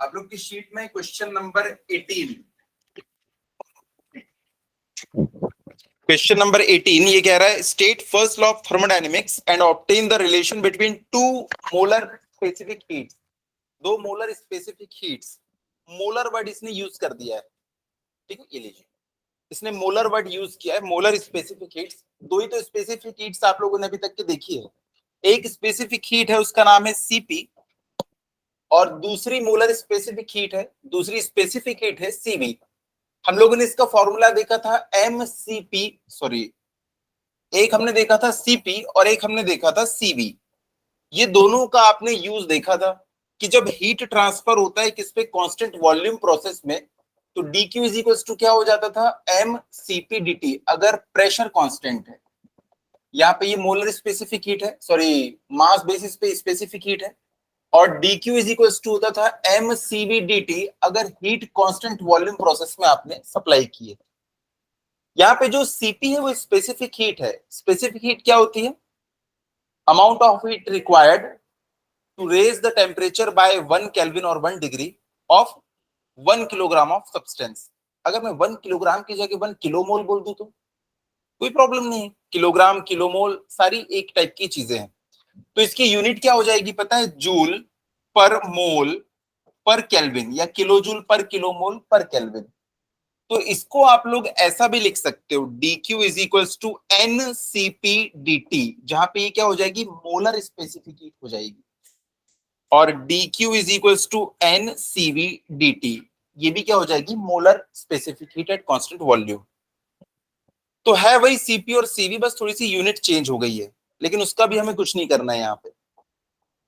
आप लोग की शीट में क्वेश्चन नंबर 18, क्वेश्चन नंबर 18 ये कह रहा है state first law of thermodynamics and obtain the relation between two molar specific heats. दो molar specific heats, molar word इसने यूज कर दिया है, ठीक है। ये लीजिए, इसने मोलर वर्ड यूज किया है, मोलर स्पेसिफिक हीट्स। दो ही तो स्पेसिफिक हीट्स आप लोगों ने अभी तक के देखी है। एक स्पेसिफिक हीट है उसका नाम है सीपी, और दूसरी मोलर स्पेसिफिक हीट है, दूसरी स्पेसिफिक हीट है सीवी। हम लोगों ने इसका फॉर्मूला देखा था एमसीपी, सॉरी, एक हमने देखा था सीपी और एक हमने देखा था सीवी। ये दोनों का आपने यूज देखा था कि जब हीट ट्रांसफर होता है किस पे, कांस्टेंट वॉल्यूम प्रोसेस में, तो dq इज इक्वल्स टू क्या हो जाता था, एम सीपी dt, अगर प्रेशर कांस्टेंट है। यहाँ पे ये मोलर स्पेसिफिक हीट है, सॉरी मास बेसिस पे स्पेसिफिक हीट है, और dq इज इक्वल्स टू होता था एम सीवी dt, अगर हीट कांस्टेंट वॉल्यूम प्रोसेस में आपने सप्लाई की है। यहाँ पे जो सीपी है वो स्पेसिफिक हीट है। स्पेसिफिक हीट क्या होती है, amount of heat required to raise the temperature by 1 kelvin और 1 degree of 1 kilogram of substance. अगर मैं 1 किलोग्राम की जगह 1 किलोमोल बोल दूं तो कोई प्रॉब्लम नहीं है, किलोग्राम किलोमोल सारी एक टाइप की चीजें हैं। तो इसकी यूनिट क्या हो जाएगी पता है, जूल पर मोल पर केल्विन, या किलो जूल पर किलोमोल पर केल्विन। तो इसको आप लोग ऐसा भी लिख सकते हो, dq is equals to n CP dt, जहां पे ये क्या हो जाएगी, मोलर स्पेसिफिक हीट हो जाएगी, और dq is equals to n CV dt, ये भी क्या हो जाएगी, molar specific heat at constant volume. तो है वही सीपी और सीवी, बस थोड़ी सी यूनिट चेंज हो गई है, लेकिन उसका भी हमें कुछ नहीं करना है यहाँ पे।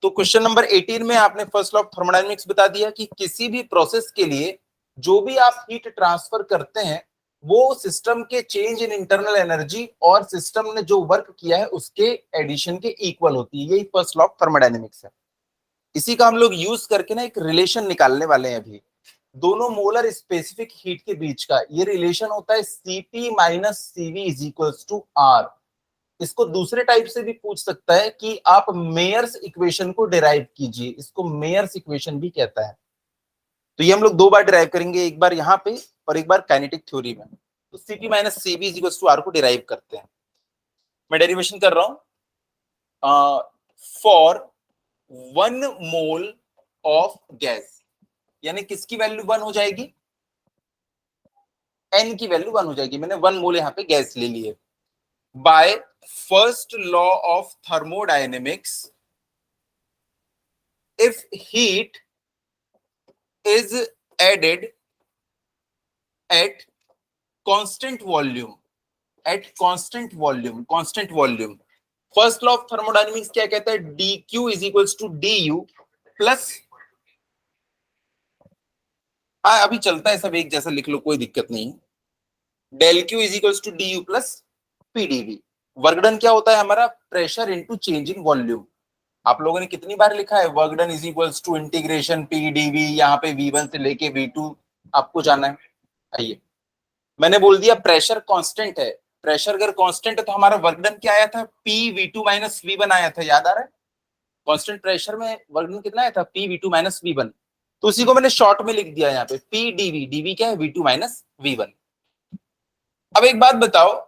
तो क्वेश्चन नंबर 18 में आपने फर्स्ट लॉ ऑफ थर्मोडायनेमिक्स बता दिया कि किसी भी प्रोसेस के लिए जो भी आप हीट ट्रांसफर करते हैं वो सिस्टम के चेंज इन इंटरनल एनर्जी और सिस्टम ने जो वर्क किया है उसके एडिशन के इक्वल होती है। यही फर्स्ट लॉ ऑफ थर्मोडायनेमिक्स है। इसी का हम लोग यूज करके ना एक रिलेशन निकालने वाले हैं अभी, दोनों मोलर स्पेसिफिक हीट के बीच का। ये रिलेशन होता है CP minus CV is equals to R. इसको दूसरे टाइप से भी पूछ सकता है कि आप मेयर्स इक्वेशन को डिराइव कीजिए, इसको मेयर्स इक्वेशन भी कहता है। तो ये हम लोग दो बार डिराइव करेंगे, एक बार यहाँ पे और एक बार काइनेटिक थ्योरी में। तो CP minus CV is equals to R को डिराइव करते हैं। मैं डेरिवेशन कर रहा हूं, फॉर 1 मोल ऑफ गैस, यानी किसकी वैल्यू 1 हो जाएगी, एन की वैल्यू 1 हो जाएगी। मैंने 1 मोल यहाँ पे गैस ले ली है। By first law of thermodynamics, if heat is added at constant volume, at constant volume, first law of thermodynamics क्या कहता है, dq is equals to du plus, हाँ अभी चलता है सब एक जैसा लिख लो, कोई दिक्कत नहीं, del Q is equals to du plus pdv। Work done क्या होता है हमारा, pressure into change in volume. आप लोगों ने कितनी बार लिखा है, work done is equals to integration pdv, यहाँ पे v1 से लेके v2 आपको जाना है। आइए, मैंने बोल दिया प्रेशर कांस्टेंट है, प्रेशर अगर कांस्टेंट है तो हमारा वर्क डन क्या आया था, p v2 माइनस v1 आया था, याद आ रहा है। कांस्टेंट प्रेशर में वर्क डन कितना आया था, p v2 माइनस v1। तो उसी को मैंने शॉर्ट में लिख दिया यहाँ पे, p dv, dv क्या है, v2 माइनस v1। अब एक बात बताओ,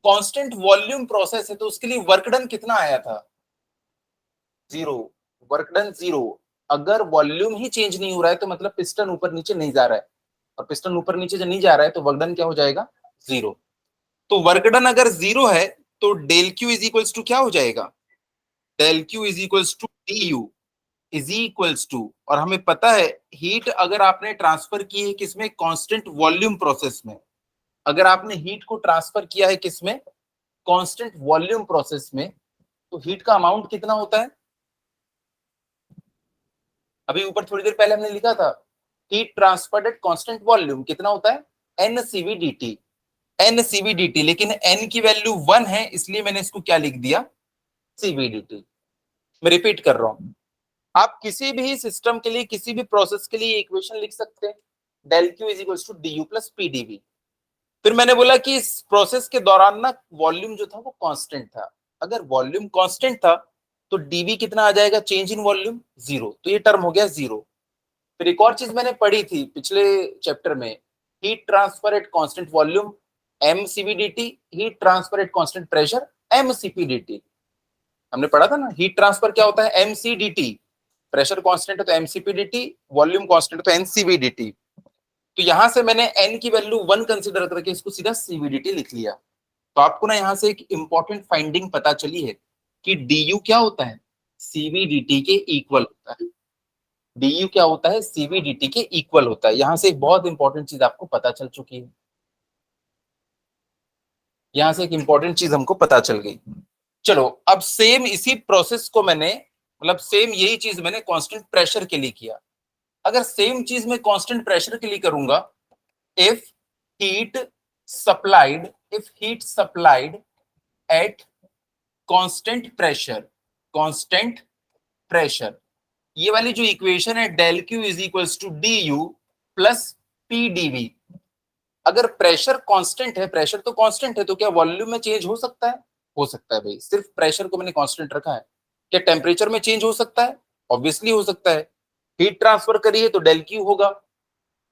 कांस्टेंट वॉल्यूम प्रोसेस है तो उसके लिए वर्क डन कितना आया था, 0। Work done 0। अगर वॉल्यूम ही चेंज नहीं हो रहा है तो मतलब पिस्टन ऊपर नीचे नहीं जा रहा है, और पिस्टन ऊपर नीचे जब नहीं जा रहा है तो वर्क डन क्या हो जाएगा, 0। तो वर्क डन अगर 0 है तो del Q is equals to क्या हो जाएगा, del Q is equals to D U is equals to, और हमें पता है हीट अगर आपने ट्रांसफर की है किसमें, कांस्टेंट वॉल्यूम प्रोसेस में। अगर आपने हीट को ट्रांसफर किया है किसमें, कांस्टेंट वॉल्यूम प्रोसेस में, तो हीट का अमाउंट कितना होता है, अभी ऊपर थोड़ी देर पहले हमने लिखा था, heat transferred at constant volume कितना होता है, n CV dt, n CV dt, लेकिन एन की वैल्यू 1 है इसलिए मैंने इसको क्या लिख दिया, सीवी dt। मैं रिपीट कर रहा हूं, आप किसी भी सिस्टम के लिए किसी भी प्रोसेस के लिए इक्वेशन लिख सकते हैं, del Q is equals to D U plus P d V. फिर मैंने बोला कि इस प्रोसेस के दौरान ना वॉल्यूम जो था वो कांस्टेंट था। अगर वॉल्यूम कांस्टेंट था तो डीवी कितना आ जाएगा, चेंज इन वॉल्यूम 0, तो ये टर्म हो गया 0। फिर एक और चीज मैंने पढ़ी थी पिछले चैप्टर में, heat transfer at constant volume mCpdt, heat transfer at constant pressure mCpdt। हमने पढ़ा था ना, हीट ट्रांसफर क्या होता है mCdt, प्रेशर कांस्टेंट है तो mCpdt, वॉल्यूम कांस्टेंट है तो ncvdt। तो यहां से मैंने n की वैल्यू 1 कंसीडर करके इसको सीधा cvdt लिख लिया। तो आपको ना यहां से एक इंपॉर्टेंट फाइंडिंग पता चली है कि du क्या होता है, cvdt के इक्वल होता है। du क्या होता है, cvdt के इक्वल होता है। यहां से एक बहुत इंपॉर्टेंट चीज आपको पता चल चुकी है, यहां से एक इंपॉर्टेंट चीज हमको पता चल गई। चलो अब सेम इसी प्रोसेस को मैंने, मतलब सेम यही चीज मैंने कांस्टेंट प्रेशर के लिए किया। अगर सेम चीज मैं कांस्टेंट प्रेशर के लिए करूंगा, if heat supplied, if heat supplied at constant pressure, constant pressure, ये वाली जो इक्वेशन है del Q is equals to D U plus P d V. अगर प्रेशर कांस्टेंट है, प्रेशर तो कांस्टेंट है, तो क्या वॉल्यूम में चेंज हो सकता है? हो सकता है भाई, सिर्फ प्रेशर को मैंने कांस्टेंट रखा है। क्या टेम्परेचर में चेंज हो सकता है? ऑब्वियसली हो सकता है। हीट ट्रांसफर करी है तो डेल क्यू होगा।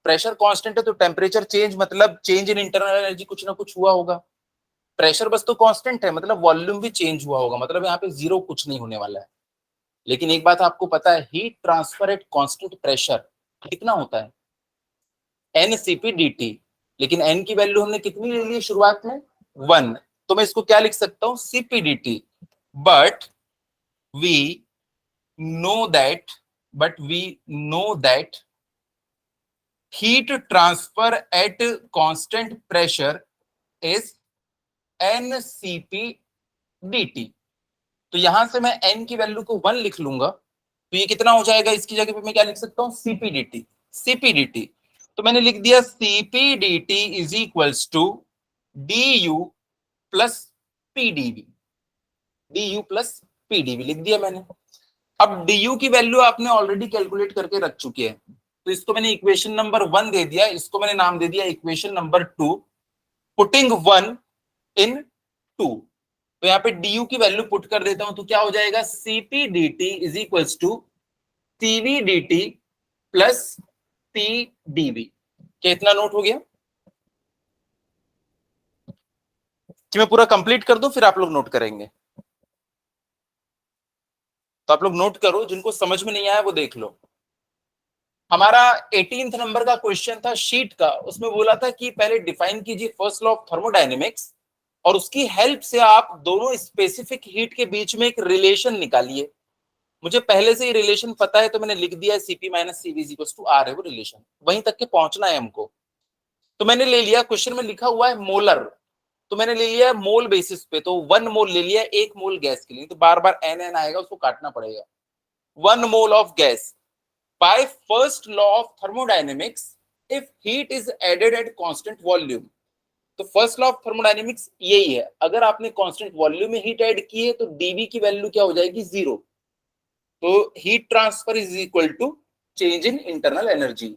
प्रेशर कांस्टेंट है तो टेम्परेचर चेंज मतलब चेंज इन इंटरनल एनर्जी कुछ ना कुछ हुआ होगा। प्रेशर बस तो कांस्टेंट है मतलब वॉल्यूम भी चेंज हुआ होगा, मतलब यहाँ पे जीरो कुछ नहीं होने वाला है। लेकिन एक बात आपको पता है, heat transfer at constant pressure कितना होता है, NCpdt। लेकिन n की वैल्यू हमने कितनी ले ली शुरुआत में, 1। तो मैं इसको क्या लिख सकता हूं, CpDT। But we know that, but we know that heat transfer at constant pressure is NCpdt। तो यहां से मैं n की वैल्यू को 1 लिख लूंगा, तो ये कितना हो जाएगा, इसकी जगह पे मैं क्या लिख सकता हूं, CpDT। CpDT तो मैंने लिख दिया CpDT is equals to du plus pdv, du plus pdv लिख दिया मैंने। अब du की वैल्यू आपने ऑलरेडी कैलकुलेट करके रख चुके हैं, तो इसको मैंने इक्वेशन नंबर 1 दे दिया, इसको मैंने नाम दे दिया इक्वेशन नंबर 2, पुटिंग 1 इन 2। तो यहाँ पे du की वैल्यू पुट कर देता हूं, तो क्या हो जाएगा, CpDT is equals to CvDT plus pdv। क्या इतना नोट हो गया कि मैं पूरा कंप्लीट कर दूं फिर आप लोग नोट करेंगे? तो आप लोग नोट करो, जिनको समझ में नहीं आया वो देख लो। हमारा 18th नंबर का क्वेश्चन था शीट का, उसमें बोला था कि पहले डिफाइन कीजिए फर्स्ट लॉ ऑफ थर्मोडायनेमिक्स और उसकी हेल्प से आप दोनों स्पेसिफिक हीट के बीच में एक रिलेशन निकालिए। मुझे पहले से ही रिलेशन पता है तो मैंने लिख दिया Cp minus Cv is equals to R है वो रिलेशन, वहीं तक के पहुंचना है हमको। तो मैंने ले लिया, क्वेश्चन में लिखा हुआ है मोलर, तो मैंने ले लिया मोल बेसिस पे, तो 1 मोल ले लिया, 1 मोल गैस के लिए, तो बार बार NN आएगा उसको काटना पड़ेगा। 1 mole of gas by first law of thermodynamics if heat is added at constant volume। तो फर्स्ट लॉ ऑफ थर्मोडायनेमिक्स यही है, अगर आपने कांस्टेंट वॉल्यूम में हीट ऐड की है तो dv की वैल्यू क्या हो जाएगी, 0। तो heat transfer is equal to change in internal energy.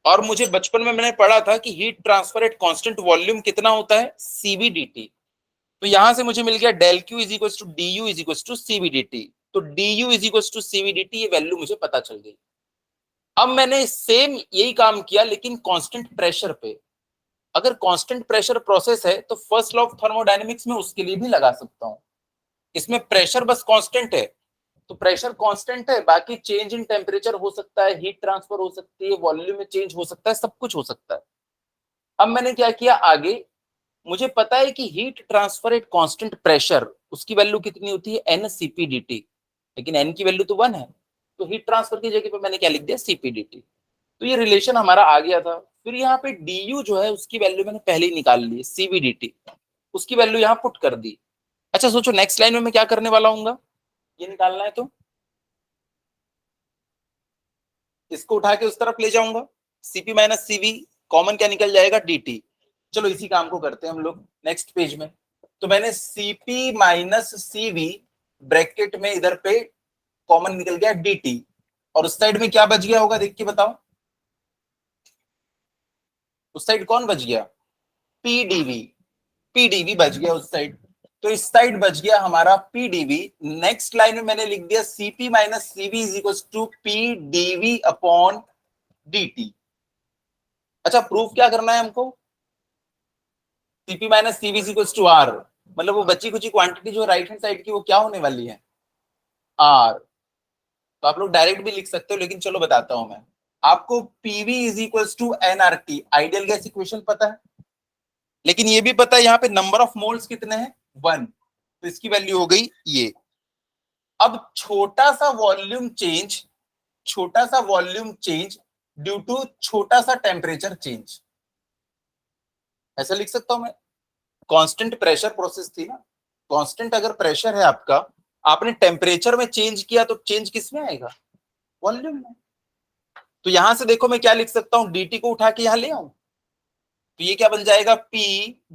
और मुझे बचपन में मैंने पढ़ा था कि heat transfer at constant volume कितना होता है, CvDT। तो यहां से मुझे मिल गया del Q is equal to du is equal to CvDT। तो du is equal to CvDT ये वैल्यू मुझे पता चल गई। अब मैंने सेम यही काम किया लेकिन कांस्टेंट प्रेशर पे। अगर कांस्टेंट प्रेशर प्रोसेस है तो फर्स्ट लॉ ऑफ थर्मोडायनेमिक्स में उसके लिए भी लगा सकता हूं। इसमें प्रेशर बस कांस्टेंट है, तो प्रेशर कांस्टेंट है, बाकी चेंज इन टेम्परेचर हो सकता है, हीट ट्रांसफर हो सकती है, वॉल्यूम में चेंज हो सकता है, सब कुछ हो सकता है। अब मैंने क्या किया आगे, मुझे पता है कि heat transfer at constant pressure उसकी वैल्यू कितनी होती है, NCpDT, लेकिन n की वैल्यू तो 1 है, तो हीट ट्रांसफर की जगह पे मैंने क्या लिख दिया, CpDT। तो ये रिलेशन हमारा आ गया था। फिर यहाँ पे du जो है उसकी वैल्यू मैंने पहले ही निकाल ली, CvDT, उसकी वैल्यू यहाँ पुट कर दी। अच्छा सोचो नेक्स्ट लाइन में मैं क्या करने वाला हूँ, ये निकालना है तो इसको उठा के उस तरफ ले जाऊंगा, Cp माइनस Cv कॉमन क्या निकल जाएगा, dt। चलो इसी काम को करते हैं हम लोग नेक्स्ट पेज में। तो मैंने Cp माइनस Cv ब्रैकेट में इधर पे कॉमन निकल गया dt, और उस साइड में क्या बच गया होगा देख के बताओ, उस साइड कौन बच गया, pdv, pdv बच गया उस साइड। तो इस साइड बच गया हमारा pdv। नेक्स्ट लाइन में मैंने लिख दिया Cp minus Cv is equal to pdv upon dt। अच्छा, प्रूफ क्या करना है हमको? Cp minus Cv is equals to R, मतलब वो बची कुची क्वांटिटी जो राइट हैंड साइड की वो क्या होने वाली है? R। तो आप लोग डायरेक्ट भी लिख सकते हो, लेकिन चलो बताता हूं मैं आपको। PV is equals to nRT, ideal gas equation पता है, लेकिन ये भी पता है यहाँ पे नंबर ऑफ मोल्स कितने हैं? 1, तो इसकी वैल्यू हो गई ये। अब छोटा सा वॉल्यूम चेंज ड्यू टू छोटा सा टेम्परेचर चेंज, ऐसा लिख सकता हूं मैं। कांस्टेंट प्रेशर प्रोसेस थी ना, कांस्टेंट अगर प्रेशर है आपका, आपने टेम्परेचर में चेंज किया तो चेंज किस में आएगा? वॉल्यूम में। तो यहां से देखो मैं क्या लिख सकता हूं, dt को उठा के यहां ले आऊं, तो ये क्या बन जाएगा? P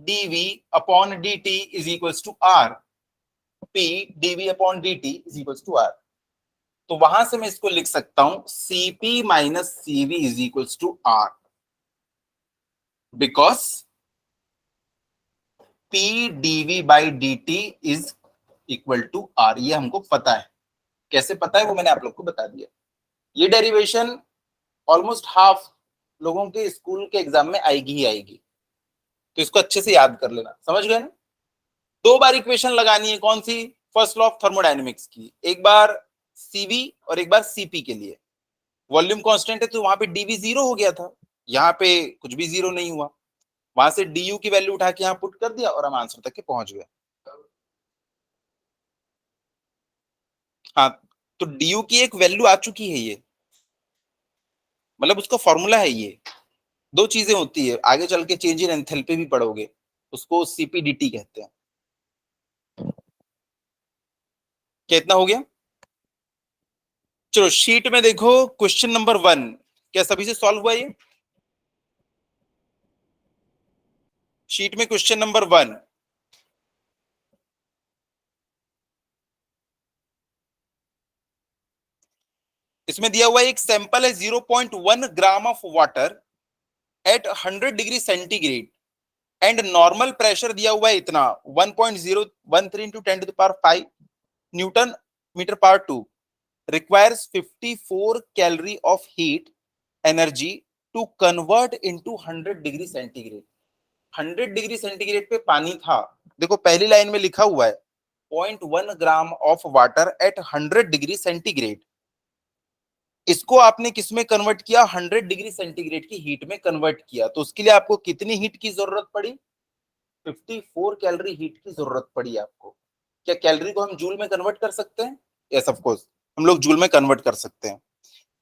dv upon dt is equals to R। P dv upon dt is equals to R। तो वहां से मैं इसको लिख सकता हूं Cp minus Cv is equals to R, because P dv by dt is equal to R। ये हमको पता है, कैसे पता है वो मैंने आप लोग को बता दिया। ये डेरिवेशन ऑलमोस्ट हाफ लोगों के स्कूल के एग्जाम में आएगी ही आएगी, तो इसको अच्छे से याद कर लेना, समझ गए ना? 2 बार इक्वेशन लगानी है, कौन सी? फर्स्ट लॉ ऑफ थर्मोडायनेमिक्स की, एक बार Cv और एक बार Cp के लिए। वॉल्यूम कांस्टेंट है तो वहां पे dv 0 हो गया था, यहाँ पे कुछ भी 0 नहीं हुआ, वहां से du की वैल्यू उठा के यहाँ पुट कर दिया और हम आंसर तक के पहुंच गए। हाँ, तो du की एक वैल्यू आ चुकी है, ये मतलब उसका फॉर्मूला है ये। 2 चीजें होती है, आगे चल के चेंज इन एंथैल्पी भी पढ़ोगे, उसको CpDT कहते हैं। कितना हो गया? चलो शीट में देखो, क्वेश्चन नंबर 1 क्या सभी से सॉल्व हुआ ये? शीट में क्वेश्चन नंबर 1, इसमें दिया हुआ एक सैंपल है 0.1 gram of water at 100 degree centigrade and normal pressure दिया हुआ है इतना 1.013 into 10 to the power 5 newton metre power 2, requires 54 calorie of heat energy to convert into 100 degree centigrade. 100 degree centigrade पे पानी था, देखो पहली लाइन में लिखा हुआ है 0.1 gram of water at 100 degree centigrade. इसको आपने किस में कन्वर्ट किया? 100 डिग्री सेंटीग्रेड की हीट में कन्वर्ट किया, तो उसके लिए आपको कितनी हीट की जरूरत पड़ी? 54 कैलोरी हीट की जरूरत पड़ी आपको। क्या कैलोरी को हम जूल में कन्वर्ट कर सकते हैं? यस ऑफ कोर्स, हम लोग जूल में कन्वर्ट कर सकते हैं।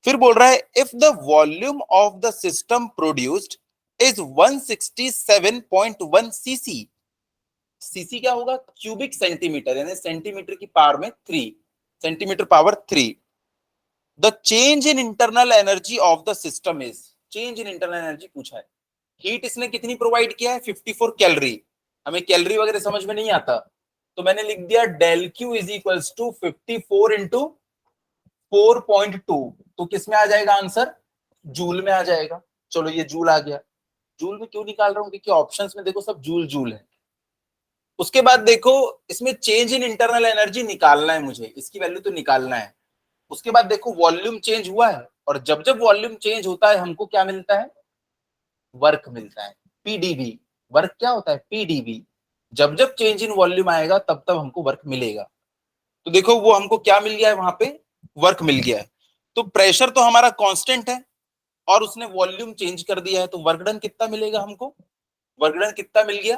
फिर बोल रहा है if the volume of the system produced is 167.1 CC. CC क्या होगा? क्यूबिक सेंटीमीटर, यानी सेंटीमीटर की पावर में 3, centimetre power 3। The change in internal energy of the system is, change in internal energy पूछा है। हीट इसने कितनी प्रोवाइड किया है? 54 कैलोरी। हमें कैलोरी वगैरह समझ में नहीं आता, तो मैंने लिख दिया del Q is equals to 54 into 4.2, तो किसमें आ जाएगा आंसर? जूल में आ जाएगा। चलो ये जूल आ गया। जूल में क्यों निकाल रहा हूं? क्योंकि ऑप्शंस में देखो सब जूल जूल है। उसके बाद देखो इसमें चेंज इन इंटरनल एनर्जी निकालना है मुझे, इसकी वैल्यू तो निकालना है। उसके बाद देखो वॉल्यूम चेंज हुआ है, और जब जब वॉल्यूम चेंज होता है हमको क्या मिलता है? वर्क मिलता है, पीडीवी। वर्क क्या होता है? पीडीवी। जब जब चेंज इन वॉल्यूम आएगा तब तब हमको वर्क मिलेगा। तो देखो वो हमको क्या मिल गया है, वहां पे वर्क मिल गया है। तो प्रेशर तो हमारा कांस्टेंट है और उसने वॉल्यूम चेंज कर दिया है, तो वर्क डन कितना मिलेगा हमको? वर्क डन कितना मिल गया?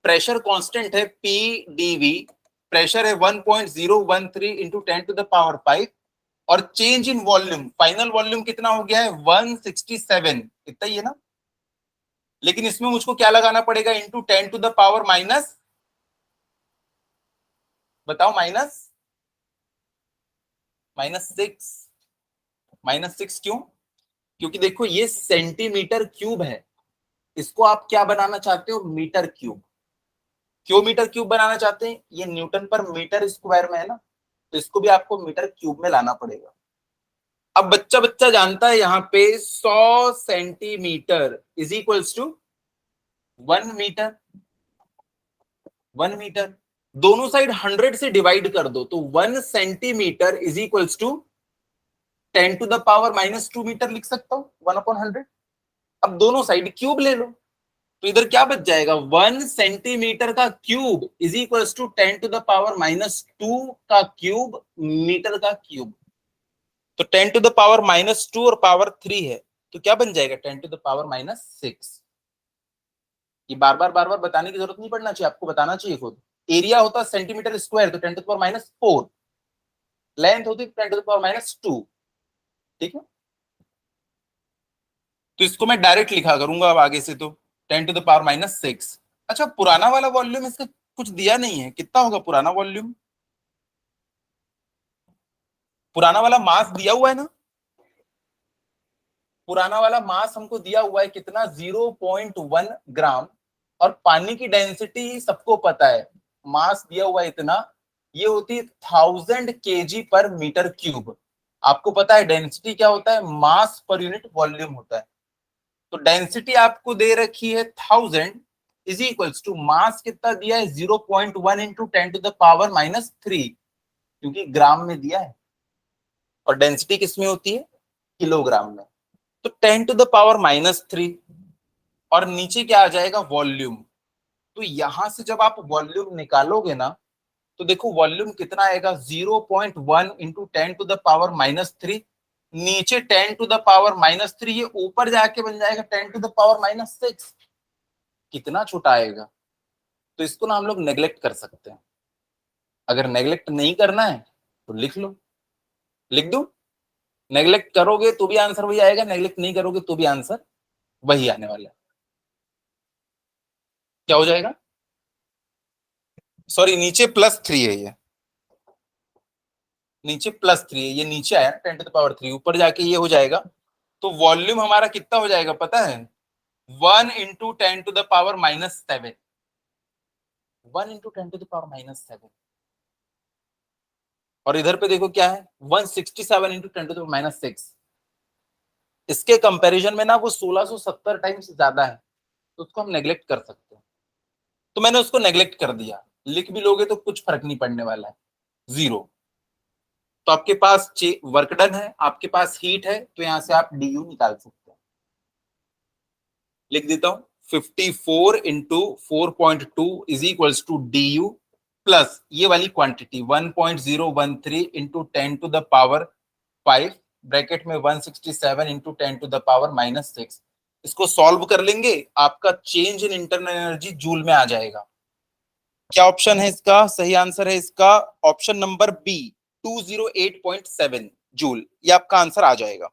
प्रेशर कांस्टेंट है पी डीवी, प्रेशर है 1.013 इंटू 10 टू द पावर 5, और change in volume, final volume कितना हो गया है? 167, इतना ही है ना। लेकिन इसमें मुझको क्या लगाना पड़ेगा? Into 10 to the power minus, बताओ, -6। -6 क्यों? क्योंकि देखो ये सेंटीमीटर क्यूब है, इसको आप क्या बनाना चाहते हो? Metre cube. क्यों मीटर क्यूब बनाना चाहते हैं? ये न्यूटन पर मीटर स्क्वायर में है ना, तो इसको भी आपको मीटर क्यूब में लाना पड़ेगा। अब बच्चा बच्चा जानता है यहाँ पे 100 centimetre is equals to 1 metre. 1 metre दोनों साइड 100 से डिवाइड कर दो, तो 1 centimetre is equals to 10 to the power -2 metre लिख सकता हूँ 1/100। अब दोनों साइड क्यूब ले लो, तो इधर क्या बच जाएगा, 1 सेंटीमीटर का cube is equal to 10 to the power -2 का क्यूब मीटर का क्यूब। तो 10 टू द पावर -2 और पावर 3 है, तो क्या बन जाएगा 10 टू द पावर -6। ये बार बार बताने की जरूरत नहीं पड़ना चाहिए, आपको बताना चाहिए खुद। एरिया होता सेंटीमीटर स्क्वायर, तो 10 टू द पावर -4, लेंथ होती 10 टू द पावर -2। ठीक है, तो इसको मैं डायरेक्ट लिखा करूंगा अब आगे से, तो 10 टू द पावर -6। अच्छा, पुराना वाला वॉल्यूम इसका कुछ दिया नहीं है, कितना होगा पुराना वॉल्यूम? पुराना वाला मास दिया हुआ है ना, पुराना वाला मास हमको दिया हुआ है कितना, 0.1 ग्राम। और पानी की डेंसिटी सबको पता है, मास दिया हुआ है इतना, ये होती है 1000 kg/m³। आपको पता है डेंसिटी क्या होता है, मास पर यूनिट वॉल्यूम होता है। तो डेंसिटी आपको दे रखी है 1000 इज इक्वल्स टू मास कितना दिया है, 0.1 इंटू 10⁻³ क्योंकि ग्राम में दिया है, और डेंसिटी किस में होती है, किलोग्राम में। तो 10⁻³ और नीचे क्या आ जाएगा, वॉल्यूम। तो यहां से जब आप वॉल्यूम निकालोगे ना, तो देखो वॉल्यूम कितना आएगा, 0.1 इंटू 10⁻³ नीचे 10⁻³ ये ऊपर जाके बन जाएगा 10⁻⁻6। कितना छोटा आएगा। तो इसको ना हम लोग नेग्लेक्ट कर सकते हैं। अगर नेग्लेक्ट नहीं करना है तो लिख लो, लिख दो। नेग्लेक्ट करोगे तो भी आंसर वही आएगा, नेग्लेक्ट नहीं करोगे तो भी आंसर वही आने वाला है। क्या हो जाएगा, सॉरी नीचे +3 है, ये नीचे +3 है, ये नीचे आया 10⁻3, ऊपर जाके ये हो जाएगा। तो वॉल्यूम हमारा कितना हो जाएगा पता है, 1 इंटू 10⁻⁻7। 1 इंटू 10⁻⁻7। और इधर पे देखो क्या है, 167 इंटू 10⁻⁻6। इसके कंपैरिजन में ना वो 1670 टाइम्स ज्यादा है, तो उसको हम नेग्लेक्ट कर सकते हैं। तो मैंने उसको नेग्लेक्ट कर दिया, लिख भी लोगे तो कुछ फर्क नहीं पड़ने वाला है, 0। तो आपके पास वर्क डन है, आपके पास हीट है, तो यहां से आप du निकाल सकते हैं। लिख देता हूं, 54 into 4.2 is equals to du plus ये वाली क्वांटिटी 1.013 इंटू 10⁻5 ब्रैकेट में 167 इंटू 10⁻⁻6। इसको सॉल्व कर लेंगे, आपका change in internal energy joule में आ जाएगा। क्या ऑप्शन है इसका, सही आंसर है इसका ऑप्शन नंबर बी, 208.7 जूल। ये आपका आंसर आ जाएगा।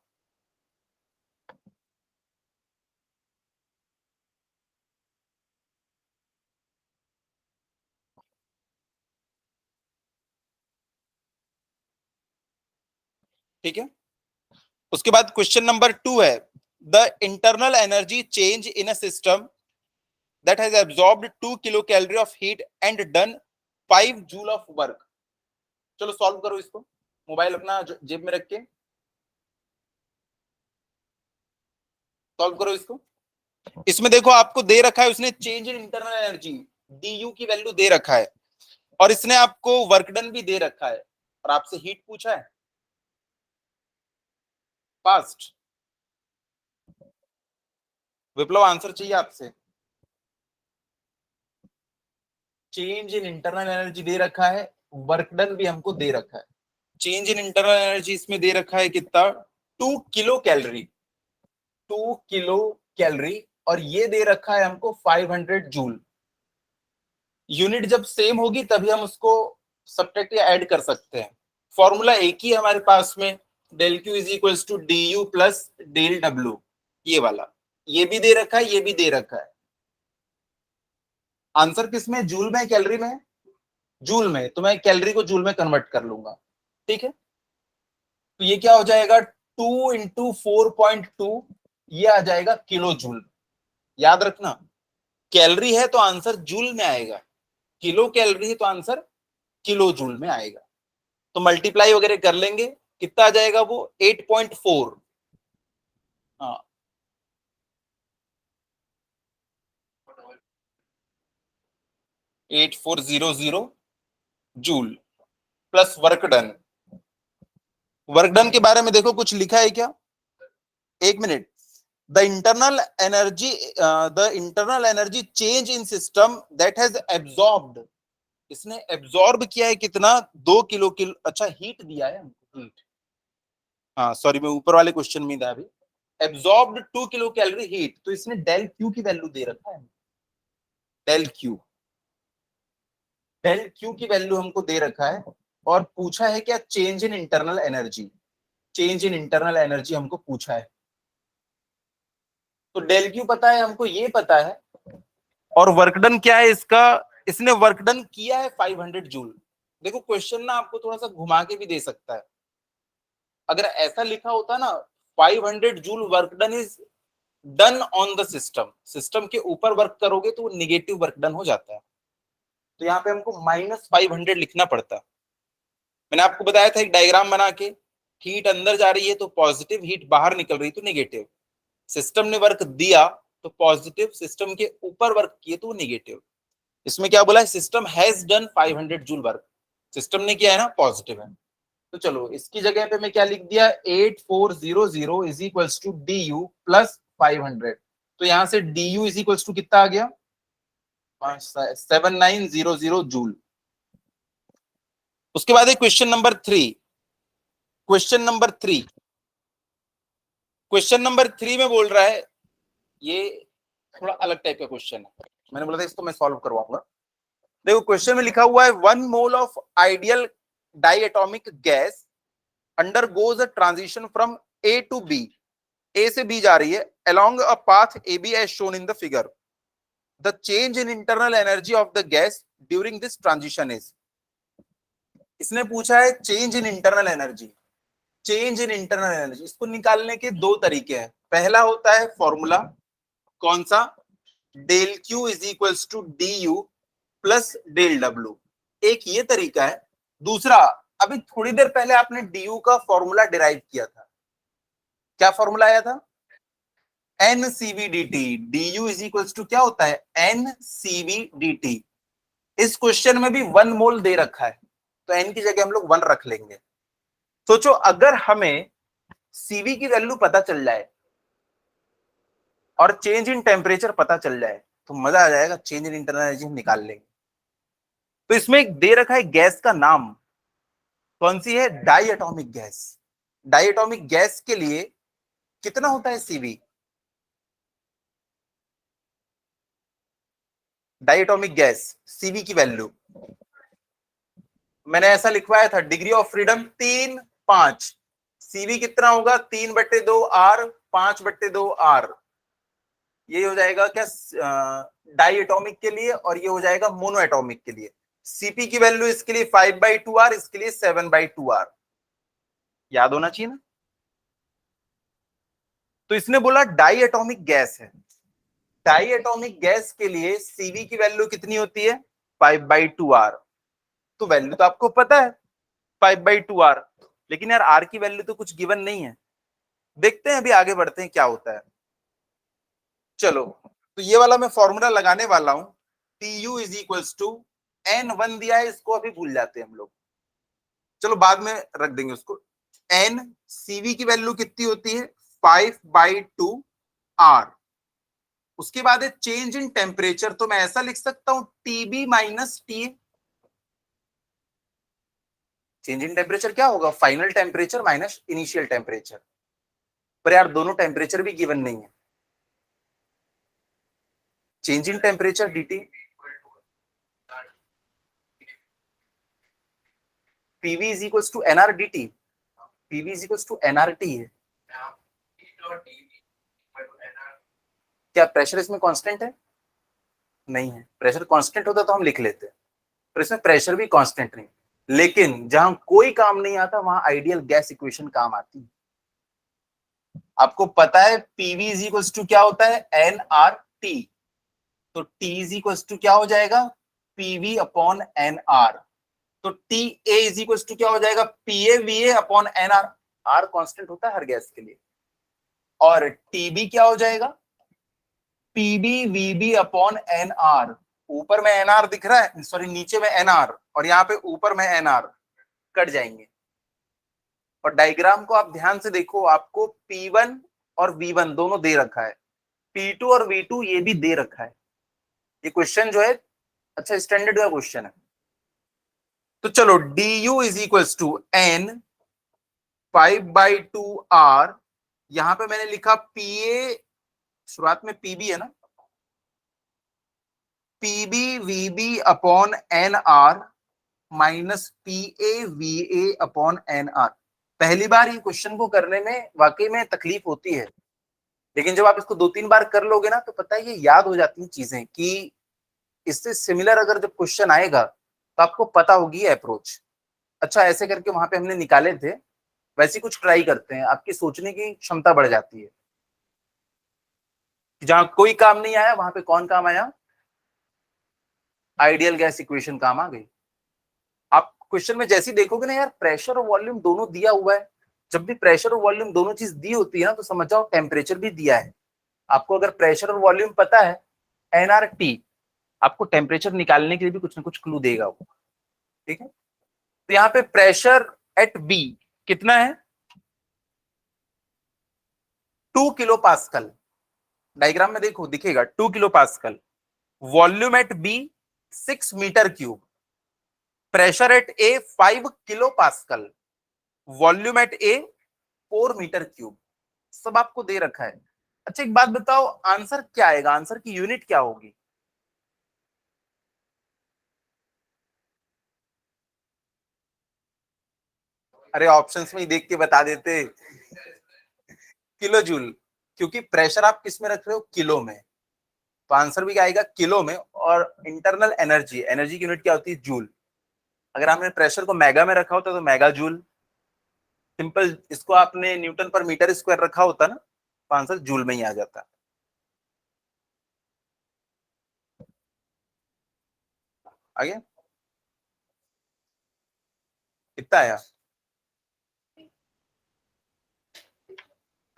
ठीक है, उसके बाद क्वेश्चन नंबर 2 है, the internal energy change in a system that has absorbed 2 kilo calorie of heat and done 5 joule of work. चलो सॉल्व करो इसको, मोबाइल अपना जेब में रख के सॉल्व करो इसको। इसमें देखो आपको दे रखा है उसने change in internal energy, du की वैल्यू दे रखा है, और इसने आपको वर्क डन भी दे रखा है, और आपसे हीट पूछा है। फास्ट विप्लव, आंसर चाहिए आपसे। चेंज इन इंटरनल एनर्जी दे रखा है, वर्क डन भी हमको दे रखा है। चेंज इन इंटरनल एनर्जी इसमें दे रखा है कितना, 2 किलो कैलोरी, 2 किलो कैलोरी, और ये दे रखा है हमको 500 जूल। यूनिट जब सेम होगी तभी हम उसको सब्ट्रैक्ट या ऐड कर सकते हैं। फॉर्मूला एक ही है हमारे पास में, del Q is equals to D U plus del W, ये वाला। ये भी दे रखा है, ये भी दे रखा है। आंसर किस में, जूल में कैलोरी में? जूल में, तो मैं कैलोरी को जूल में कन्वर्ट कर लूंगा। ठीक है, तो ये क्या हो जाएगा, 2 इंटू 4.2, ये आ जाएगा किलो जूल। याद रखना, कैलोरी है तो आंसर जूल में आएगा, किलो कैलोरी है तो आंसर किलो जूल में आएगा। तो मल्टीप्लाई वगैरह कर लेंगे, कितना आ जाएगा वो, 8.4। हाँ, 8400 joule plus work done work done के बारे में देखो कुछ लिखा है क्या? एक minute. The internal energy change in system that has absorbed, इसने एब्जॉर्ब किया है कितना? 2 किलो। अच्छा हीट दिया है हमको, हीट, हाँ सॉरी मैं ऊपर वाले क्वेश्चन में था अभी। एब्जॉर्ब्ड 2 किलो कैलोरी हीट, तो इसने डेल क्यू की वैल्यू दे रखा है। डेल क्यू, डेल क्यू की वैल्यू हमको दे रखा है और पूछा है क्या? Change in internal energy, change in internal energy हमको पूछा है। तो डेल क्यू पता है हमको, ये पता है, और वर्क डन क्या है इसका? इसने वर्क डन किया है 500 जूल। देखो क्वेश्चन ना आपको थोड़ा सा घुमा के भी दे सकता है। अगर ऐसा लिखा होता ना 500 joule work done is done on the system, system के ऊपर वर्क करोगे तो वो निगेटिव वर्क डन हो जाता है, तो यहाँ पे हमको -500 लिखना पड़ता। मैंने आपको बताया था एक डायग्राम बना के, हीट अंदर जा रही है तो पॉजिटिव, हीट बाहर निकल रही तो नेगेटिव। सिस्टम ने वर्क दिया तो पॉजिटिव, सिस्टम के ऊपर वर्क किए तो नेगेटिव। इसमें क्या बोला है? System has done 500 joule work, system ने किया है ना, पॉजिटिव है। तो चलो इसकी जगह पे मैं क्या लिख दिया? 8400 is equals to D U plus 500। तो यहां से d U is equals to कितना आ गया? 7900 जूल। उसके बाद है question number 3। Question number 3, question number 3 में बोल रहा है, ये थोड़ा अलग टाइप का क्वेश्चन है, मैंने बोला था इसको मैं सॉल्व करवाऊंगा। देखो क्वेश्चन में लिखा हुआ है 1 mole of ideal diatomic gas undergoes a transition from A to B, A से B जा रही है along a path AB as shown in the figure. The change in internal energy of the gas during this transition is, इसने पूछा है change in internal energy. Change in internal energy इसको निकालने के दो तरीके हैं। पहला होता है फॉर्मूला, कौन सा? Del Q is equals to D U plus del W, एक ये तरीका है। दूसरा, अभी थोड़ी देर पहले आपने डी यू का फॉर्मूला डिराइव किया था, क्या फॉर्मूला आया था? N CV d T, d U is equals to क्या होता है? N CV d T. इस क्वेश्चन में भी 1 मोल दे रखा है, तो एन की जगह हम लोग 1 रख लेंगे। सोचो अगर हमें सीवी की वैल्यू पता चल जाए और चेंज इन टेम्परेचर पता चल जाए तो मजा आ जाएगा, चेंज इन इंटरनल एनर्जी हम निकाल लेंगे। तो इसमें एक दे रखा है गैस का नाम, कौन सी है? Diatomic gas. Diatomic gas के लिए कितना होता है CV? Diatomic gas CV की वैल्यू मैंने ऐसा लिखवाया था, डिग्री ऑफ फ्रीडम 3, 5। सीवी कितना होगा? 3/2 आर, 5/2 आर। ये हो जाएगा क्या डाई एटॉमिक के लिए, और ये हो जाएगा मोनो एटॉमिक के लिए। सीपी की वैल्यू इसके लिए 5/2 आर, इसके लिए 7/2 आर। याद होना चाहिए ना। तो इसने बोला डाई एटॉमिक गैस है, डाई एटॉमिक गैस के लिए सीवी की वैल्यू कितनी होती है? 5/2 आर। तो वैल्यू तो आपको पता है 5/2 आर, लेकिन यार आर की वैल्यू तो कुछ गिवन नहीं है। देखते हैं, अभी आगे बढ़ते हैं क्या होता है। चलो तो ये वाला मैं फॉर्मूला लगाने वाला हूं, T U is equals to N1 दिया है, इसको अभी भूल जाते हैं हम लोग, चलो बाद में रख देंगे उसको। एन सीवी की वैल्यू कितनी होती है? 5/2 आर। उसके बाद है चेंज इन टेम्परेचर, तो मैं ऐसा लिख सकता हूं TB minus T. Change in temperature क्या होगा? Final temperature minus initial temperature. पर यार दोनों टेम्परेचर भी गिवन नहीं है। Change in temperature dt pv is equals to nr dt, pv is equals to nrt है। क्या प्रेशर इसमें कांस्टेंट है? नहीं है। प्रेशर कांस्टेंट होता तो हम लिख लेते, पर इसमें प्रेशर भी कांस्टेंट नहीं। लेकिन जहां कोई काम नहीं आता वहां आइडियल गैस इक्वेशन काम आती है। आपको पता है पीवी इज इक्वल्स टू क्या होता है? N R T. तो टी इज इक्वल्स टू क्या हो जाएगा? PV upon N R. तो T A is equals to क्या हो जाएगा? P A V A upon N R. R constant होता है हर गैस के लिए। और टीबी क्या हो जाएगा? PB VB upon N are. ऊपर में एन आर दिख रहा है, सॉरी नीचे में एन आर, और यहाँ पे ऊपर में एन आर, कट जाएंगे। और डायग्राम को आप ध्यान से देखो, आपको P1 और V1 दोनों दे रखा है, P2 और V2 ये भी दे रखा है। ये क्वेश्चन जो है अच्छा स्टैंडर्ड का क्वेश्चन है। तो चलो du is equals to n 5/2 r, यहां पे मैंने लिखा Pa, शुरुआत में Pb है ना, Pb Vb upon nr minus PA VA upon nr। पहली बार ये क्वेश्चन को करने में वाकई में तकलीफ होती है, लेकिन जब आप इसको 2-3 बार कर लोगे ना तो पता है ये याद हो जाती हैं चीजें, कि इससे सिमिलर अगर जब क्वेश्चन आएगा तो आपको पता होगी अप्रोच। अच्छा ऐसे करके वहां पे हमने निकाले थे, वैसे कुछ ट्राई करते हैं, आपकी सोचने की क्षमता बढ़ जाती है। जहां कोई काम नहीं आया वहां पे कौन काम आया, आइडियल गैस इक्वेशन काम आ गई। आप क्वेश्चन में जैसे ही देखोगे ना यार प्रेशर और वॉल्यूम दोनों दिया हुआ है, जब भी प्रेशर और वॉल्यूम दोनों चीज दी होती है ना तो समझ जाओ टेम्परेचर भी दिया है। आपको अगर प्रेशर और वॉल्यूम पता है, nRT, आपको टेम्परेचर निकालने के लिए भी कुछ ना कुछ क्लू देगा वो। ठीक है, तो यहाँ पे प्रेशर एट बी कितना है, 2 किलो पास्कल। डायग्राम में देखो दिखेगा 2 kilo pascal. Volume at B 6 metre cube, pressure at A 5 kilo pascal, volume at A 4 metre cube, सब आपको दे रखा है। अच्छा एक बात बताओ, आंसर क्या आएगा, आंसर की यूनिट क्या होगी? अरे ऑप्शंस में ही देख के बता देते, किलो जूल, क्योंकि प्रेशर आप किस में रख रहे हो, किलो में, तो आंसर भी क्या आएगा, किलो में। और इंटरनल एनर्जी, एनर्जी की यूनिट क्या होती है, जूल। अगर आपने प्रेशर को मेगा में रखा होता तो मेगा जूल, सिंपल। इसको आपने न्यूटन पर मीटर स्क्वायर रखा होता ना तो आंसर जूल में ही आ जाता। आगे कितना आया,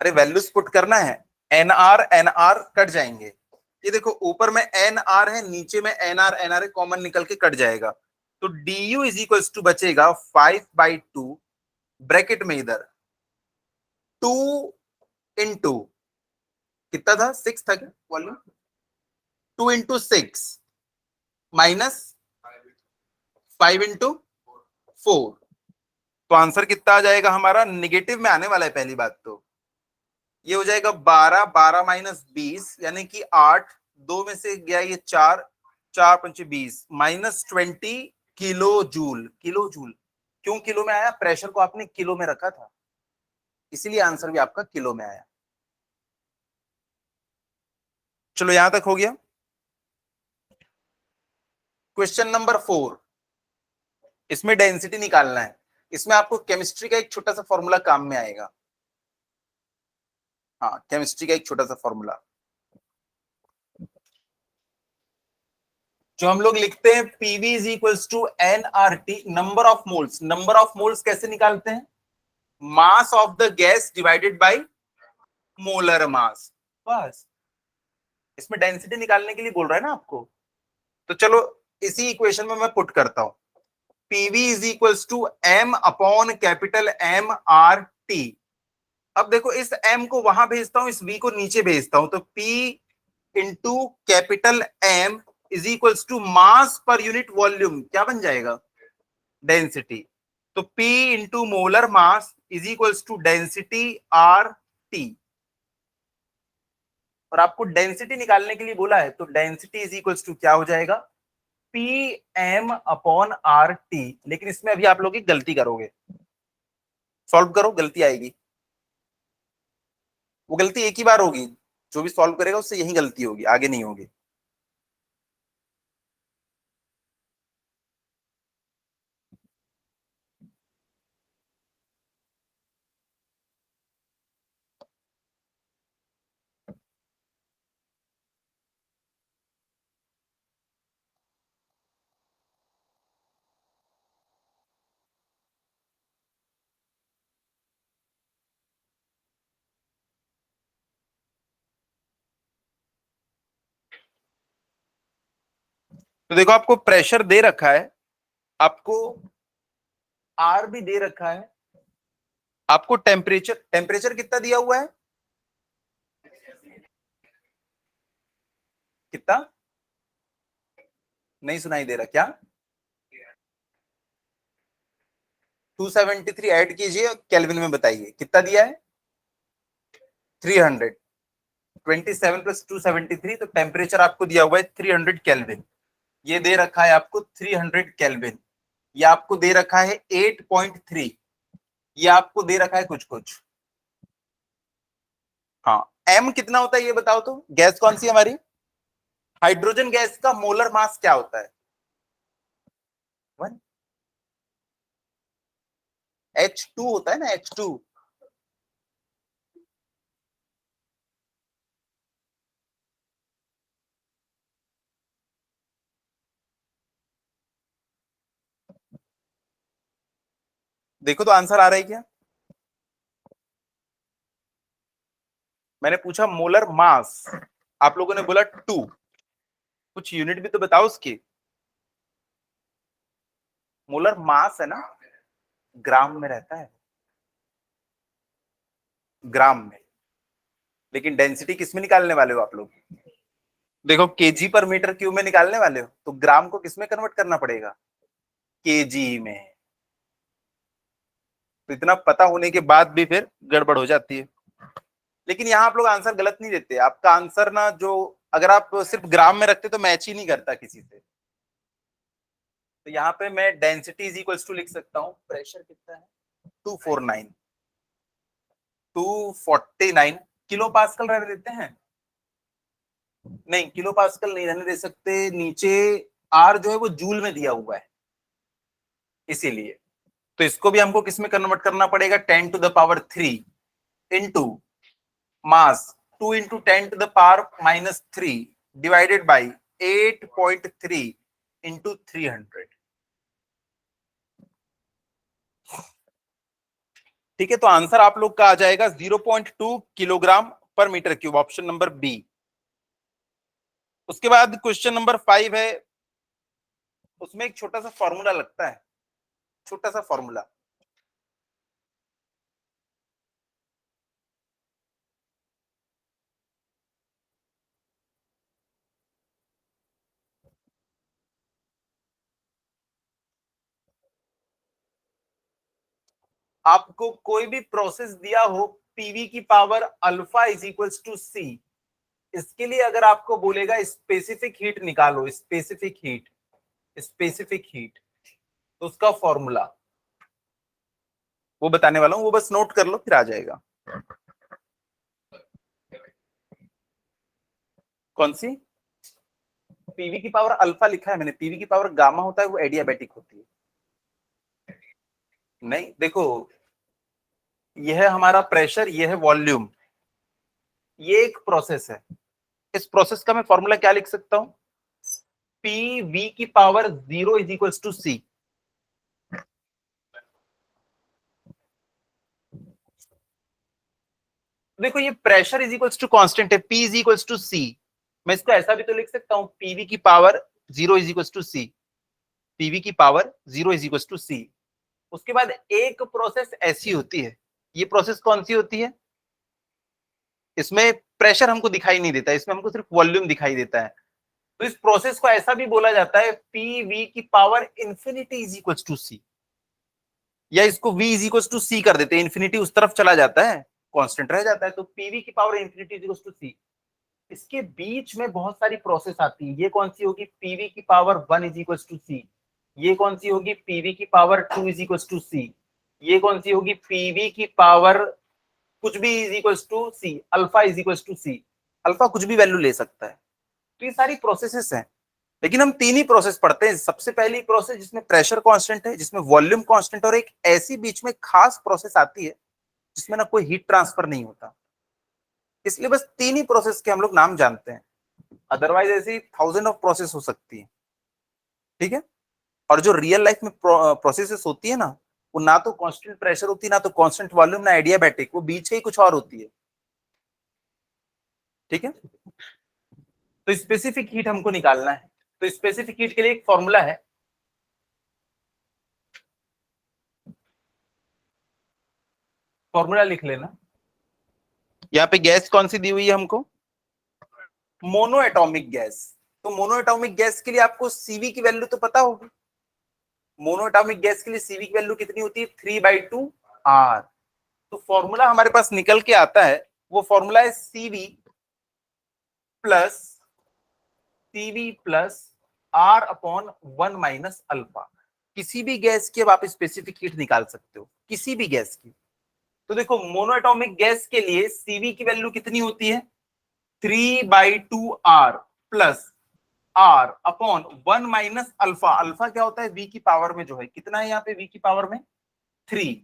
अरे वैल्यूज पुट करना है, एन आर कट जाएंगे। ये देखो ऊपर में एन आर है, नीचे में एन आर कॉमन निकल के कट जाएगा, तो D U is equal to बचेगा 5/2, ब्रैकेट में इधर 2 इंटू, कितना था, 6 था क्या वॉल्यूम, 2 इंटू 6 माइनस 5 इंटू 4, तो आंसर कितना आ जाएगा हमारा, निगेटिव में आने वाला है पहली बात तो। ये हो जाएगा 12, 12 माइनस 20 यानी कि 8, 2 में से गया ये 4, 4×5 = 20 minus 20 kilo joule. Kilo joule क्यों किलो में आया, प्रेशर को आपने किलो में रखा था, इसीलिए आंसर भी आपका किलो में आया। चलो यहां तक हो गया। क्वेश्चन नंबर 4, इसमें डेंसिटी निकालना है। इसमें आपको केमिस्ट्री का एक छोटा सा फॉर्मूला काम में आएगा। हाँ केमिस्ट्री का एक छोटा सा फॉर्मूला जो हम लोग लिखते हैं, PV is equals to N R T, number of moles. Number of moles कैसे निकालते हैं, mass of the gas divided by molar mass, बस। इसमें डेंसिटी निकालने के लिए बोल रहा है ना आपको, तो चलो इसी इक्वेशन में मैं पुट करता हूं, PV is equals to M upon capital M R T. अब देखो इस एम को वहां भेजता हूं, इस वी को नीचे भेजता हूं, तो P into capital M is equals to mass per unit volume, क्या बन जाएगा, डेंसिटी। तो P into molar mass is equals to density R T. और आपको डेंसिटी निकालने के लिए बोला है, तो डेंसिटी इज इक्वल्स टू क्या हो जाएगा, P M upon R T. लेकिन इसमें अभी आप लोग एक गलती करोगे, सॉल्व करो, गलती आएगी। वो गलती एक ही बार होगी, जो भी सॉल्व करेगा उससे यही गलती होगी, आगे नहीं होगी। तो देखो आपको प्रेशर दे रखा है, आपको आर भी दे रखा है, आपको टेम्परेचर टेम्परेचर कितना दिया हुआ है? कितना? नहीं सुनाई दे रहा क्या? 273 ऐड कीजिए, केल्विन में बताइए कितना दिया है? 300। 27 प्लस 273, तो टेम्परेचर आपको दिया हुआ है 300 केल्विन। ये दे रखा है आपको 300 केल्विन। ये आपको दे रखा है 8.3। ये आपको दे रखा है कुछ कुछ। हाँ, एम कितना होता है ये बताओ तो। गैस कौन सी हमारी? हाइड्रोजन गैस का मोलर मास क्या होता है? 1। H2 होता है ना, H2। देखो तो आंसर आ रहा है क्या? मैंने पूछा मोलर मास, आप लोगों ने बोला 2। कुछ यूनिट भी तो बताओ उसकी। मोलर मास है ना, ग्राम में रहता है, ग्राम में। लेकिन डेंसिटी किस में निकालने वाले हो आप लोग? देखो, केजी पर मीटर क्यूब में निकालने वाले हो, तो ग्राम को किस में कन्वर्ट करना पड़ेगा? केजी में। तो इतना पता होने के बाद भी फिर गड़बड़ हो जाती है। लेकिन यहाँ आप लोग आंसर गलत नहीं देते। आपका आंसर ना, जो अगर आप सिर्फ ग्राम में रखते तो मैच ही नहीं करता किसी से। तो यहाँ पे मैं डेंसिटी इज इक्वल्स टू लिख सकता हूँ, प्रेशर कितना है? 249। 249 किलो पास्कल रहने देते हैं? नहीं, किलो पास्कल नहीं रहने दे सकते, नीचे आर जो है वो जूल में दिया हुआ है, इसीलिए। तो इसको भी हमको किस में कन्वर्ट करना पड़ेगा? 10⁻³ into mass, 2 × 10⁻³ divided by 8.3 into 300। ठीक है, तो आंसर आप लोग का आ जाएगा 0.2 kilogram per metre cube, option number B. उसके बाद क्वेश्चन नंबर 5 है, उसमें एक छोटा सा फॉर्मूला लगता है, छोटा सा फॉर्मूला। आपको कोई भी प्रोसेस दिया हो, पीवी की power alpha is equals to C, इसके लिए अगर आपको बोलेगा स्पेसिफिक हीट निकालो, स्पेसिफिक हीट, स्पेसिफिक हीट, तो उसका फॉर्मूला वो बताने वाला हूं, वो बस नोट कर लो फिर आ जाएगा। कौन सी? पीवी की पावर अल्फा लिखा है मैंने, पीवी की पावर गामा होता है, वो एडियाबैटिक होती है। नहीं देखो, यह है हमारा प्रेशर, यह है वॉल्यूम, ये एक प्रोसेस है। इस प्रोसेस का मैं फॉर्मूला क्या लिख सकता हूं? पी वी की power 0 is equal to C. देखो, ये pressure is equal to constant है, P is equal to C. मैं इसको ऐसा भी तो लिख सकता हूं, पीवी की power 0 is equal to C, PV की power 0 is equal to C. उसके बाद एक प्रोसेस ऐसी होती है, ये प्रोसेस कौन सी होती है? इसमें प्रेशर हमको दिखाई नहीं देता, इसमें हमको सिर्फ वॉल्यूम दिखाई देता है। तो इस प्रोसेस को ऐसा भी बोला जाता है, पी वी की power infinity is equal to C, या इसको v is equal to C कर देते हैं, इंफिनिटी उस तरफ चला जाता है, कांस्टेंट रह जाता है, तो पीवी की power infinity is equal to C. इसके बीच में बहुत सारी प्रोसेस आती है, ये कौन सी होगी? पीवी की power 1 is equal to C. ये कौन सी होगी? पीवी की power 2 is equal to C. ये कौन सी होगी? पीवी की पावर कुछ भी is equal to C, alpha is equal to C. Alpha कुछ भी वैल्यू ले सकता है। तो ये सारी प्रोसेसेस हैं, लेकिन हम तीन ही प्रोसेस पढ़ते हैं। सबसे पहली प्रोसेस जिसमें प्रेशर कांस्टेंट है, जिसमें वॉल्यूम कांस्टेंट, और एक ऐसी बीच में खास प्रोसेस आती है जिसमें ना कोई हीट ट्रांसफर नहीं होता। इसलिए बस तीन ही प्रोसेस के हम लोग नाम जानते हैं, अदरवाइज ऐसी थाउजेंड ऑफ प्रोसेस हो सकती है। ठीक है, और जो रियल लाइफ में प्रोसेसेस होती है ना, वो ना तो कांस्टेंट प्रेशर होती है, ना तो कांस्टेंट वॉल्यूम, ना एडियाबैटिक, वो बीच के ही कुछ और होती है। ठीक है, तो स्पेसिफिक हीट हमको निकालना है। तो स्पेसिफिक हीट के लिए एक फॉर्मूला है, फॉर्मूला लिख लेना। यहाँ पे गैस कौन सी दी हुई है हमको, मोनो एटॉमिक गैस। तो मोनो एटॉमिक गैस के लिए आपको सीवी की वैल्यू तो पता होगी। मोनो एटॉमिक गैस के लिए सीवी की वैल्यू कितनी होती है, 3/2 R। तो फॉर्मूला हमारे पास निकल के आता है, वो फॉर्मूला है CV+R/1 - किसी भी गैस की अब आप स्पेसिफिक हीट निकाल सकते हो, किसी भी गैस की। तो देखो मोनो एटॉमिक गैस के लिए सीवी की वैल्यू कितनी होती है, 3/2R+R/1 - अल्फा क्या होता है, वी की पावर में जो है, कितना है यहाँ पे वी की पावर में 3।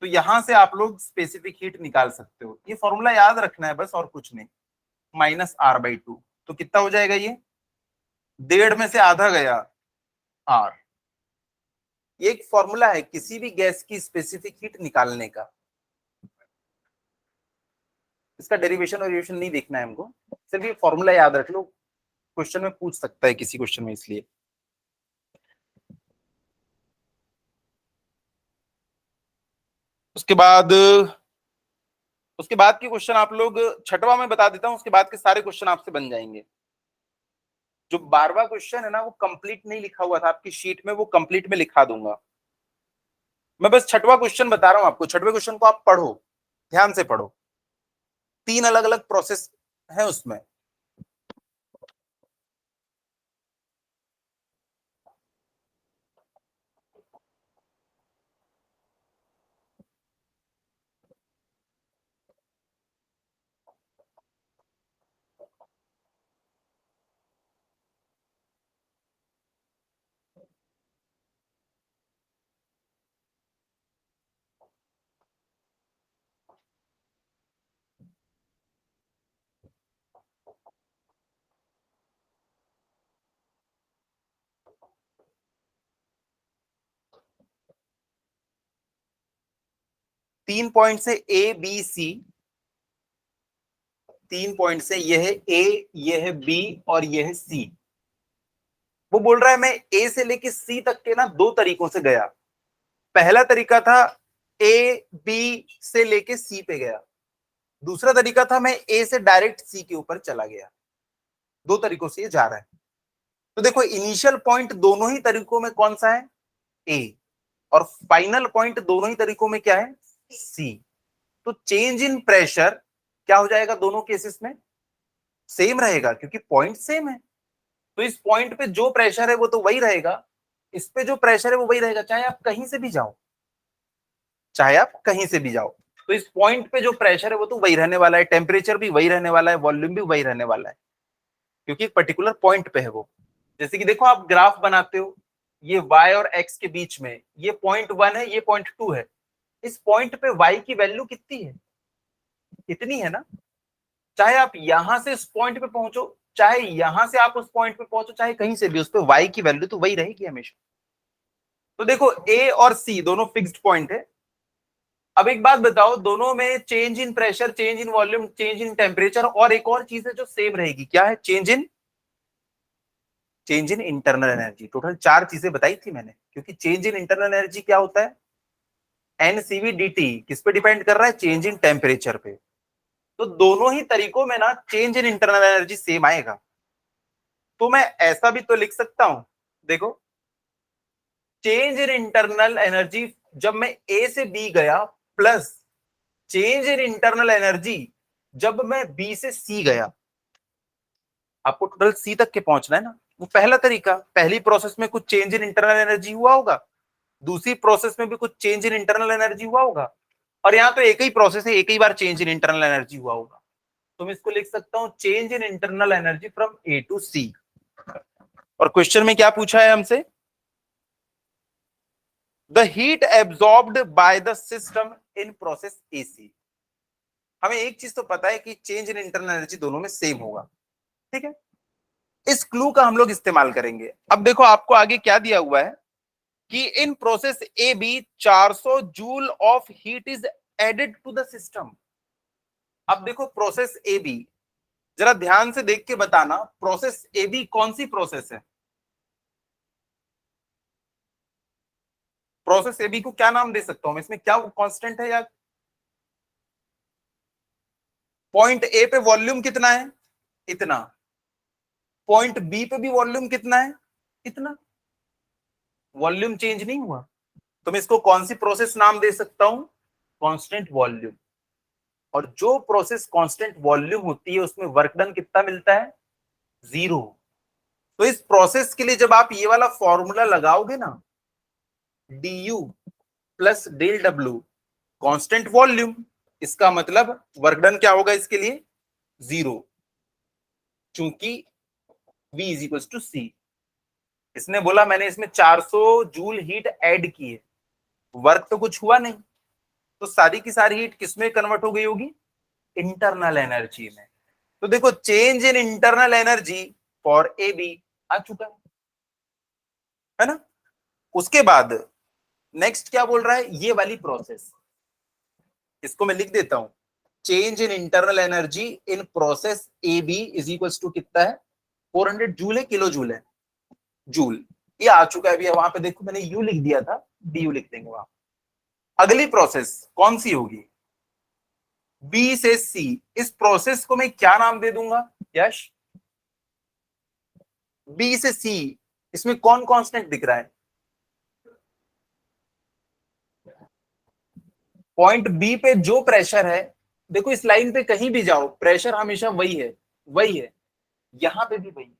तो यहां से आप लोग स्पेसिफिक हीट निकाल सकते हो। ये फॉर्मूला याद रखना है बस, और कुछ नहीं। -R/2 तो कितना हो जाएगा, ये 1.5 में से आधा गया R। ये एक फॉर्मूला है किसी भी गैस की स्पेसिफिक हीट निकालने का। इसका डेरिवेशन और डेरिवेशन नहीं देखना है हमको, सिर्फ ये फॉर्मूला याद रख लो, क्वेश्चन में पूछ सकता है किसी क्वेश्चन में, इसलिए। उसके बाद की क्वेश्चन आप लोग, छठवां में बता देता हूं, उसके बाद के सारे क्वेश्चन आपसे बन जाएंगे। जो 12वां क्वेश्चन है ना, वो कंप्लीट नहीं लिखा हुआ था आपकी शीट में, वो कंप्लीट में लिखा दूंगा। मैं बस छठवां क्वेश्चन बता रहा हूं आपको। छठवें क्वेश्चन को आप पढ़ो, ध्यान से पढ़ो। 3 अलग अलग प्रोसेस है उसमें। तीन पॉइंट से ए बी सी, 3 पॉइंट से, यह है ए, यह है बी और यह है सी। वो बोल रहा है मैं ए से लेके सी तक के ना 2 तरीकों से गया। पहला तरीका था ए बी से लेके सी पे गया, दूसरा तरीका था मैं ए से डायरेक्ट सी के ऊपर चला गया। 2 तरीकों से ये जा रहा है। तो देखो इनिशियल पॉइंट दोनों ही तरीकों में कौन सा है, ए, और फाइनल पॉइंट दोनों ही तरीकों में क्या है, सी। तो चेंज इन प्रेशर क्या हो जाएगा दोनों केसेस में, सेम रहेगा, क्योंकि पॉइंट सेम है। तो इस पॉइंट पे जो प्रेशर है वो तो वही रहेगा, इस पे जो प्रेशर है वो वही रहेगा, चाहे आप कहीं से भी जाओ, चाहे आप कहीं से भी जाओ। तो इस पॉइंट पे जो प्रेशर है वो तो वही रहने वाला है, टेम्परेचर भी वही रहने वाला है, वॉल्यूम भी वही रहने वाला है, क्योंकि एक पर्टिकुलर पॉइंट पे है वो। जैसे कि देखो आप ग्राफ बनाते हो, ये y और x के बीच में ये .1 है, ये .2 है। इस पॉइंट पे y की वैल्यू कितनी है, इतनी है ना। चाहे आप यहां से इस पॉइंट पे पहुंचो, चाहे यहां से आप उस पॉइंट पे पहुंचो, चाहे कहीं से भी, उस पे y की वैल्यू तो वही रहेगी हमेशा। तो देखो a और c दोनों फिक्स्ड पॉइंट है। अब एक बात बताओ, दोनों में change in pressure, change in volume, change in temperature, और एक और चीज है जो सेम रहेगी, क्या है, change in internal energy. Total 4 चीजें बताई थी मैंने, क्योंकि चेंज इन इंटरनल एनर्जी क्या होता है, NCV/dt, किस पे डिपेंड कर रहा है, चेंज इन टेम्परेचर पे। तो दोनों ही तरीकों में ना change in internal energy same आएगा। तो मैं ऐसा भी तो लिख सकता हूं, देखो चेंज इन इंटरनल एनर्जी जब मैं ए से बी गया, plus change in internal energy जब मैं बी से सी गया। आपको टोटल सी तक के पहुंचना है ना। वो पहला तरीका, पहली प्रोसेस में कुछ चेंज इन इंटरनल एनर्जी हुआ होगा, दूसरी प्रोसेस में भी कुछ चेंज इन इंटरनल एनर्जी हुआ होगा, और यहाँ तो एक ही प्रोसेस है, एक ही बार चेंज इन इंटरनल एनर्जी हुआ होगा। तो मैं इसको लिख सकता हूं change in internal energy from A to C. और क्वेश्चन में क्या पूछा है हमसे, the heat absorbed by the system in process AC. हमें एक चीज तो पता है कि चेंज इन इंटरनल एनर्जी दोनों में सेम होगा, ठीक है। इस क्लू का हम लोग इस्तेमाल करेंगे। अब देखो आपको आगे क्या दिया हुआ है कि in process A B 400 joule of heat is added to the system. अब देखो प्रोसेस ए बी, जरा ध्यान से देख के बताना, प्रोसेस ए बी कौन सी प्रोसेस है, प्रोसेस ए बी को क्या नाम दे सकता हूं मैं, इसमें क्या कांस्टेंट है या पॉइंट ए पे वॉल्यूम कितना है, इतना, पॉइंट बी पे भी वॉल्यूम कितना है, इतना, वॉल्यूम चेंज नहीं हुआ। तो मैं इसको कौन सी प्रोसेस नाम दे सकता हूं, कांस्टेंट वॉल्यूम। और जो प्रोसेस कांस्टेंट वॉल्यूम होती है उसमें वर्क डन कितना मिलता है, 0। तो इस प्रोसेस के लिए जब आप ये वाला फॉर्मूला लगाओगे ना, du plus del W constant volume, इसका मतलब वर्क डन क्या होगा इसके लिए, 0, चूंकि V is equal to C। इसने बोला मैंने इसमें 400 जूल हीट ऐड की है, वर्क तो कुछ हुआ नहीं, तो सारी की सारी हीट किसमें कन्वर्ट हो गई होगी, इंटरनल एनर्जी में। तो देखो change in internal energy for A B आ चुका है ना। उसके बाद नेक्स्ट क्या बोल रहा है, ये वाली प्रोसेस, इसको मैं लिख देता हूं, change in internal energy in process A B is equal to कितना है, 400 जूल है, किलो जूल है, जूल। ये आ चुका है अभी, वहां पे देखो मैंने यू लिख दिया था, डी यू लिख देंगे वहां। अगली प्रोसेस कौन सी होगी, बी से सी। इस प्रोसेस को मैं क्या नाम दे दूंगा यश, बी से सी, इसमें कौन कांस्टेंट दिख रहा है, पॉइंट बी पे जो प्रेशर है, देखो इस लाइन पे कहीं भी जाओ प्रेशर हमेशा वही है, वही है, यहां पे भी वही।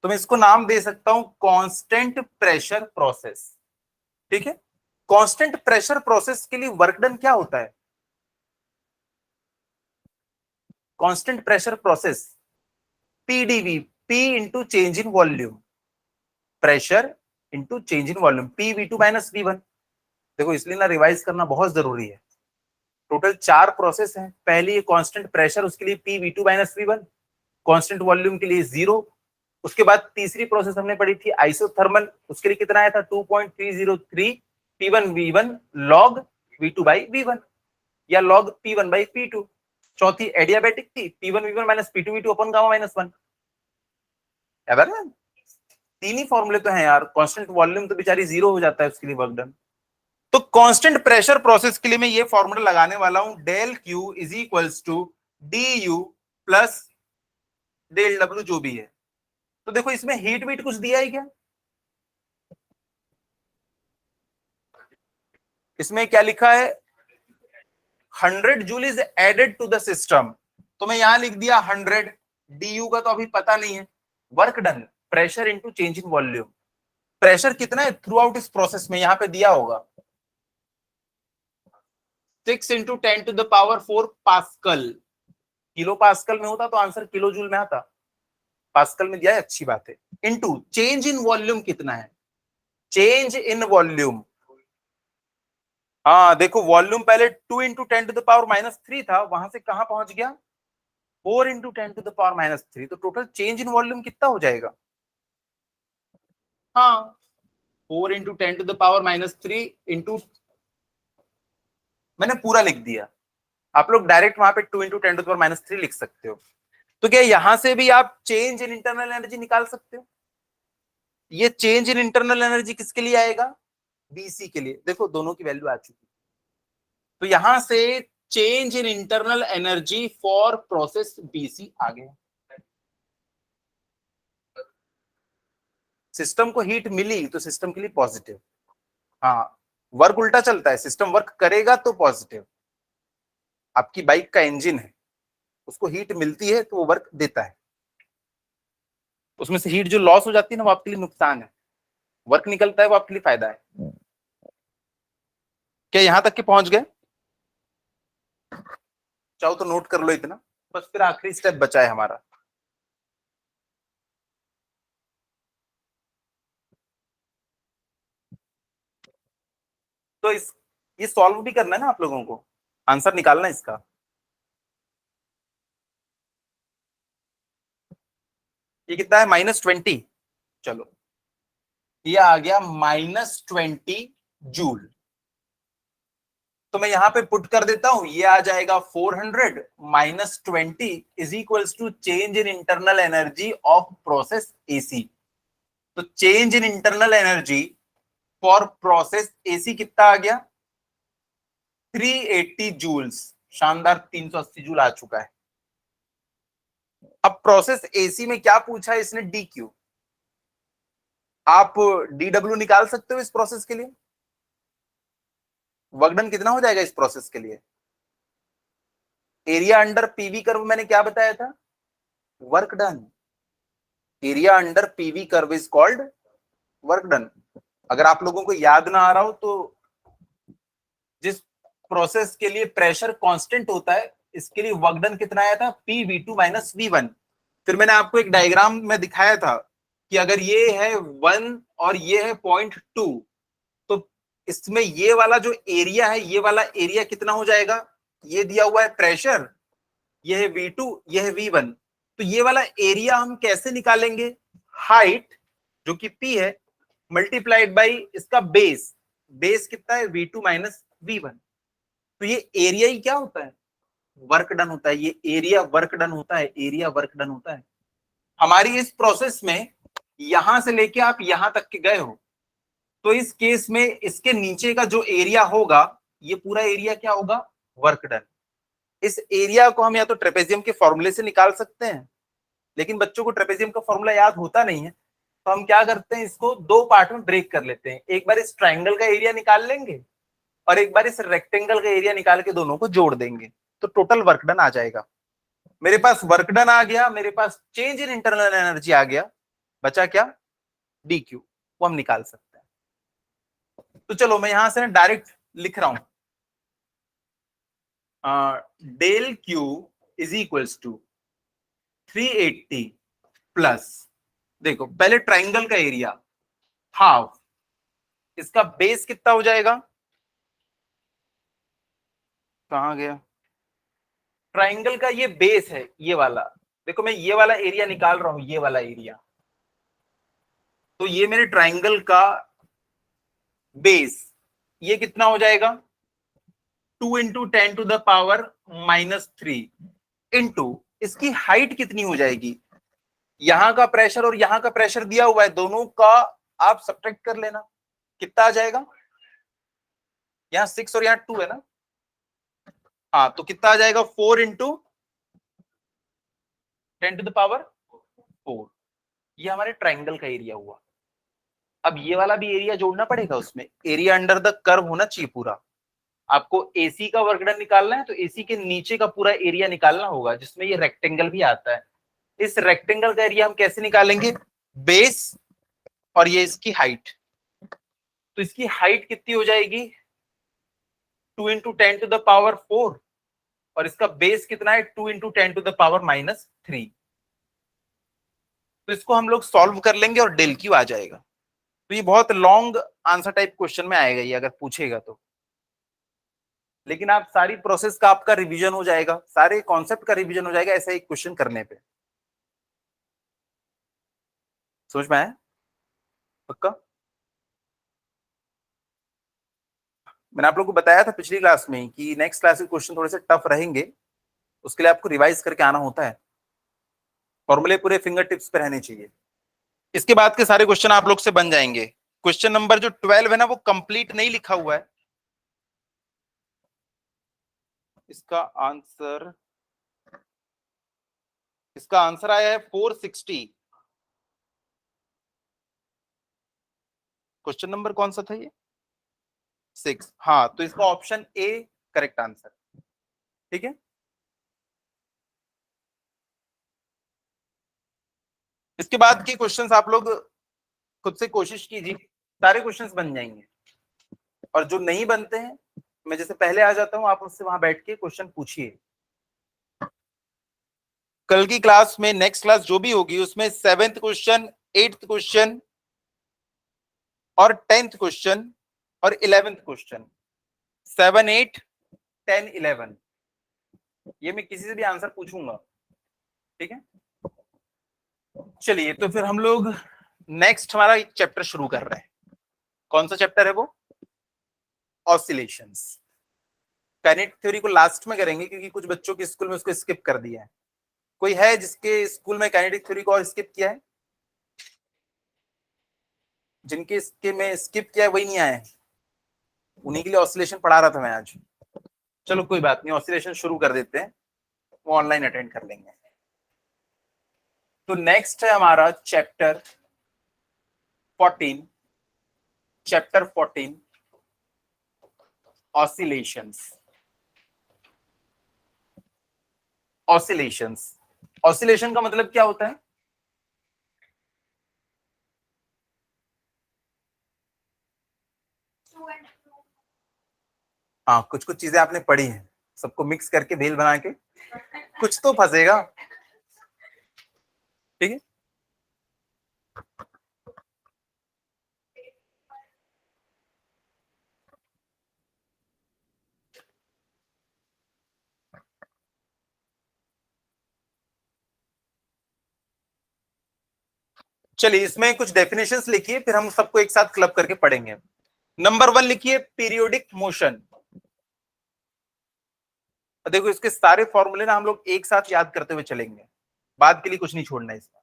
तो मैं इसको नाम दे सकता हूं कांस्टेंट प्रेशर प्रोसेस। ठीक है, कांस्टेंट प्रेशर प्रोसेस के लिए वर्क डन क्या होता है, constant pressure process PdV, P into change in volume, pressure into change in volume, P V two minus V one. देखो इसलिए ना रिवाइज करना बहुत जरूरी है। टोटल 4 प्रोसेस हैं, पहली कांस्टेंट प्रेशर, उसके लिए P V two minus V one, constant volume के लिए 0। उसके बाद तीसरी प्रोसेस हमने पढ़ी थी आइसोथर्मल, उसके लिए कितना आया था 2.303 P1 V1 log V2 by V1 या log P1 by P2। चौथी एडियाबैटिक थी, P1 V1 minus P2 V2 अपन गामा माइनस 1। तीन ही फॉर्मूले तो हैं यार, कांस्टेंट वॉल्यूम तो बेचारी 0 हो जाता है उसके लिए वर्क डन। तो कांस्टेंट प्रेशर प्रोसेस के लिए मैं ये फॉर्मूला लगाने वाला हूं, del Q is equals to D U plus del W जो भी है। तो देखो इसमें हीट वीट कुछ दिया है क्या, इसमें क्या लिखा है, 100 joule is added to the system. तो मैं यहां लिख दिया 100, डी का तो अभी पता नहीं है। Work done pressure into change in volume, pressure कितना है थ्रू आउट इस प्रोसेस में, यहां पे दिया होगा 6 इंटू 10⁴ पास्कल। किलो पास्कल में होता तो आंसर किलो जूल में आता, पास्कल में दिया है, अच्छी बात है। इंटू चेंज इन वॉल्यूम कितना है, चेंज इन वॉल्यूम, हाँ देखो वॉल्यूम पहले 2 इंटू 10⁻³ था, वहां से कहां पहुंच गया 4 इंटू 10⁻³ तो टोटल चेंज इन वॉल्यूम कितना हो जाएगा, हाँ 4 इंटू 10⁻³ इंटू, मैंने पूरा लिख दिया, आप लोग डायरेक्ट वहां पे 2 इंटू 10⁻³ लिख सकते हो। तो क्या यहां से भी आप चेंज इन इंटरनल एनर्जी निकाल सकते हो, ये चेंज इन इंटरनल एनर्जी किसके लिए आएगा, बीसी के लिए। देखो दोनों की वैल्यू आ चुकी, तो यहां से change in internal energy for process BC आ गया। सिस्टम को हीट मिली तो सिस्टम के लिए पॉजिटिव, हाँ वर्क उल्टा चलता है, सिस्टम वर्क करेगा तो पॉजिटिव। आपकी बाइक का इंजन है, उसको हीट मिलती है तो वो वर्क देता है, उसमें से हीट जो लॉस हो जाती है ना वो आपके लिए नुकसान है, वर्क निकलता है वो आपके लिए फायदा है। क्या यहां तक के पहुंच गए, चाहो तो नोट कर लो इतना, बस फिर आखिरी स्टेप बचा है हमारा। तो इस, ये सॉल्व भी करना है ना आप लोगों को, आंसर निकालना है इसका। ये कितना है -20, चलो ये आ गया -20 जूल। तो मैं यहां पे पुट कर देता हूं, ये आ जाएगा 400 -20 is equals to change in internal energy of process AC. तो change in internal energy for process AC कितना आ गया, 380 जूल्स, शानदार 380 जूल आ चुका है। अब प्रोसेस एसी में क्या पूछा है इसने, डी क्यू। आप डी डब्ल्यू निकाल सकते हो इस प्रोसेस के लिए। वर्क डन कितना हो जाएगा इस प्रोसेस के लिए? एरिया अंडर पीवी कर्व मैंने क्या बताया था, work done. Area under PV curve is called work done. अगर आप लोगों को याद ना आ रहा हो तो जिस प्रोसेस के लिए प्रेशर कांस्टेंट होता है, इसके लिए वर्क डन कितना आया था, P V two minus V one. फिर मैंने आपको एक डायग्राम में दिखाया था कि अगर ये है 1 और ये है 0.2, तो इसमें ये वाला जो एरिया है, ये वाला एरिया कितना हो जाएगा, ये दिया हुआ है प्रेशर, ये है V2, ये है V1। तो ये वाला एरिया हम कैसे निकालेंगे, हाइट जो कि P है मल्टीप्लाइड बाई इसका बेस। बेस कितना है, V2 माइनस V1। तो ये एरिया ही क्या होता है, वर्क डन होता है। ये एरिया वर्क डन होता है, एरिया वर्क डन होता है। हमारी इस प्रोसेस में यहां से लेके आप यहां तक के गए हो, तो इस केस में इसके नीचे का जो एरिया होगा, ये पूरा एरिया क्या होगा, वर्क डन। इस एरिया को हम या तो ट्रेपेजियम के फॉर्मूले से निकाल सकते हैं, लेकिन बच्चों को ट्रेपेजियम का फॉर्मूला याद होता नहीं है, तो हम क्या करते हैं, इसको दो पार्ट में ब्रेक कर लेते हैं। एक बार इस ट्राइंगल का एरिया निकाल लेंगे और एक बार इस रेक्टेंगल का एरिया निकाल के दोनों को जोड़ देंगे, तो टोटल वर्क डन आ जाएगा। मेरे पास वर्क डन आ गया, मेरे पास चेंज इन इंटरनल एनर्जी आ गया, बचा क्या, डी क्यू, वो हम निकाल सकते हैं। तो चलो मैं यहां से डायरेक्ट लिख रहा हूं, del Q is equals to 380 plus, देखो पहले ट्राइंगल का एरिया हाफ, इसका बेस कितना हो जाएगा, कहां गया, ट्राइंगल का ये बेस है ये वाला। देखो मैं ये वाला एरिया निकाल रहा हूं, ये वाला एरिया, तो ये मेरे ट्राइंगल का बेस, ये कितना हो जाएगा, 2 इंटू 10⁻³ इंटू इसकी हाइट कितनी हो जाएगी, यहां का प्रेशर और यहां का प्रेशर दिया हुआ है, दोनों का आप सब्ट्रैक्ट कर लेना, कितना आ जाएगा, यहां 6 और यहां 2 है ना, हाँ तो कितना आ जाएगा, 4 इंटू 10⁻⁴। ये हमारे ट्राइंगल का एरिया हुआ। अब ये वाला भी एरिया जोड़ना पड़ेगा, उसमें एरिया अंडर द कर्व होना चाहिए पूरा। आपको एसी का वर्क डन निकालना है तो एसी के नीचे का पूरा एरिया निकालना होगा, जिसमें ये रेक्टेंगल भी आता है। इस रेक्टेंगल का एरिया हम कैसे निकालेंगे, बेस और ये इसकी हाइट, तो इसकी हाइट कितनी हो जाएगी, 2 इंटू 10⁻⁴, और इसका बेस कितना है, 2 इंटू 10⁻⁻3। तो इसको हम लोग सॉल्व कर लेंगे और डेल क्यू आ जाएगा। तो ये बहुत लॉन्ग आंसर टाइप क्वेश्चन में आएगा ये, अगर पूछेगा तो। लेकिन आप सारी प्रोसेस का आपका रिवीजन हो जाएगा, सारे कॉन्सेप्ट का रिवीजन हो जाएगा ऐसा एक क्वेश्चन करने पे। समझ में आया पक्का? मैंने आप लोगों को बताया था पिछली क्लास में कि नेक्स्ट क्लास के क्वेश्चन थोड़े से टफ रहेंगे, उसके लिए आपको रिवाइज करके आना होता है, फॉर्मूले पूरे फिंगर टिप्स पे रहने चाहिए। इसके बाद के सारे क्वेश्चन आप लोग से बन जाएंगे। क्वेश्चन नंबर जो 12 है ना, वो कंप्लीट नहीं लिखा हुआ है, इसका आंसर आया है 460। क्वेश्चन नंबर कौन सा था ये, 6। हाँ तो इसका ऑप्शन ए करेक्ट आंसर, ठीक है। इसके बाद के क्वेश्चंस आप लोग खुद से कोशिश कीजिए, सारे क्वेश्चंस बन जाएंगे। और जो नहीं बनते हैं, मैं जैसे पहले आ जाता हूं, आप उससे वहां बैठ के क्वेश्चन पूछिए। कल की क्लास में, नेक्स्ट क्लास जो भी होगी, उसमें 7th क्वेश्चन, 8th क्वेश्चन और 10th क्वेश्चन और 11th क्वेश्चन, 7, 8, 10, 11, ये मैं किसी से भी आंसर पूछूंगा, ठीक है। चलिए तो फिर हम लोग नेक्स्ट हमारा एक चैप्टर शुरू कर रहे हैं। कौन सा चैप्टर है वो, ऑसिलेशंस। काइनेटिक थ्योरी को लास्ट में करेंगे क्योंकि कुछ बच्चों के स्कूल में उसको स्किप कर दिया है। कोई है जिसके स्कूल में काइनेटिक थ्योरी को और स्किप किया है, जिनके इसके में स्किप किया है वही नहीं आए, उन्हीं के लिए ऑसिलेशन पढ़ा रहा था मैं आज। चलो कोई बात नहीं, ऑसिलेशन शुरू कर देते हैं, वो ऑनलाइन अटेंड कर लेंगे। तो नेक्स्ट है हमारा chapter 14, chapter 14 oscillations. Oscillations, oscillation का मतलब क्या होता है? हाँ, कुछ कुछ चीजें आपने पढ़ी हैं, सबको मिक्स करके भेल बना के कुछ तो फंसेगा। ठीक है, चलिए इसमें कुछ डेफिनेशंस लिखिए, फिर हम सबको एक साथ क्लब करके पढ़ेंगे। नंबर 1 लिखिए पीरियोडिक मोशन। देखो इसके सारे फॉर्मूले ना हम लोग एक साथ याद करते हुए चलेंगे, बाद के लिए कुछ नहीं छोड़ना है इसमें।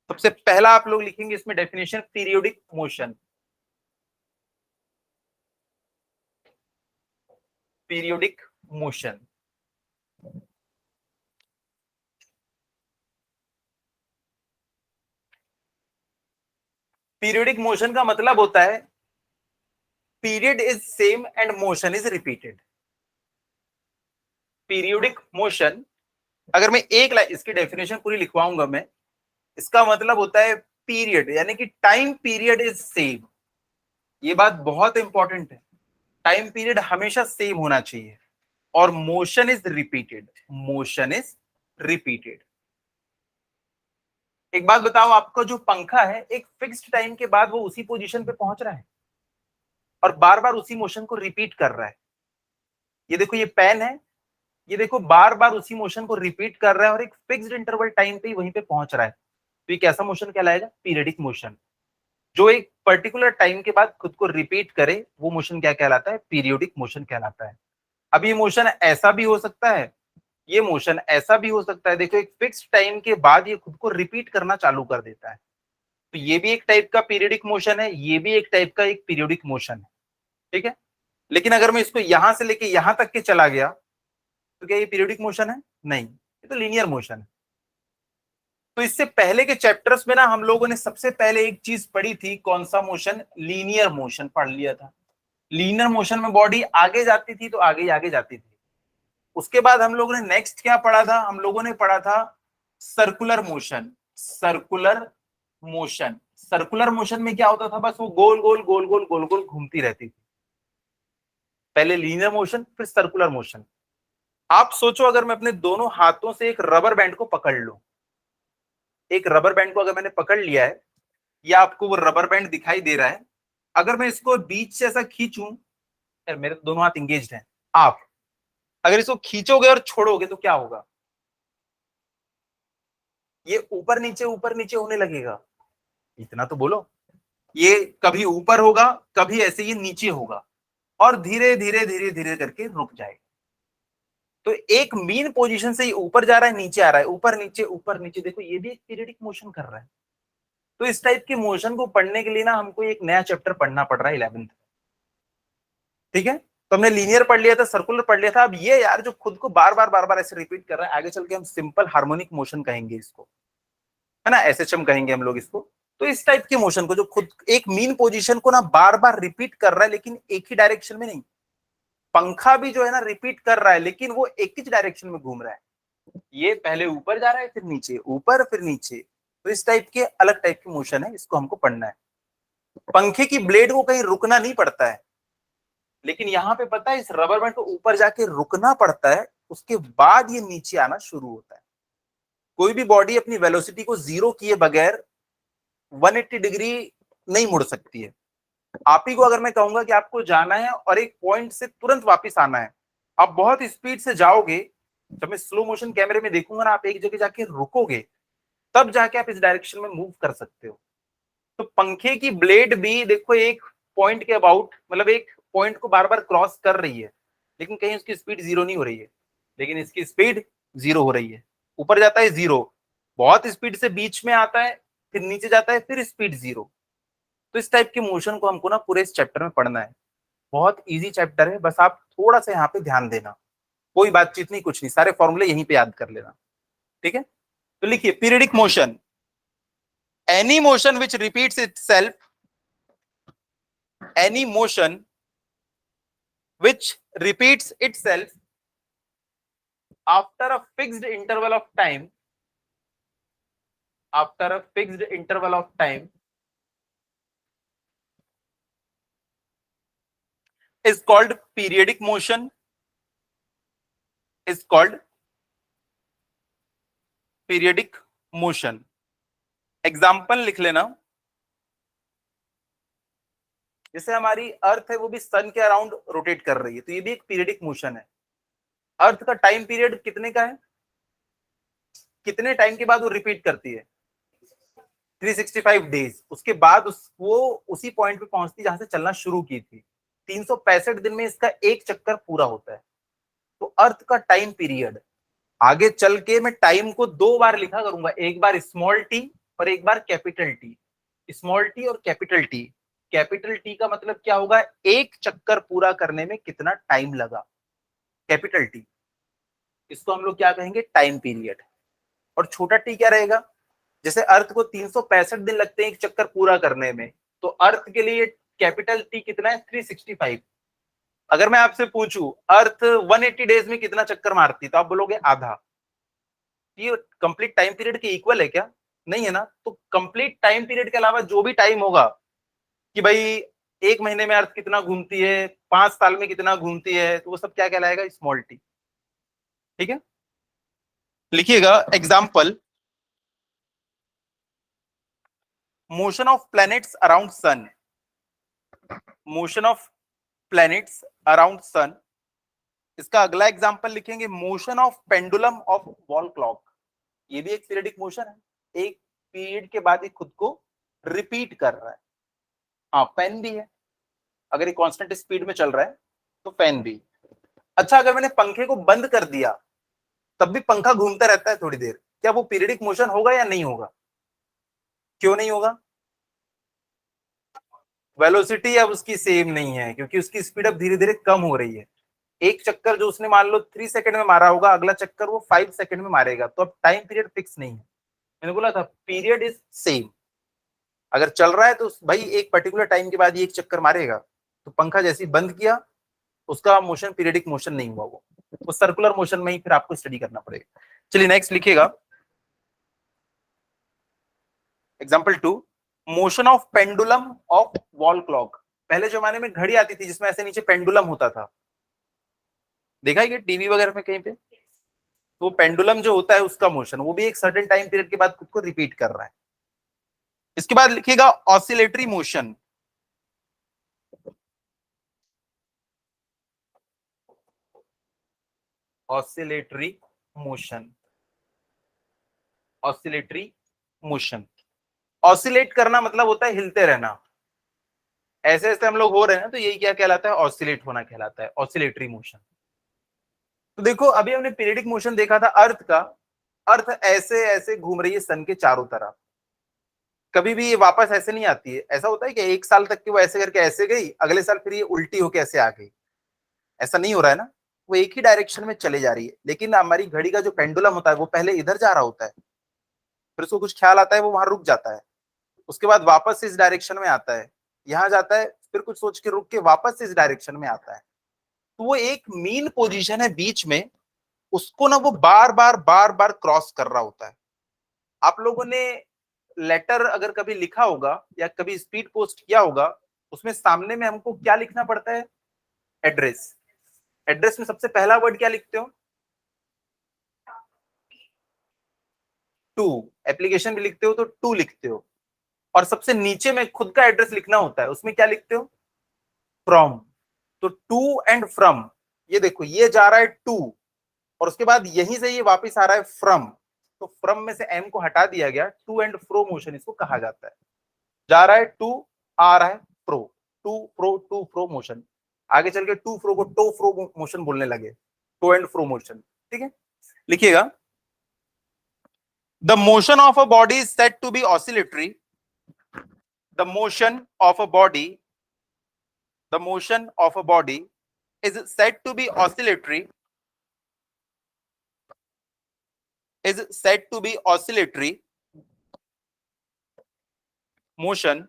सबसे पहला आप लोग लिखेंगे इसमें definition periodic motion. Periodic motion, periodic motion का मतलब होता है period is same and motion is repeated. Periodic motion, अगर मैं एक लाइन इसकी डेफिनेशन पूरी लिखवाऊंगा मैं, इसका मतलब होता है पीरियड यानी कि टाइम पीरियड इज सेम। ये बात बहुत इंपॉर्टेंट है, टाइम पीरियड हमेशा सेम होना चाहिए और motion is repeated. Motion is repeated. एक बात बताओ, आपका जो पंखा है एक फिक्स्ड टाइम के बाद वो उसी पोजीशन पे पहुंच रहा है और बार बार उसी मोशन को रिपीट कर रहा है। ये देखो ये पेन है, ये देखो बार बार उसी मोशन को रिपीट कर रहा है और एक फिक्स्ड इंटरवल टाइम पे ही वहीं पे पहुंच रहा है। तो ये कैसा मोशन कहलाएगा? Periodic motion. जो एक पर्टिकुलर टाइम के बाद खुद को रिपीट करे वो मोशन क्या कहलाता है? पीरियोडिक मोशन कहलाता है। अब ये मोशन ऐसा भी हो सकता है, ये मोशन ऐसा भी हो सकता है, देखो एक फिक्स्ड टाइम के बाद ये खुद को रिपीट करना चालू कर देता है। तो ये भी एक टाइप का पीरियडिक मोशन है, ये भी एक टाइप का एक पीरियडिक मोशन है। ठीक है, लेकिन अगर मैं इसको यहां से लेके यहां तक के चला गया तो क्या ये पीरियडिक मोशन है? नहीं, ये तो लीनियर मोशन है। तो इससे पहले के चैप्टर्स में ना हम लोगों ने सबसे पहले एक चीज पढ़ी थी, कौन सा मोशन? लीनियर मोशन पढ़ लिया था। लीनियर मोशन में बॉडी आगे जाती थी तो आगे आगे जाती थी। उसके बाद हम लोगों ने नेक्स्ट क्या पढ़ा था? हम लोगों ने पढ़ा था circular motion. Circular motion, circular motion में क्या होता था? बस वो गोल गोल गोल गोल गोल गोल घूमती रहती थी। पहले लीनियर मोशन फिर सर्कुलर मोशन। आप सोचो अगर मैं अपने दोनों हाथों से एक रबर बैंड को पकड़ लूं, एक रबर बैंड को अगर मैंने पकड़ लिया है, या आपको वो रबर बैंड दिखाई दे रहा है, अगर मैं इसको बीच से ऐसा खींचूं, यार मेरे तो दोनों हाथ इंगेज्ड हैं, आप अगर इसको खींचोगे और छोड़ोगे तो क्या होगा? ये ऊपर नीचे होने लगेगा। इतना तो बोलो, ये कभी ऊपर होगा, कभी ऐसे ये नीचे होगा और धीरे धीरे धीरे धीरे करके रुक जाएगा। तो एक मीन पोजीशन से ये ऊपर जा रहा है, नीचे आ रहा है, ऊपर नीचे, देखो ये भी एक पीरियडिक मोशन कर रहा है। तो इस टाइप के मोशन को पढ़ने के लिए ना हमको एक नया चैप्टर पढ़ना पड़ रहा है 11th। ठीक है, तो हमने लीनियर पढ़ लिया था, सर्कुलर पढ़ लिया था। अब ये यार जो खुद को बार बार ऐसे रिपीट कर रहा है, आगे चल के हम सिंपल हार्मोनिक मोशन कहेंगे इसको, है ना, एसएचएम कहेंगे हम लोग इसको। तो इस टाइप के मोशन को जो खुद एक मीन पोजीशन को ना बार बार रिपीट कर रहा है लेकिन एक ही डायरेक्शन में नहीं। पंखा भी जो है ना रिपीट कर रहा है लेकिन वो एक ही डायरेक्शन में घूम रहा है। ये पहले ऊपर जा रहा है फिर नीचे, ऊपर फिर नीचे। तो इस टाइप के अलग टाइप की मोशन है, इसको हमको पढ़ना है। पंखे की ब्लेड को कहीं रुकना नहीं पड़ता है, लेकिन यहाँ पे पता है इस रबर बैंड को ऊपर जाके रुकना पड़ता है, उसके बाद ये नीचे आना शुरू होता है। कोई भी बॉडी अपनी वेलोसिटी को जीरो किए बगैर 180 डिग्री नहीं मुड़ सकती है। आप ही को अगर मैं कहूंगा कि आपको जाना है और एक पॉइंट से तुरंत वापस आना है, आप बहुत स्पीड से जाओगे, जब मैं स्लो मोशन कैमरे में देखूंगा ना, आप एक जगह जाके रुकोगे, तब जाके आप इस डायरेक्शन में मूव कर सकते हो। तो पंखे की ब्लेड भी देखो एक पॉइंट के अबाउट, मतलब एक पॉइंट को बार बार क्रॉस कर रही है, लेकिन कहीं उसकी स्पीड जीरो नहीं हो रही है, लेकिन इसकी स्पीड जीरो हो रही है। ऊपर जाता है जीरो, बहुत स्पीड से बीच में आता है, फिर नीचे जाता है, फिर स्पीड जीरो। तो इस टाइप के मोशन को हमको ना पूरे इस चैप्टर में पढ़ना है। बहुत इजी चैप्टर है, बस आप थोड़ा सा यहाँ पे ध्यान देना। कोई बातचीत नहीं, कुछ नहीं, सारे फॉर्मूले यहीं पे याद कर लेना। ठीक है, तो लिखिए periodic motion, any motion which repeats itself, any motion which repeats itself after a fixed interval of time, after a fixed interval of time is called periodic motion, is called periodic motion. Example लिख लेना, जैसे हमारी अर्थ है वो भी सन के around rotate कर रही है, तो ये भी एक पीरियडिक मोशन है। अर्थ का टाइम पीरियड कितने का है, कितने टाइम के बाद वो रिपीट करती है, 365 डेज। उसके बाद वो उसी पॉइंट पे पहुंचती जहां से चलना शुरू की थी। 365 दिन में इसका एक चक्कर पूरा होता है। तो अर्थ का टाइम पीरियड, आगे चल के मैं टाइम को दो बार लिखा करूंगा, एक बार स्मॉल टी और एक बार कैपिटल टी। स्मॉल टी और कैपिटल टी, कैपिटल टी का मतलब क्या होगा, एक चक्कर पूरा करने में कितना टाइम लगा, कैपिटल टी, इसको हम लोग क्या कहेंगे, टाइम पीरियड। और छोटा टी क्या रहेगा, जैसे अर्थ को 365 दिन लगते हैं एक चक्कर पूरा करने में, तो अर्थ के लिए कैपिटल टी कितना है, 365। अगर मैं आपसे पूछूं अर्थ 180 डेज में कितना चक्कर मारती, तो आप बोलोगे आधा। ये कंप्लीट टाइम पीरियड के इक्वल है क्या, नहीं है ना। तो कंप्लीट टाइम पीरियड के अलावा जो भी टाइम होगा कि भाई एक महीने में अर्थ कितना घूमती है, 5 साल में कितना घूमती है, तो वो सब क्या कहलाएगा, स्मॉल टी। ठीक है, लिखिएगा example, motion of planets around sun, motion of planets around sun. इसका अगला एग्जांपल लिखेंगे, motion of pendulum of wall clock. ये भी एक पीरियडिक मोशन है, एक पीरियड के बाद ये खुद को रिपीट कर रहा है। हाँ, फैन भी है, अगर ये कांस्टेंट स्पीड में चल रहा है तो फैन भी। अच्छा, अगर मैंने पंखे को बंद कर दिया तब भी पंखा घूमता रहता है थोड़ी देर, क्या वो पीरियडिक मोशन होगा या नहीं होगा, क्यों नहीं होगा, वेलोसिटी अब उसकी सेम नहीं है, क्योंकि उसकी स्पीड अब धीरे धीरे कम हो रही है। एक चक्कर जो उसने मान लो 3 सेकंड में मारा होगा, अगला चक्कर वो 5 सेकंड में मारेगा, तो अब टाइम पीरियड फिक्स नहीं है। मैंने बोला था पीरियड इज सेम, अगर चल रहा है तो भाई एक पर्टिकुलर टाइम के बाद ये एक चक्कर मारेगा। तो पंखा जैसे ही बंद किया उसका मोशन पीरियडिक मोशन नहीं हुआ, वो सर्कुलर मोशन में ही फिर आपको स्टडी करना पड़ेगा। चलिए नेक्स्ट लिखिएगा, example 2, motion of pendulum of wall clock. पहले जमाने में घड़ी आती थी जिसमें ऐसे नीचे पेंडुलम होता था, देखा है टीवी वगैरह में कहीं पे, तो पेंडुलम जो होता है उसका मोशन, वो भी एक सर्टेन टाइम पीरियड के बाद खुद को रिपीट कर रहा है। इसके बाद लिखिएगा oscillatory motion, oscillatory motion, oscillatory motion. Oscillate करना मतलब होता है हिलते रहना, ऐसे ऐसे हम लोग हो रहे हैं, तो यही क्या कहलाता है, ऑसिलेट होना कहलाता है, ऑसिलेटरी मोशन। तो देखो अभी हमने पीरियडिक मोशन देखा था अर्थ का, अर्थ ऐसे ऐसे घूम रही है सन के चारों तरफ, कभी भी ये वापस ऐसे नहीं आती है। ऐसा होता है कि एक साल तक की वो ऐसे करके ऐसे गई, अगले साल फिर ये उल्टी होके ऐसे आ गई, ऐसा नहीं हो रहा है ना, वो एक ही डायरेक्शन में चले जा रही है। लेकिन हमारी घड़ी का जो पेंडुलम होता है वो पहले इधर जा रहा होता है, फिर उसको कुछ ख्याल आता है, वो वहां रुक जाता है, उसके बाद वापस इस डायरेक्शन में आता है, यहाँ जाता है, फिर कुछ सोच के रुक के वापस इस डायरेक्शन में आता है। तो वो एक मीन पोजीशन है बीच में, उसको ना वो बार बार क्रॉस कर रहा होता है। आप लोगों ने लेटर अगर कभी लिखा होगा या कभी स्पीड पोस्ट किया होगा, उसमें सामने में हमको क्या लिखना पड़ता है, एड्रेस। एड्रेस में सबसे पहला वर्ड क्या लिखते हो, टू। एप्लीकेशन भी लिखते हो तो टू लिखते हो, और सबसे नीचे में खुद का एड्रेस लिखना होता है, उसमें क्या लिखते हो, फ्रॉम। तो टू एंड फ्रॉम, ये देखो ये जा रहा है टू, और उसके बाद यहीं से ये वापस आ रहा है फ्रॉम, तो फ्रॉम में से एम को हटा दिया गया, टू एंड फ्रो मोशन इसको कहा जाता है। जा रहा है टू, आ रहा है फ्रो, टू फ्रो मोशन। आगे चल के टू फ्रो को टो फ्रो मोशन बोलने लगे, टो एंड फ्रो मोशन। ठीक है, लिखिएगा, the motion of a body is said to be oscillatory, the motion of a body, the motion of a body is said to be oscillatory is said to be oscillatory motion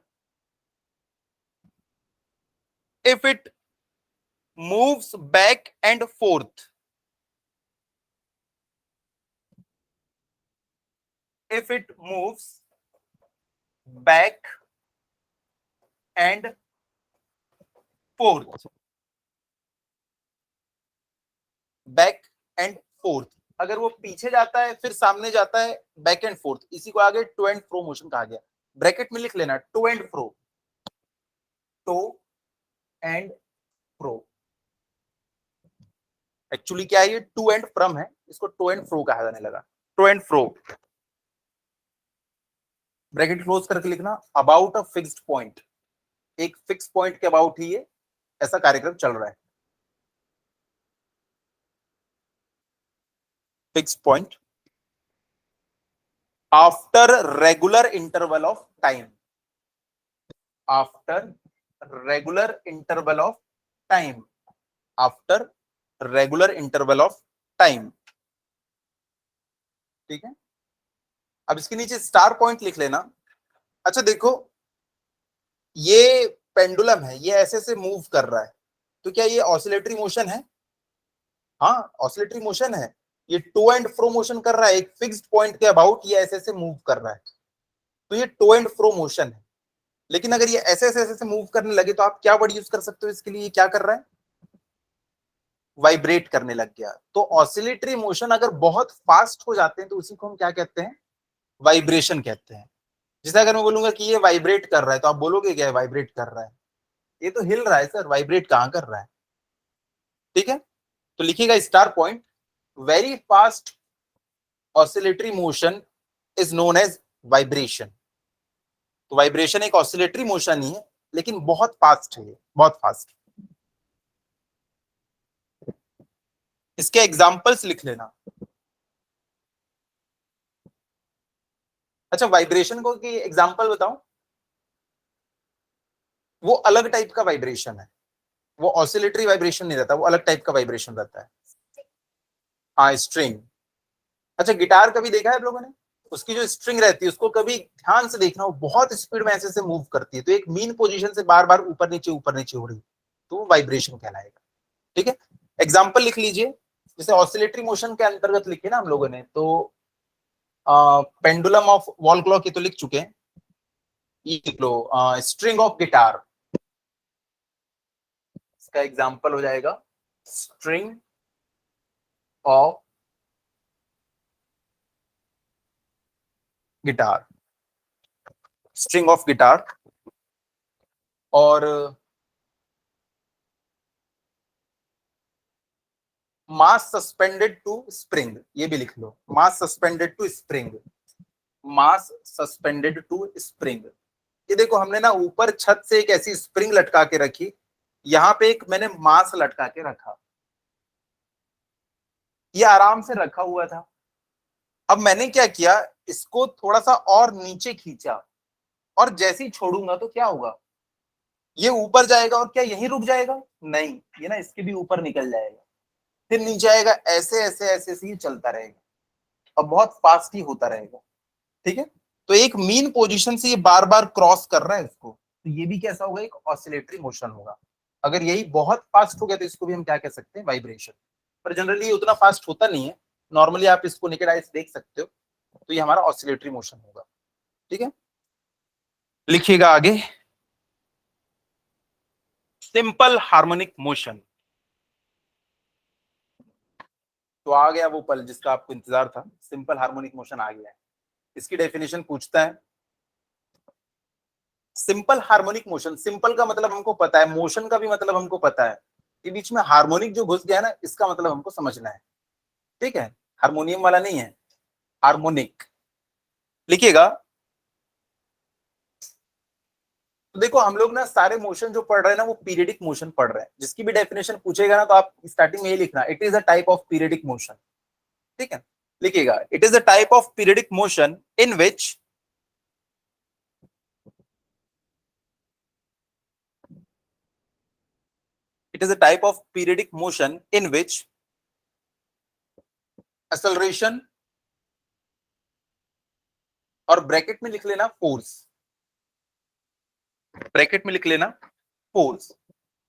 if it moves back and forth. If it moves back and forth. Back and fourth, अगर वो पीछे जाता है फिर सामने जाता है, back and fourth, इसी को आगे टू एंड फ्रो मोशन कहा गया। ब्रैकेट में लिख लेना to and fro, to and fro. Actually क्या है, ये टू एंड फ्रॉम है, इसको टू एंड फ्रो कहा जाने लगा, to and fro. Bracket close करके लिखना अबाउट अ फिक्स्ड पॉइंट, एक फिक्स पॉइंट के अबाउट ही ये ऐसा कार्यक्रम चल रहा है। Fixed point after regular interval of time, after regular interval of time, after regular interval of time. ठीक है, अब इसके नीचे स्टार पॉइंट लिख लेना। अच्छा देखो, ये पेंडुलम है, ये ऐसे से मूव कर रहा है, तो क्या ये ऑसिलेटरी मोशन है? हाँ, ऑसिलेटरी मोशन है। ये टू एंड फ्रो मोशन कर रहा है, एक फिक्स्ड पॉइंट के अबाउट ये ऐसे से मूव कर रहा है, तो ये टू एंड फ्रो मोशन है। लेकिन अगर ये ऐसे ऐसे ऐसे मूव करने लगे तो आप क्या वर्ड यूज कर सकते हो इसके लिए? ये क्या कर रहा है? वाइब्रेट करने लग गया। तो ऑसिलेटरी मोशन अगर बहुत फास्ट हो जाते हैं तो उसी को हम क्या कहते हैं? वाइब्रेशन कहते हैं। जैसे अगर मैं बोलूंगा कि ये वाइब्रेट कर रहा है, तो आप बोलोगे क्या वाइब्रेट कर रहा है? ये तो हिल रहा है सर, वाइब्रेट कहां कर रहा है? ठीक है, तो लिखिएगा star point, very fast oscillatory motion is known as vibration. तो वाइब्रेशन एक ऑसिलेटरी मोशन ही है, लेकिन बहुत फास्ट है, बहुत फास्ट। इसके एग्जाम्पल्स लिख लेना। अच्छा, वाइब्रेशन को की एग्जाम्पल बताओ। वो अलग टाइप का वाइब्रेशन है, वो ऑसिलेटरी वाइब्रेशन नहीं रहता, वो अलग टाइप का वाइब्रेशन रहता है। हाँ, स्ट्रिंग। अच्छा, गिटार कभी देखा है आप लोगों ने? उसकी जो स्ट्रिंग रहती है उसको कभी ध्यान से देखना, वो बहुत स्पीड में ऐसे से मूव करती है, तो एक मीन पोजीशन से बार बार ऊपर नीचे हो रही, तो वो वाइब्रेशन कहलाएगा। ठीक है, एग्जाम्पल लिख लीजिए। जैसे ऑसिलेटरी मोशन के अंतर्गत लिखे ना हम लोगों ने, तो पेंडुलम ऑफ वॉल क्लॉक ये तो लिख चुके हैं, ये लिख लो स्ट्रिंग ऑफ गिटार, इसका एग्जाम्पल हो जाएगा string of guitar, string of guitar. और मास सस्पेंडेड टू स्प्रिंग, ये भी लिख लो, mass suspended to spring, mass suspended to spring. ये देखो, हमने ना ऊपर छत से एक ऐसी स्प्रिंग लटका के रखी, यहां पे एक मैंने मास लटका के रखा, ये आराम से रखा हुआ था। अब मैंने क्या किया, इसको थोड़ा सा और नीचे खींचा, और जैसे ही छोड़ूंगा तो क्या होगा? ये ऊपर जाएगा, और क्या यहीं रुक जाएगा? नहीं, ये ना इसके भी ऊपर निकल जाएगा, फिर नीचे आएगा, ऐसे ऐसे ऐसे ऐसे ही चलता रहेगा, और बहुत फास्ट ही होता रहेगा। ठीक है, तो एक मीन पोजीशन से ये बार बार क्रॉस कर रहा है इसको, तो ये भी कैसा होगा? एक ऑसिलेटरी मोशन होगा। अगर यही बहुत फास्ट हो गया तो इसको भी हम क्या कह सकते हैं? वाइब्रेशन। पर जनरली ये उतना फास्ट होता नहीं है, नॉर्मली आप इसको नेकेड आई से देख सकते हो, तो ये हमारा ऑसिलेटरी मोशन होगा। ठीक है, लिखिएगा आगे, सिंपल हार्मोनिक मोशन। तो आ गया वो पल जिसका आपको इंतजार था, सिंपल हार्मोनिक मोशन आ गया है। इसकी डेफिनेशन पूछता है, सिंपल हार्मोनिक मोशन, सिंपल का मतलब हमको पता है, मोशन का भी मतलब हमको पता है, कि बीच में हार्मोनिक जो घुस गया ना, इसका मतलब हमको समझना है। ठीक है, हारमोनियम वाला नहीं है, हार्मोनिक लिखिएगा। तो देखो, हम लोग ना सारे मोशन जो पढ़ रहे हैं ना, वो पीरियडिक मोशन पढ़ रहे हैं। जिसकी भी डेफिनेशन पूछेगा ना, तो आप स्टार्टिंग में ये लिखना, it is a type of periodic motion. ठीक है, लिखिएगा, it is a type of periodic motion in which it is a type of periodic motion in which acceleration और ब्रैकेट में लिख लेना फोर्स, ब्रैकेट में लिख लेना फोर्स,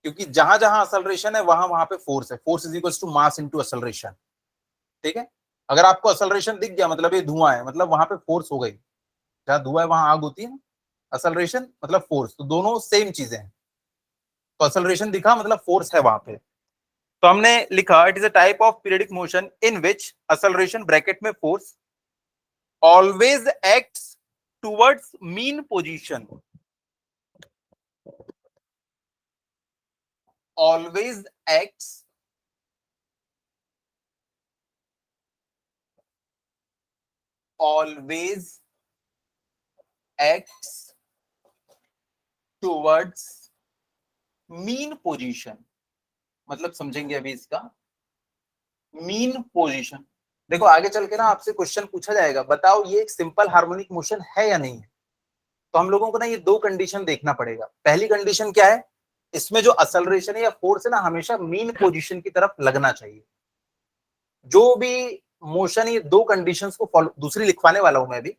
क्योंकि जहां जहां असलरेशन है वहां वहां पे फोर्स है। Force is equal to mass into acceleration. ठीक है, अगर आपको असलरेशन दिख गया मतलब ये धुआं है, मतलब वहां पे फोर्स हो गई। जहां धुआं है वहां आग होती है ना, असलरेशन मतलब फोर्स, तो दोनों सेम चीजें हैं। तो असलरेशन दिखा मतलब फोर्स है वहां पे। तो हमने लिखा it is a type of periodic motion in which acceleration bracket में force always acts towards mean position, always acts always acts towards mean position. मतलब समझेंगे अभी इसका मीन पोजीशन। देखो आगे चल के ना आपसे क्वेश्चन पूछा जाएगा, बताओ ये एक सिंपल हार्मोनिक मोशन है या नहीं है। तो हम लोगों को ना ये दो कंडीशन देखना पड़ेगा। पहली कंडीशन क्या है, इसमें जो असलरेशन है या फोर्स है ना हमेशा मीन पोजीशन की तरफ लगना चाहिए। जो भी मोशन, ये दो कंडीशंस को फॉलो, दूसरी लिखवाने वाला हूं मैं भी।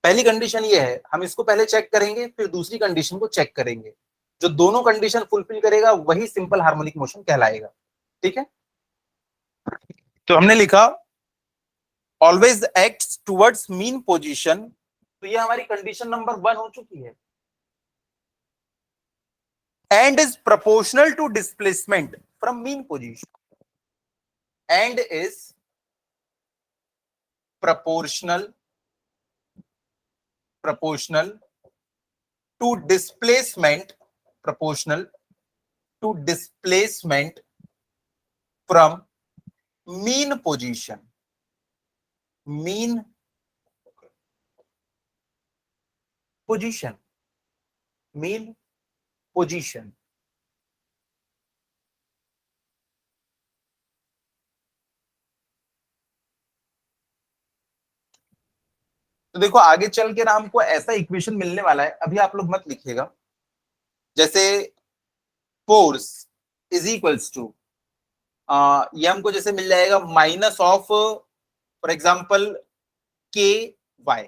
पहली कंडीशन ये है, हम इसको पहले चेक करेंगे फिर दूसरी कंडीशन को चेक करेंगे। जो दोनों कंडीशन फुलफिल करेगा वही सिंपल हार्मोनिक मोशन कहलाएगा। ठीक है, तो हमने लिखा always acts towards mean position. तो ये हमारी कंडीशन नंबर 1 हो चुकी है। And is proportional to displacement from mean position, and is proportional proportional to displacement, proportional to displacement from mean position, mean position, mean position। तो देखो आगे चल के ना हमको ऐसा इक्वेशन मिलने वाला है, अभी आप लोग मत लिखिएगा। जैसे फोर्स इज इक्वल्स टू, ये हमको जैसे मिल जाएगा माइनस ऑफ फॉर एग्जाम्पल के वाई।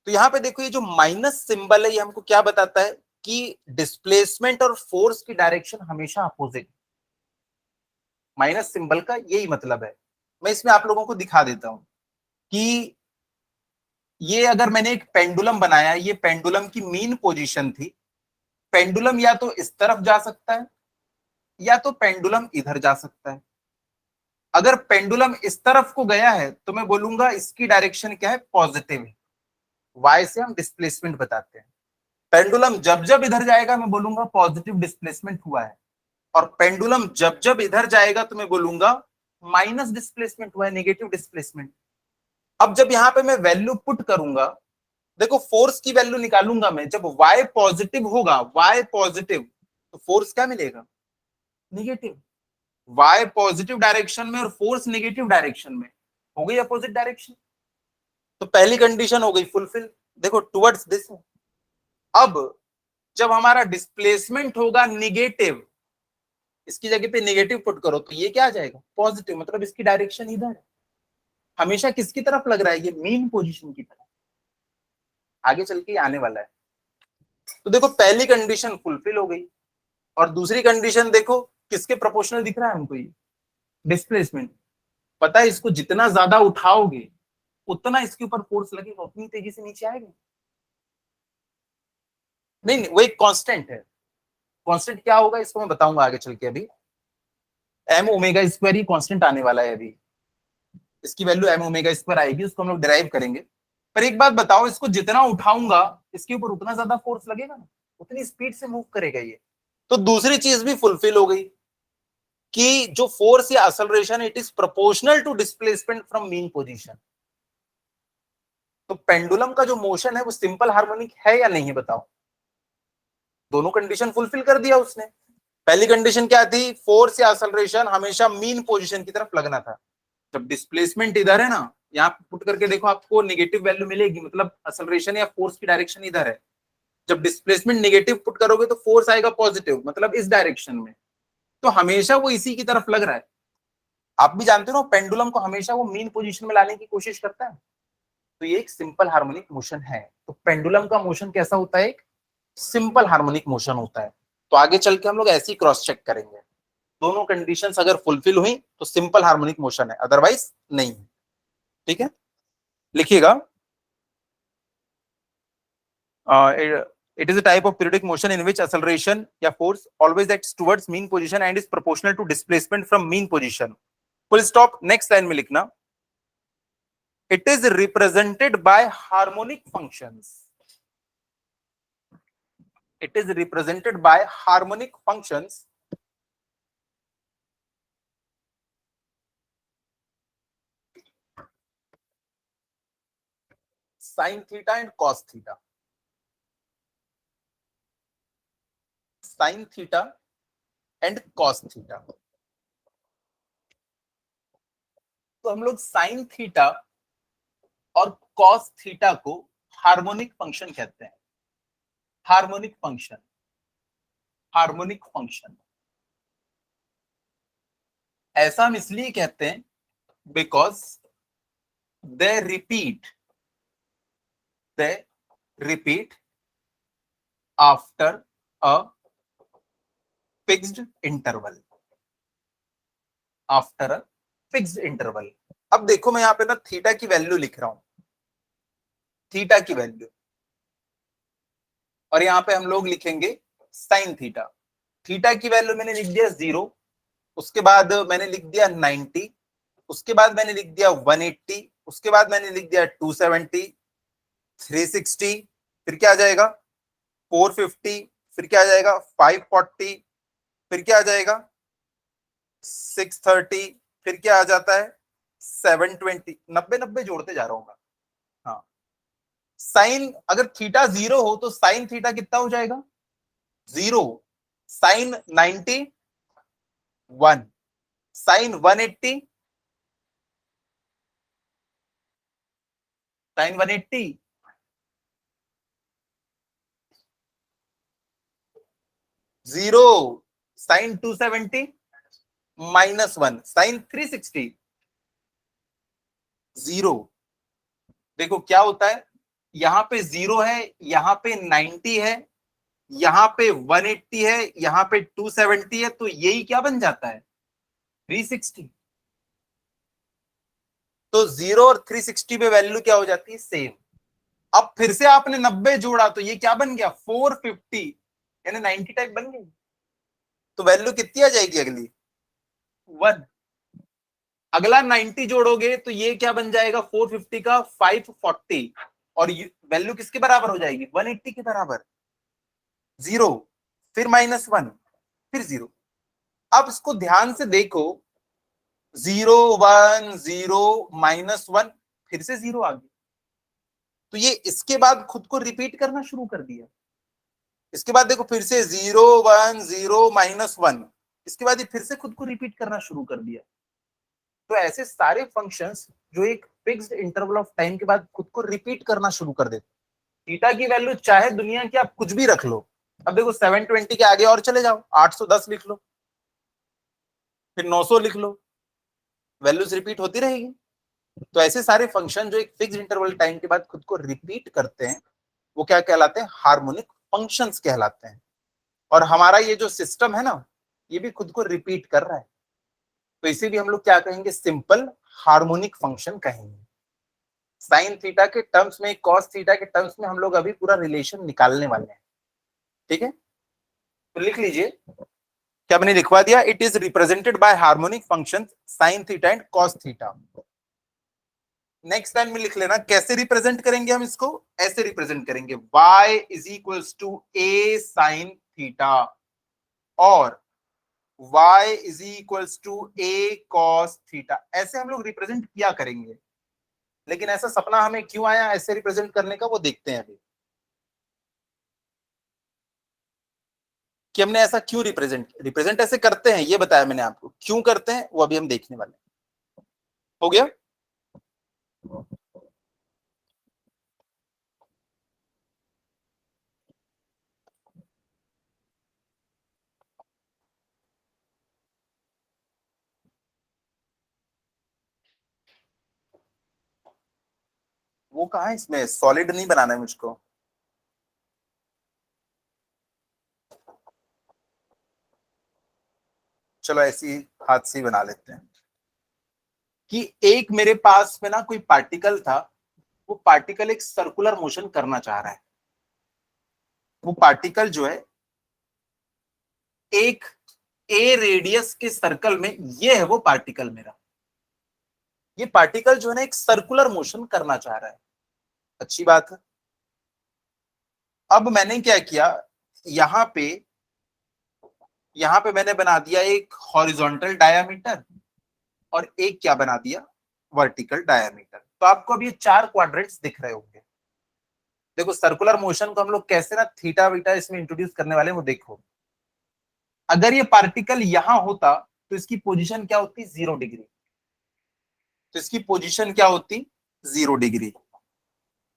तो यहां पे देखो ये जो माइनस सिंबल है ये हमको क्या बताता है कि डिस्प्लेसमेंट और फोर्स की डायरेक्शन हमेशा अपोजिट। माइनस सिंबल का यही मतलब है। मैं इसमें आप लोगों को दिखा देता हूं कि ये अगर मैंने एक पेंडुलम बनाया, ये पेंडुलम की मीन पोजीशन थी। पेंडुलम या तो इस तरफ जा सकता है या तो पेंडुलम इधर जा सकता है। अगर पेंडुलम इस तरफ को गया है तो मैं बोलूंगा इसकी डायरेक्शन क्या है, पॉजिटिव है। वाई से हम डिस्प्लेसमेंट बताते हैं। पेंडुलम जब जब इधर जाएगा मैं बोलूंगा पॉजिटिव डिस्प्लेसमेंट हुआ है, और पेंडुलम जब जब इधर जाएगा तो मैं बोलूंगा माइनस डिस्प्लेसमेंट हुआ है, नेगेटिव डिस्प्लेसमेंट। अब जब यहां पे मैं वैल्यू पुट करूंगा, देखो फोर्स की वैल्यू निकालूंगा मैं, जब y पॉजिटिव होगा, y पॉजिटिव, तो फोर्स क्या मिलेगा, निगेटिव। y पॉजिटिव डायरेक्शन में और फोर्स नेगेटिव डायरेक्शन में, हो गई अपोजिट डायरेक्शन। तो पहली कंडीशन हो गई फुलफिल। देखो टुवर्ड्स दिस। अब जब हमारा डिस्प्लेसमेंट होगा निगेटिव, इसकी जगह पे नेगेटिव पुट करो तो ये क्या आ जाएगा, पॉजिटिव, मतलब इसकी डायरेक्शन इधर है। हमेशा किसकी तरफ लग रहा है, ये मेन पोजीशन की तरफ। आगे चल के आने वाला है। तो देखो पहली कंडीशन फुलफिल हो गई, और दूसरी कंडीशन देखो किसके प्रोपोर्शनल दिख रहा है हमको, ये डिस्प्लेसमेंट। पता है इसको जितना ज्यादा उठाओगे उतना इसके ऊपर फोर्स लगेगा, उतनी तेजी से नीचे आएगा। नहीं वो एक कांस्टेंट है। कांस्टेंट क्या होगा इसको मैं बताऊंगा आगे चल के। अभी एम ओमेगा स्क्वायर ही कांस्टेंट आने वाला है। अभी इसकी वैल्यू एम ओमेगा स्क्वायर आएगी, उसको हम लोग डिराइव करेंगे। पर एक बात बताओ, इसको जितना उठाऊंगा इसके ऊपर उतना ज्यादा फोर्स लगेगा ना, उतनी स्पीड से मूव करेगा ये। तो दूसरी चीज भी फुलफिल हो गई कि जो फोर्स या acceleration it is proportional to displacement from mean position. तो पेंडुलम का जो मोशन है वो सिंपल हार्मोनिक है या नहीं, बताओ। दोनों कंडीशन फुलफिल कर दिया उसने। पहली कंडीशन क्या थी, फोर्स या असलरेशन हमेशा मीन पोजीशन की तरफ लगना था। जब डिस्प्लेसमेंट इधर है ना, यहाँ पुट करके देखो आपको नेगेटिव वैल्यू मिलेगी, मतलब असलरेशन या फोर्स की डायरेक्शन इधर है। जब डिस्प्लेसमेंट नेगेटिव पुट करोगे तो फोर्स आएगा पॉजिटिव, मतलब इस डायरेक्शन में। तो हमेशा वो इसी की तरफ लग रहा है। आप भी जानते हो पेंडुलम को हमेशा वो मीन पोजीशन में लाने की कोशिश करता है। तो ये एक सिंपल हार्मोनिक मोशन है। तो पेंडुलम का मोशन कैसा होता है? एक सिंपल हार्मोनिक मोशन होता है। तो आगे चल के हम लोग ऐसे ही क्रॉस चेक करेंगे, दोनों कंडीशंस अगर फुलफिल हुई तो सिंपल हार्मोनिक मोशन है, अदरवाइज नहीं। ठीक है, लिखिएगा। It is a type of periodic motion in which acceleration या force always acts towards mean position and is proportional to displacement from mean position. Full stop. Next line में लिखना, it is represented by harmonic functions. It is represented by harmonic functions sin theta and cos theta. Sin theta and cos theta. तो हम लोग sin theta और cos theta को harmonic function कहते हैं। Harmonic function, harmonic function ऐसा हम इसलिए कहते हैं because they repeat after a fixed interval. After a fixed interval. अब देखो मैं यहां पे ना थीटा की वैल्यू लिख रहा हूं, थीटा की वैल्यू, और यहां पे हम लोग लिखेंगे साइन थीटा। थीटा की वैल्यू मैंने लिख दिया 0, उसके बाद मैंने लिख दिया 90, उसके बाद मैंने लिख दिया 180, उसके बाद मैंने लिख दिया 270, 360, फिर क्या आ जाएगा 450, फिर क्या आ जाएगा 540, फिर क्या आ जाएगा 630, फिर क्या आ जाता है 720। 90 जोड़ते जा रहा हूं मैं। हाँ, साइन अगर थीटा 0 हो तो साइन थीटा कितना हो जाएगा 0, sine 90 1, sine 180, sine 180 0, sine 270 -1, sine 360 0। देखो क्या होता है, यहां पे 0 है, यहां पे 90 है, यहां पे 180 है, यहां पे 270 है, तो यही क्या बन जाता है 360। तो 0 और 360 पे वैल्यू क्या हो जाती है सेम। अब फिर से आपने 90 जोड़ा तो ये क्या बन गया 450, यानी 90 टाइप बन गई। तो वैल्यू कितनी आ जाएगी अगली 1। अगला 90 जोड़ोगे तो ये क्या बन जाएगा 450 का 540, और वैल्यू किसके बराबर हो जाएगी 180 के बराबर। 0, फिर -1, फिर 0। अब इसको ध्यान से देखो, 0 1 0 -1, फिर से 0 आ गया। तो ये इसके बाद खुद को रिपीट करना शुरू कर दिया। इसके बाद देखो फिर से 0 1 0 -1, इसके बाद ये फिर से खुद को रिपीट करना शुरू कर दिया। तो ऐसे सारे फंक्शंस जो एक फिक्स्ड इंटरवल ऑफ टाइम के बाद खुद को रिपीट करना शुरू कर देते। थीटा की वैल्यू चाहे दुनिया की आप कुछ भी रख लो, अब देखो 720 के आगे और चले जाओ 810 लिख लो, फिर 900 लिख लो, वैल्यूज रिपीट होती रहेगी। तो ऐसे सारे फंक्शन जो एक फिक्स इंटरवल टाइम के बाद खुद को रिपीट करते हैं वो क्या कहलाते हैं हार्मोनिक फंक्शंस कहलाते हैं। और हमारा ये जो सिस्टम है ना ये भी खुद को रिपीट कर रहा है, तो इसे भी हम लोग क्या कहेंगे सिंपल हार्मोनिक फंक्शन कहेंगे। साइन थीटा के टर्म्स में कॉस थीटा के टर्म्स में हम लोग अभी पूरा रिलेशन निकालने वाले हैं। ठीक है, तो लिख लीजिए, क्या मैंने लिखवा दिया, it is represented by harmonic function sine theta and cos theta. Next time में लिख लेना कैसे रिप्रेजेंट करेंगे हम इसको, ऐसे रिप्रेजेंट करेंगे y is equals to a sine theta और y is equals to a cos theta, ऐसे हम लोग रिप्रेजेंट किया करेंगे। लेकिन ऐसा सपना हमें क्यों आया ऐसे रिप्रेजेंट करने का वो देखते हैं अभी, कि हमने ऐसा क्यों रिप्रेजेंट ऐसे करते हैं ये बताया मैंने आपको, क्यों करते हैं वो अभी हम देखने वाले हैं। हो गया। वो कहाँ है, इसमें सॉलिड नहीं बनाना है मुझको। चलो ऐसी हाथ से ही बना लेते हैं कि एक मेरे पास में ना कोई पार्टिकल था, वो पार्टिकल एक सर्कुलर मोशन करना चाह रहा है। वो पार्टिकल जो है एक ए रेडियस के सर्कल में, ये है वो पार्टिकल मेरा। ये पार्टिकल जो है ना एक सर्कुलर मोशन करना चाह रहा है। अच्छी बात है। अब मैंने क्या किया, यहां पे मैंने बना दिया एक हॉरिजॉन्टल डायामीटर और एक क्या बना दिया, वर्टिकल डायामीटर। तो आपको अब ये चार क्वाड्रेंट्स दिख रहे होंगे। देखो सर्कुलर मोशन को हम लोग कैसे ना थीटा वीटा इसमें इंट्रोड्यूस करने वाले हैं, वो देखो। अगर ये पार्टिकल यहां होता तो इसकी पोजीशन क्या होती, 0 डिग्री। तो इसकी पोजीशन क्या होती, 0 डिग्री।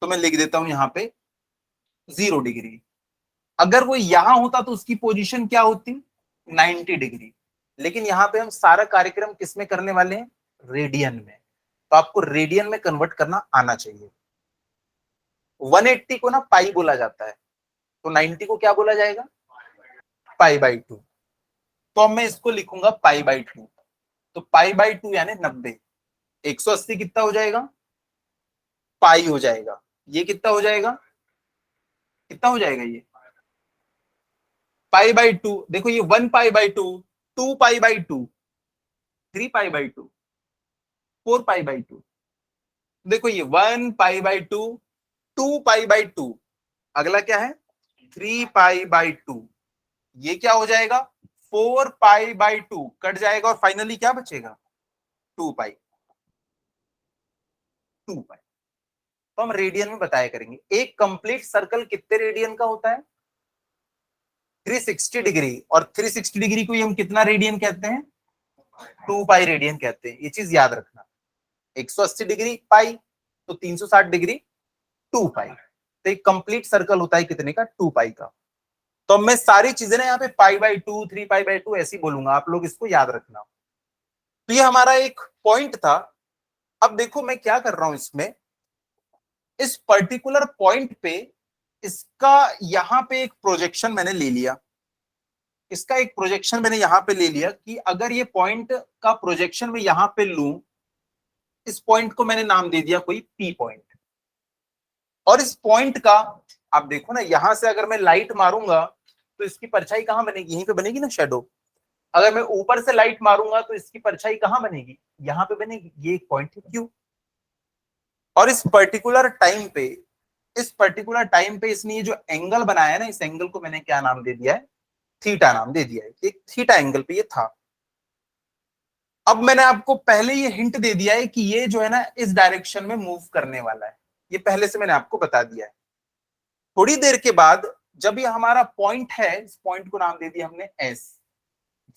तो मैं लिख देता हूं यहां पे 0 डिग्री। अगर वो यहां होता तो उसकी पोजीशन क्या होती, 90 डिग्री। लेकिन यहाँ पे हम सारा कार्यक्रम किसमें करने वाले हैं, रेडियन में। तो आपको रेडियन में कन्वर्ट करना आना चाहिए। 180 को ना पाई बोला जाता है, तो 90 को क्या बोला जाएगा, पाई/2। तो अब मैं इसको लिखूंगा पाई/2। तो पाई/2 यानी 90। 180 कितना हो जाएगा, पाई हो जाएगा। ये कितना हो जाएगा, कितना हो जाएगा ये, पाई/2। देखो ये 1 पाई/2, 2 पाई/2, 3 पाई/2, 4 पाई/2। देखो ये 1 पाई/2, 2 पाई/2, अगला क्या है 3 पाई/2। ये क्या हो जाएगा, 4 पाई/2 कट जाएगा और फाइनली क्या बचेगा, 2 पाई। 2 पाई। तो हम रेडियन में बताया करेंगे एक कंप्लीट सर्कल कितने रेडियन का होता है, 360 डिग्री। और 360 डिग्री को हम कितना रेडियन कहते हैं, 2 पाई रेडियन कहते हैं। ये चीज याद रखना। 180 डिग्री पाई, तो 360 डिग्री 2 पाई। तो एक कंप्लीट सर्कल होता है कितने का, 2 पाई का। तो मैं सारी चीजें ना यहाँ पे पाई/2, 3 पाई/2 ऐसे ही बोलूंगा, आप लोग इसको याद रखना। तो ये हमारा एक पॉइंट था। अब देखो मैं क्या कर रहा हूं इसमें, इस पर्टिकुलर पॉइंट पे इसका यहां पे एक प्रोजेक्शन मैंने ले लिया। इसका एक प्रोजेक्शन मैंने यहां पे ले लिया कि अगर ये पॉइंट का प्रोजेक्शन मैं यहां पे लूं, इस पॉइंट को मैंने नाम दे दिया कोई पी पॉइंट। और इस पॉइंट का आप देखो ना, यहां से अगर मैं लाइट मारूंगा तो इसकी परछाई कहां बनेगी, यहीं पे बनेगी ना शैडो। अगर मैं ऊपर से लाइट मारूंगा तो इसकी परछाई कहां बनेगी, यहां पे बनेगी। ये एक पॉइंट है क्यू। और इस पर्टिकुलर टाइम पे इसने ये जो एंगल बनाया है ना, इस एंगल को मैंने क्या नाम दे दिया है, थीटा नाम दे दिया है। एक थीटा एंगल पे ये था। अब मैंने आपको पहले ये हिंट दे दिया है कि ये जो है ना इस डायरेक्शन में मूव करने वाला है। ये पहले से मैंने आपको बता दिया है। थोड़ी देर के बाद जब ये हमारा पॉइंट है, इस पॉइंट को नाम दे दिया हमने एस।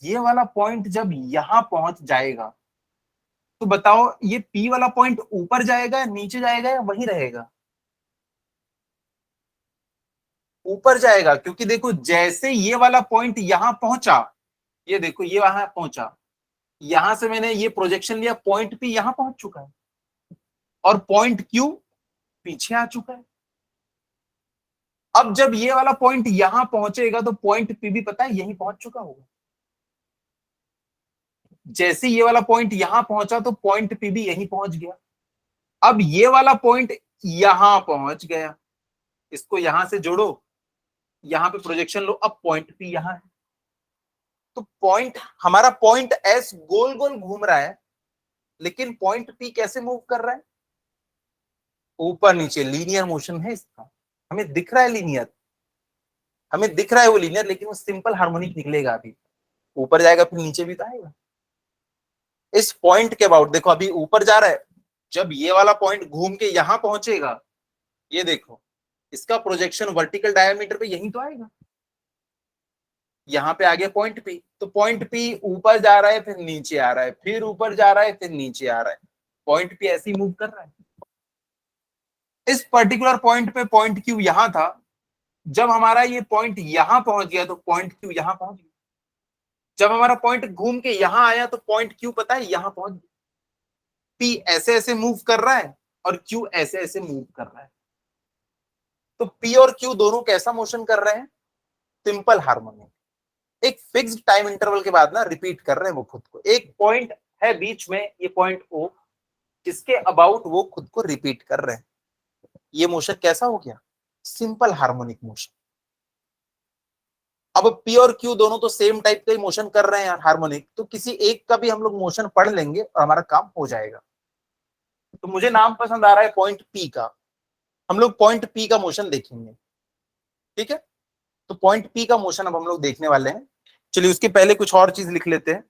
ये वाला पॉइंट जब यहां पहुंच जाएगा तो बताओ ये पी वाला पॉइंट ऊपर जाएगा या नीचे जाएगा या वहीं रहेगा, ऊपर जाएगा। क्योंकि देखो जैसे ये वाला पॉइंट यहां पहुंचा, ये देखो ये वहां पहुंचा, यहां से मैंने ये प्रोजेक्शन लिया, पॉइंट पी यहां पहुंच चुका है और पॉइंट क्यू पीछे आ चुका है। अब जब ये वाला पॉइंट यहां पहुंचेगा तो पॉइंट पी भी पता है यहीं पहुंच चुका होगा। जैसे ये वाला पॉइंट यहां पहुंचा तो पॉइंट पी भी यहीं पहुंच गया। अब ये वाला पॉइंट यहां पहुंच गया, इसको यहां से जोड़ो, यहां पे प्रोजेक्शन लो, अब पॉइंट पी यहां है। तो पॉइंट हमारा पॉइंट एस गोल गोल घूम रहा है, लेकिन पॉइंट पी कैसे मूव कर रहा है, ऊपर नीचे। लीनियर मोशन है इसका, हमें दिख रहा है लीनियर, हमें दिख रहा है वो लीनियर, लेकिन वो सिंपल हार्मोनिक निकलेगा। अभी ऊपर जाएगा फिर नीचे भी तो आएगा। इस पॉइंट के अबाउट देखो, अभी ऊपर जा रहा है, जब ये वाला पॉइंट घूम के यहां पहुंचेगा, ये देखो इसका प्रोजेक्शन वर्टिकल डायमीटर पे यही तो आएगा। यहां पे आ गया पॉइंट पी, तो पॉइंट पी ऊपर जा रहा है फिर नीचे आ रहा है, फिर ऊपर जा रहा है फिर नीचे आ रहा है। पॉइंट पी ऐसे ही मूव कर रहा है। इस पर्टिकुलर पॉइंट पे पॉइंट क्यू यहां था, जब हमारा ये पॉइंट यहां पहुंच गया तो पॉइंट क्यू यहां पहुंच गया। जब हमारा पॉइंट घूम के यहां आया तो पॉइंट क्यू पता है यहां पहुंच गया। पी ऐसे ऐसे मूव कर रहा है और क्यू ऐसे ऐसे मूव कर रहा है। तो पी और क्यू दोनों कैसा मोशन कर रहे हैं? Simple harmonic. एक फिक्स्ड टाइम इंटरवल के बाद ना रिपीट कर रहे हैं वो खुद को। एक पॉइंट है बीच में, ये पॉइंट ओ, जिसके अबाउट वो खुद को रिपीट कर रहे हैं। ये मोशन कैसा हो गया? Simple harmonic motion. अब पी और क्यू दोनों तो सेम टाइप का ही मोशन कर रहे हैं हार्मोनिक, तो किसी एक का भी हम लोग मोशन पढ़ लेंगे और हमारा काम हो जाएगा। तो मुझे नाम पसंद आ रहा है पॉइंट पी का, हम लोग पॉइंट पी का मोशन देखेंगे। ठीक है, तो पॉइंट पी का मोशन अब हम लोग देखने वाले हैं। चलिए उसके पहले कुछ और चीज लिख लेते हैं।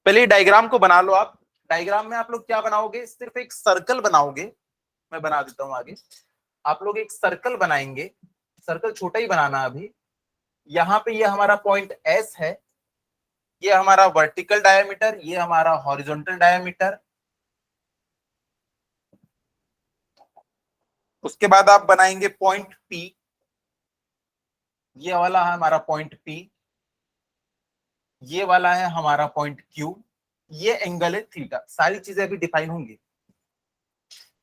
पहले डायग्राम को बना लो आप। डायग्राम में आप लोग क्या बनाओगे? सिर्फ एक सर्कल बनाओगे। मैं बना देता हूं आगे। आप लोग एक सर्कल बनाएंगे, सर्कल छोटा ही बनाना अभी। यहाँ पे ये हमारा पॉइंट एस है, ये हमारा वर्टिकल डायमीटर, ये हमारा हॉरिजॉन्टल डायमीटर। उसके बाद आप बनाएंगे पॉइंट पी, ये वाला है हमारा पॉइंट पी, ये वाला है हमारा पॉइंट क्यू, ये एंगल है थीटा। सारी चीजें अभी डिफाइन होंगी।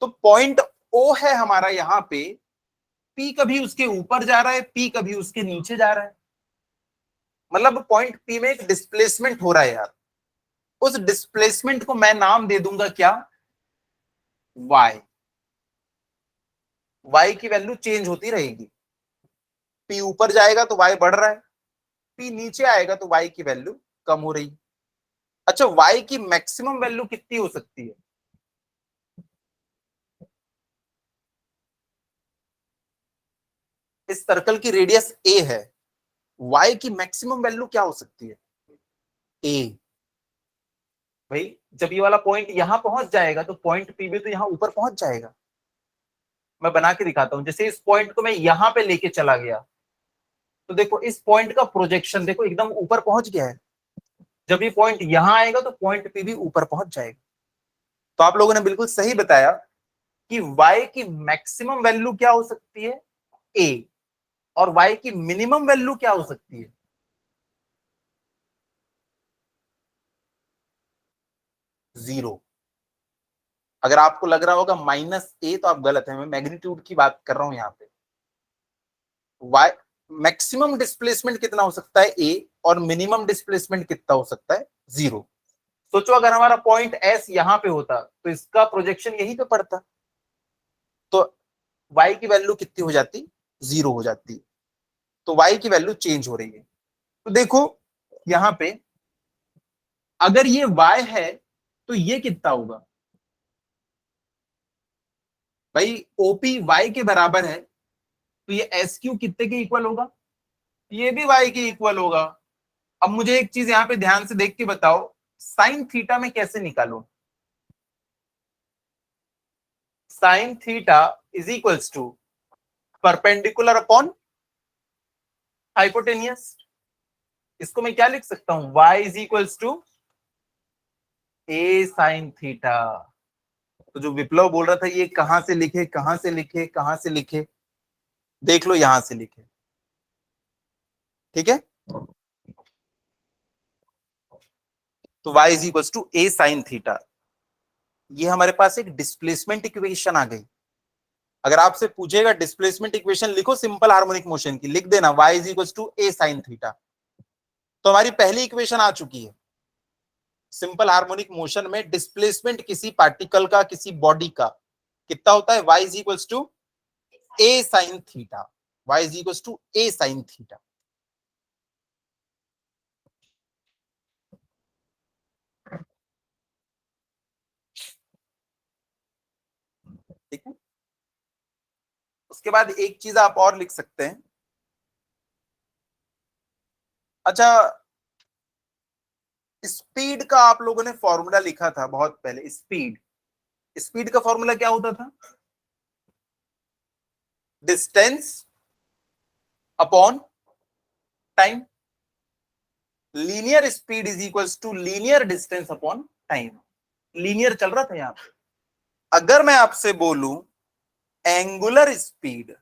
तो पॉइंट ओ है हमारा यहाँ पे, पी कभी उसके ऊपर जा रहा है, पी कभी उसके नीचे जा रहा है। मतलब पॉइंट पी में एक डिस्प्लेसमेंट हो रहा है यार। उस डिस्प्लेसमेंट को मैं नाम दे दूंगा क्या? वाई। वाई की वैल्यू चेंज होती रहेगी। पी ऊपर जाएगा तो वाई बढ़ रहा है, पी नीचे आएगा तो वाई की वैल्यू कम हो रही है। अच्छा, वाई की मैक्सिमम वैल्यू कितनी हो सकती है? इस सर्कल की रेडियस ए है, वाई की मैक्सिमम वैल्यू क्या हो सकती है? ए। भाई जब ये वाला पॉइंट यहां पहुंच जाएगा तो पॉइंट पी भी तो यहां ऊपर पहुंच जाएगा। मैं बना के दिखाता हूं। जैसे इस पॉइंट को मैं यहां पे लेके चला गया, तो देखो इस पॉइंट का प्रोजेक्शन देखो एकदम ऊपर पहुंच गया है। जब ये पॉइंट यहां आएगा तो पॉइंट पी भी ऊपर पहुंच जाएगा। तो आप लोगों ने बिल्कुल सही बताया कि y की मैक्सिमम वैल्यू क्या हो सकती है? a। और y की मिनिमम वैल्यू क्या हो सकती है? 0। अगर आपको लग रहा होगा माइनस ए, तो आप गलत है। मैं मैग्नीट्यूड की बात कर रहा हूं यहाँ पे। y मैक्सिमम डिस्प्लेसमेंट कितना हो सकता है? a। और मिनिमम डिस्प्लेसमेंट कितना हो सकता है? 0। सोचो अगर हमारा पॉइंट s यहां पे होता तो इसका प्रोजेक्शन यहीं पे पड़ता, तो y की वैल्यू कितनी हो जाती? 0 हो जाती। तो y की वैल्यू चेंज हो रही है। तो देखो यहां पे अगर ये y है तो ये कितना होगा? भाई ओपी y के बराबर है, तो ये एस क्यू कितने के इक्वल होगा? ये भी y के इक्वल होगा। अब मुझे एक चीज यहां पे ध्यान से देख के बताओ, साइन थीटा में कैसे निकालो? Sine theta is equals to perpendicular upon hypotenuse. इसको मैं क्या लिख सकता हूं? y is equals to A sine theta. तो जो विप्लव बोल रहा था ये कहां से लिखे, कहां से लिखे, कहां से लिखे, देख लो यहां से लिखे। ठीक है, तो y is equals to A sine theta. ये हमारे पास एक डिस्प्लेसमेंट इक्वेशन आ गई। अगर आपसे पूछेगा डिस्प्लेसमेंट इक्वेशन लिखो सिंपल हार्मोनिक मोशन की, लिख देना y is equals to A sine theta. तो हमारी पहली इक्वेशन आ चुकी है। सिंपल हार्मोनिक मोशन में डिस्प्लेसमेंट किसी पार्टिकल का, किसी बॉडी का कितना होता है? y is equals to A sine theta. y is equals to A sine theta. ठीक है, उसके बाद एक चीज आप और लिख सकते हैं। अच्छा, स्पीड का आप लोगों ने फॉर्मूला लिखा था बहुत पहले। स्पीड, स्पीड का फॉर्मूला क्या होता था? Distance upon time. Linear speed is equals to linear distance upon time. Linear चल रहा था यहां पे। अगर मैं आपसे बोलूं एंगुलर स्पीड,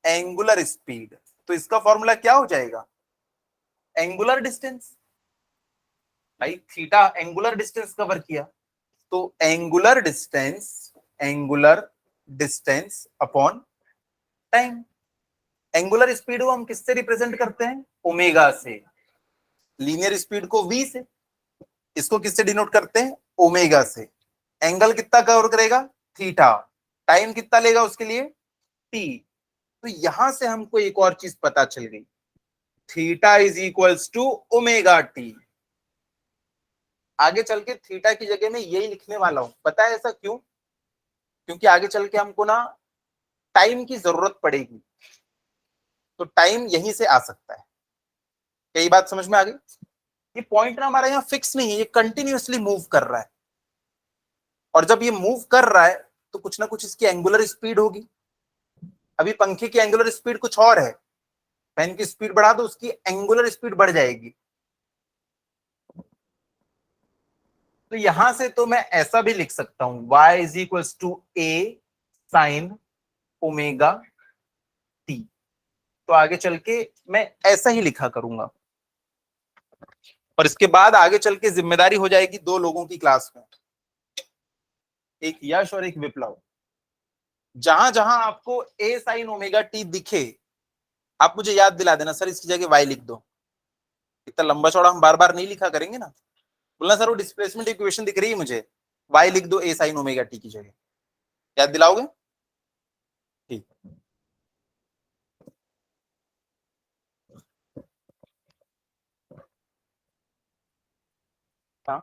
एंगुलर स्पीड, तो इसका फॉर्मूला क्या हो जाएगा? Angular distance. भाई थीटा एंगुलर डिस्टेंस कवर किया, तो angular distance upon time. Angular speed को हम किससे रिप्रेजेंट करते हैं? ओमेगा से। लीनियर स्पीड को v से, इसको किससे डिनोट करते हैं? ओमेगा से। एंगल कितना कवर करेगा? थीटा। टाइम कितना लेगा उसके लिए? t। तो यहां से हमको एक और चीज पता चल गई, theta is equals to omega T. आगे चल के थीटा की जगह में यही लिखने वाला हूं। पता है ऐसा क्यों? क्योंकि आगे चल के हमको ना टाइम की जरूरत पड़ेगी, तो टाइम यहीं से आ सकता है। कई बात समझ में आ गई? ये पॉइंट ना हमारा यहाँ फिक्स नहीं है, ये कंटिन्यूअसली मूव कर रहा है, और जब ये मूव कर रहा है तो कुछ ना कुछ इसकी एंगुलर स्पीड होगी। अभी पंखे की एंगुलर स्पीड कुछ और है, फैन की स्पीड बढ़ा दो, उसकी एंगुलर स्पीड बढ़ जाएगी। तो यहां से तो मैं ऐसा भी लिख सकता हूं, y is equals to A sine omega T. तो आगे चल के मैं ऐसा ही लिखा करूंगा, और इसके बाद आगे चल के जिम्मेदारी हो जाएगी दो लोगों की क्लास में, एक यश और एक विप्लव। जहां जहां आपको ए साइन ओमेगा टी दिखे, आप मुझे याद दिला देना, सर इसकी जगह वाई लिख दो। इतना लंबा चौड़ा हम बार बार नहीं लिखा करेंगे ना। बोलना सर वो डिस्प्लेसमेंट इक्वेशन दिख रही है मुझे, वाई लिख दो ए साइन ओमेगा टी की जगह। याद दिलाओगे? ठीक। हाँ,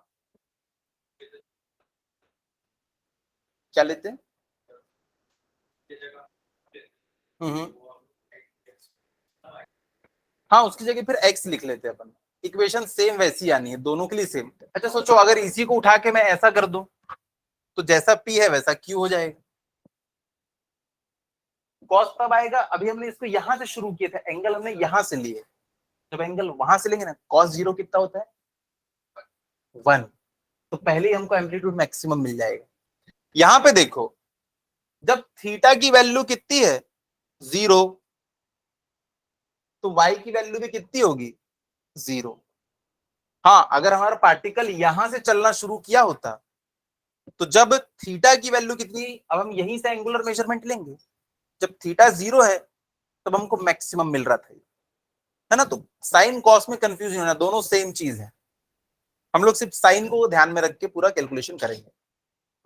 क्या लेते हैं? हम्म। हाँ, उसकी जगह फिर एक्स लिख लेते हैं अपन। इक्वेशन सेम वैसी आनी है दोनों के लिए सेम। अच्छा सोचो, अगर इसी को उठा के मैं ऐसा कर दूं, तो जैसा पी है वैसा क्यू हो जाएगा। कॉस तब आएगा, अभी हमने इसको यहां से शुरू किया था, एंगल हमने यहां से लिए। जब एंगल वहां से लेंगे ना, कॉस जीरो कितना होता है? 1। तो पहले ही हमको एम्पलीट्यूड मैक्सिमम मिल जाएगा। यहां पे देखो, जब थीटा की वैल्यू कितनी है? 0। तो वाई की वैल्यू भी कितनी होगी? 0। हाँ, अगर हमारा पार्टिकल यहां से चलना शुरू किया होता, तो जब थीटा की वैल्यू कितनी, अब हम यहीं से एंगुलर मेजरमेंट लेंगे, जब थीटा 0 है तब हमको मैक्सिमम मिल रहा था, है ना? तो साइन कॉस में कंफ्यूज नहीं होना, दोनों सेम चीज है। हम लोग सिर्फ साइन को ध्यान में रख के पूरा कैलकुलेशन करेंगे।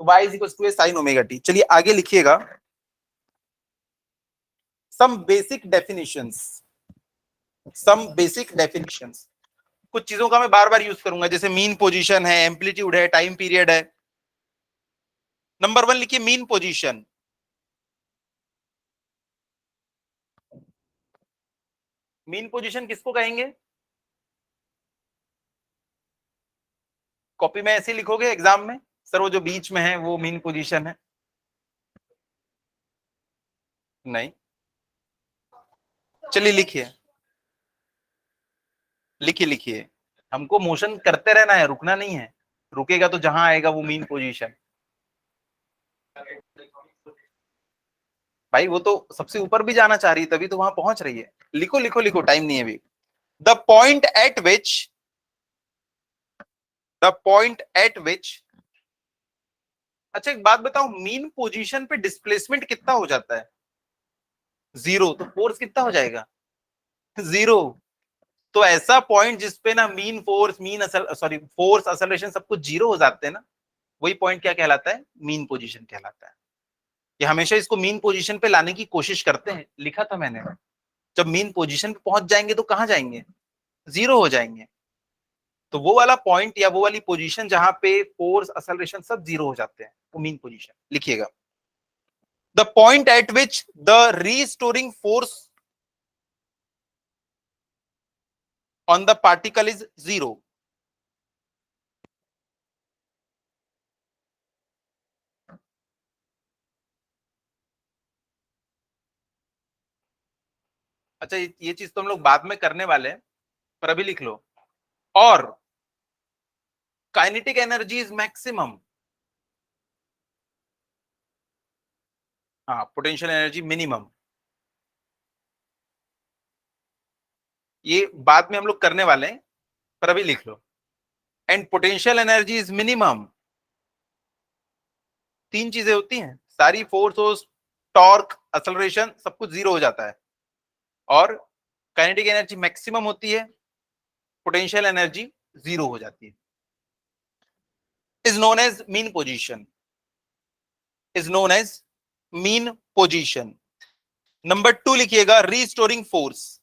तो y is equal to A sine omega T. चलिए आगे लिखिएगा, सम बेसिक डेफिनेशंस। कुछ चीजों का मैं बार बार यूज करूंगा, जैसे मीन पोजीशन है, एम्पलीट्यूड है, टाइम पीरियड है। नंबर 1 लिखिए, मीन पोजीशन। मीन पोजीशन किसको कहेंगे? कॉपी में ऐसे लिखोगे एग्जाम में, सर वो जो बीच में है वो मीन पोजीशन है? नहीं। चलिए लिखिए, लिखिए। हमको मोशन करते रहना है, रुकना नहीं है। रुकेगा तो जहां आएगा वो मीन पोजीशन। भाई वो तो सबसे ऊपर भी जाना चाह रही है, तभी तो वहां पहुंच रही है। लिखो, टाइम नहीं है अभी। The point eight which the point eight विच अच्छा एक बात बताओ, मीन पोजीशन पे डिस्प्लेसमेंट कितना हो जाता है? 0। तो फोर्स कितना हो जाएगा? 0। तो ऐसा पॉइंट जिसपे ना मीन फोर्स, फोर्स, एक्सेलरेशन सब कुछ 0 हो जाते हैं ना, वही पॉइंट क्या कहलाता है? मीन पोजीशन कहलाता है। ये हमेशा इसको मीन पोजीशन पे लाने की कोशिश करते हैं, लिखा था मैंने। जब मीन पोजीशन पे पहुंच जाएंगे तो कहां जाएंगे? 0 हो जाएंगे। तो वो वाला पॉइंट या वो वाली पोजीशन जहां पे फोर्स, एक्सेलरेशन सब 0 हो जाते हैं, वो मीन पोजीशन। लिखिएगा, the point eight which the restoring force on the particle is 0। अच्छा, ये चीज तो हम लोग बाद में करने वाले हैं, पर अभी लिख लो। और काइनेटिक एनर्जी इज मैक्सिमम। हाँ, पोटेंशियल एनर्जी मिनिमम। ये बाद में हम लोग करने वाले हैं, पर अभी लिख लो। And potential energy is minimum तीन चीजें होती हैं, सारी फोर्स, टॉर्क, एक्सेलरेशन, सब कुछ जीरो हो जाता है और काइनेटिक एनर्जी मैक्सिमम होती है, पोटेंशियल एनर्जी जीरो हो जाती है। Is known as mean position, is known as mean position. Number 2 लिखिएगा, रीस्टोरिंग फोर्स।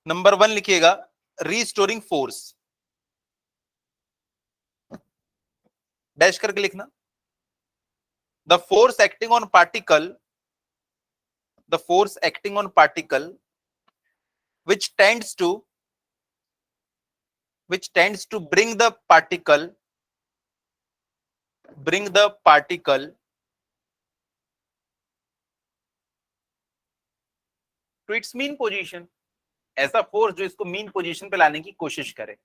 नंबर 1 लिखिएगा, रीस्टोरिंग फोर्स, डैश करके लिखना। The force acting on particle, the force acting on particle which tends to bring the particle to its mean position। ऐसा force जो इसको mean position पे लाने की कोशिश करे।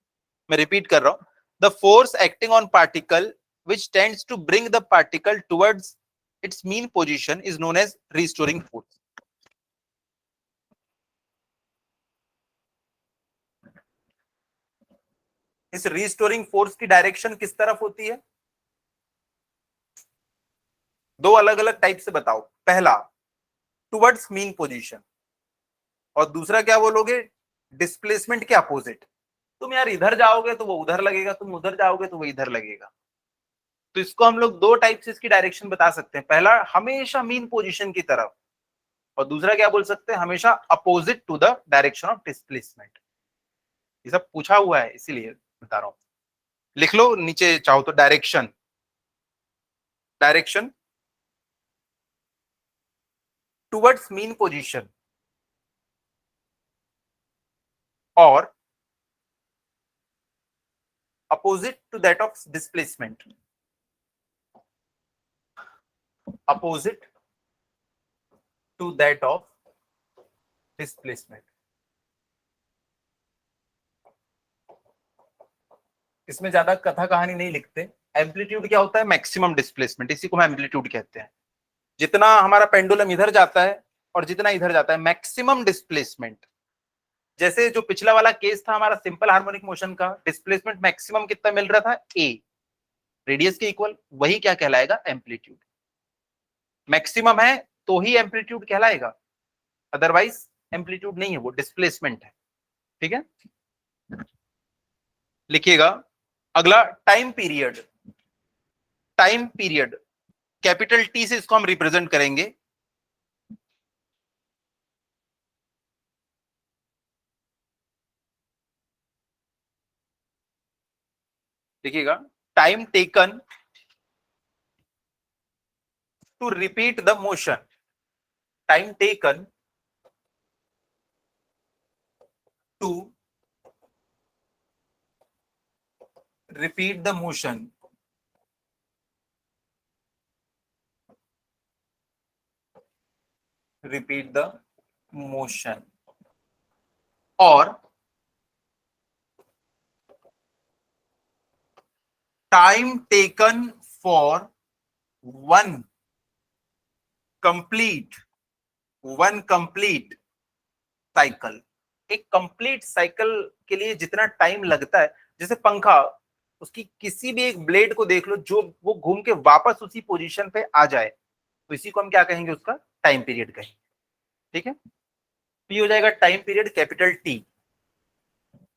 मैं रिपीट कर रहा हूं, the force acting on particle which tends to bring the particle towards its mean position is known as restoring force। इस रिस्टोरिंग फोर्स की डायरेक्शन किस तरफ होती है? दो अलग अलग टाइप से बताओ। पहला टुवर्ड्स मीन पोजीशन और दूसरा क्या बोलोगे? डिस्प्लेसमेंट के अपोजिट। तुम यार इधर जाओगे तो वो उधर लगेगा, तुम उधर जाओगे तो वो इधर लगेगा। तो इसको हम लोग दो टाइप से इसकी डायरेक्शन बता सकते हैं। पहला हमेशा मीन पोजीशन की तरफ और दूसरा क्या बोल सकते हैं? हमेशा opposite to the direction of displacement. ये सब पूछा हुआ है इसीलिए बता रहा हूं। लिख लो नीचे चाहो तो, direction, direction towards mean position और opposite to that of displacement, opposite to that of displacement। इसमें ज्यादा कथा कहानी नहीं लिखते। एम्पलीट्यूड क्या होता है? मैक्सिमम डिस्प्लेसमेंट, इसी को हम एम्पलीट्यूड कहते हैं। जितना हमारा पेंडुलम इधर जाता है और जितना इधर जाता है, मैक्सिमम डिस्प्लेसमेंट। जैसे जो पिछला वाला केस था हमारा सिंपल हार्मोनिक मोशन का, डिस्प्लेसमेंट मैक्सिमम कितना मिल रहा था? ए, रेडियस के इक्वल। वही क्या कहलाएगा? एम्पलीट्यूड। मैक्सिमम है तो ही एम्पलीट्यूड कहलाएगा, अदरवाइज एम्पलीट्यूड नहीं है, वो डिस्प्लेसमेंट है। ठीक है, लिखिएगा। अगला time period, time period capital T से इसको हम रिप्रेजेंट करेंगे। देखिएगा, time taken to repeat the motion, time taken to repeat the motion, repeat the motion और time taken for one complete cycle. एक कंप्लीट साइकिल के लिए जितना टाइम लगता है, जैसे पंखा, उसकी किसी भी एक ब्लेड को देख लो, जो वो घूम के वापस उसी पोजीशन पे आ जाए, तो इसी को हम क्या कहेंगे? उसका टाइम पीरियड कहेंगे। ठीक है, पी हो जाएगा टाइम पीरियड कैपिटल टी।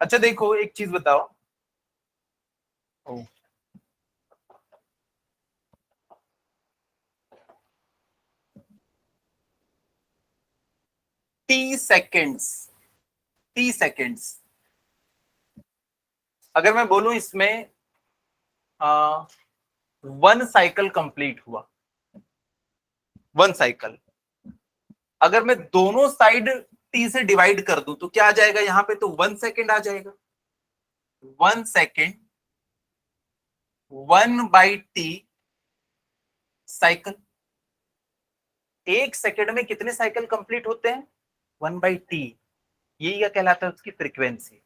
अच्छा देखो एक चीज बताओ, टी सेकेंड्स, टी सेकेंड्स, अगर मैं बोलूं इसमें वन साइकिल कंप्लीट हुआ, वन साइकिल, अगर मैं दोनों साइड टी से डिवाइड कर दूं तो क्या आ जाएगा यहां पे? तो 1 सेकेंड आ जाएगा। 1 सेकेंड 1/t साइकिल। एक सेकेंड में कितने साइकिल कंप्लीट होते हैं? 1/t। यही क्या कहलाता है? उसकी फ्रीक्वेंसी।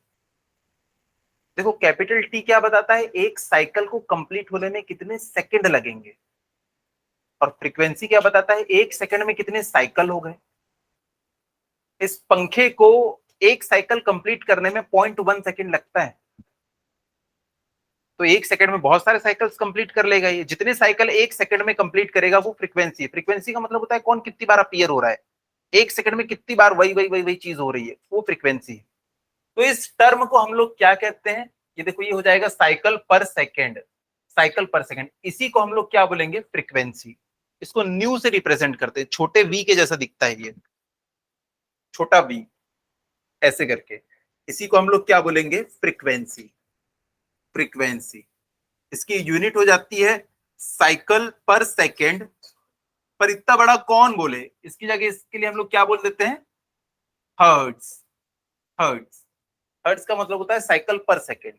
देखो कैपिटल टी क्या बताता है? एक साइकिल को कंप्लीट होने में कितने सेकंड लगेंगे, और फ्रीक्वेंसी क्या बताता है? एक सेकंड में कितने साइकिल हो गए। इस पंखे को एक साइकिल कंप्लीट करने में 0.1 सेकंड लगता है। तो 1 सेकंड में बहुत सारे साइकिल्स कंप्लीट कर लेगा। ये जितने साइकिल 1 सेकंड में कंप्लीट करेगा वो फ्रीक्वेंसी है। फ्रीक्वेंसी का मतलब होता है कौन कितनी बार अपीयर हो रहा है, 1 सेकंड में कितनी बार वही वही वही वही चीज हो रही है, वो फ्रीक्वेंसी है। तो इस टर्म को हम लोग क्या कहते हैं, ये देखो ये हो जाएगा साइकिल पर सेकेंड, साइकिल पर सेकेंड, इसी को हम लोग क्या बोलेंगे, फ्रीक्वेंसी। इसको न्यू से रिप्रेजेंट करते हैं, छोटे वी के जैसा दिखता है ये, छोटा वी ऐसे करके, इसी को हम लोग क्या बोलेंगे, फ्रीक्वेंसी। फ्रीक्वेंसी इसकी यूनिट हो जाती है साइकिल पर सेकेंड, पर इतना बड़ा कौन बोले, इसकी जगह इसके लिए हम लोग क्या बोल देते हैं, हर्ट्ज। हर्ट्ज, हर्ट्ज का मतलब होता है साइकिल पर सेकेंड।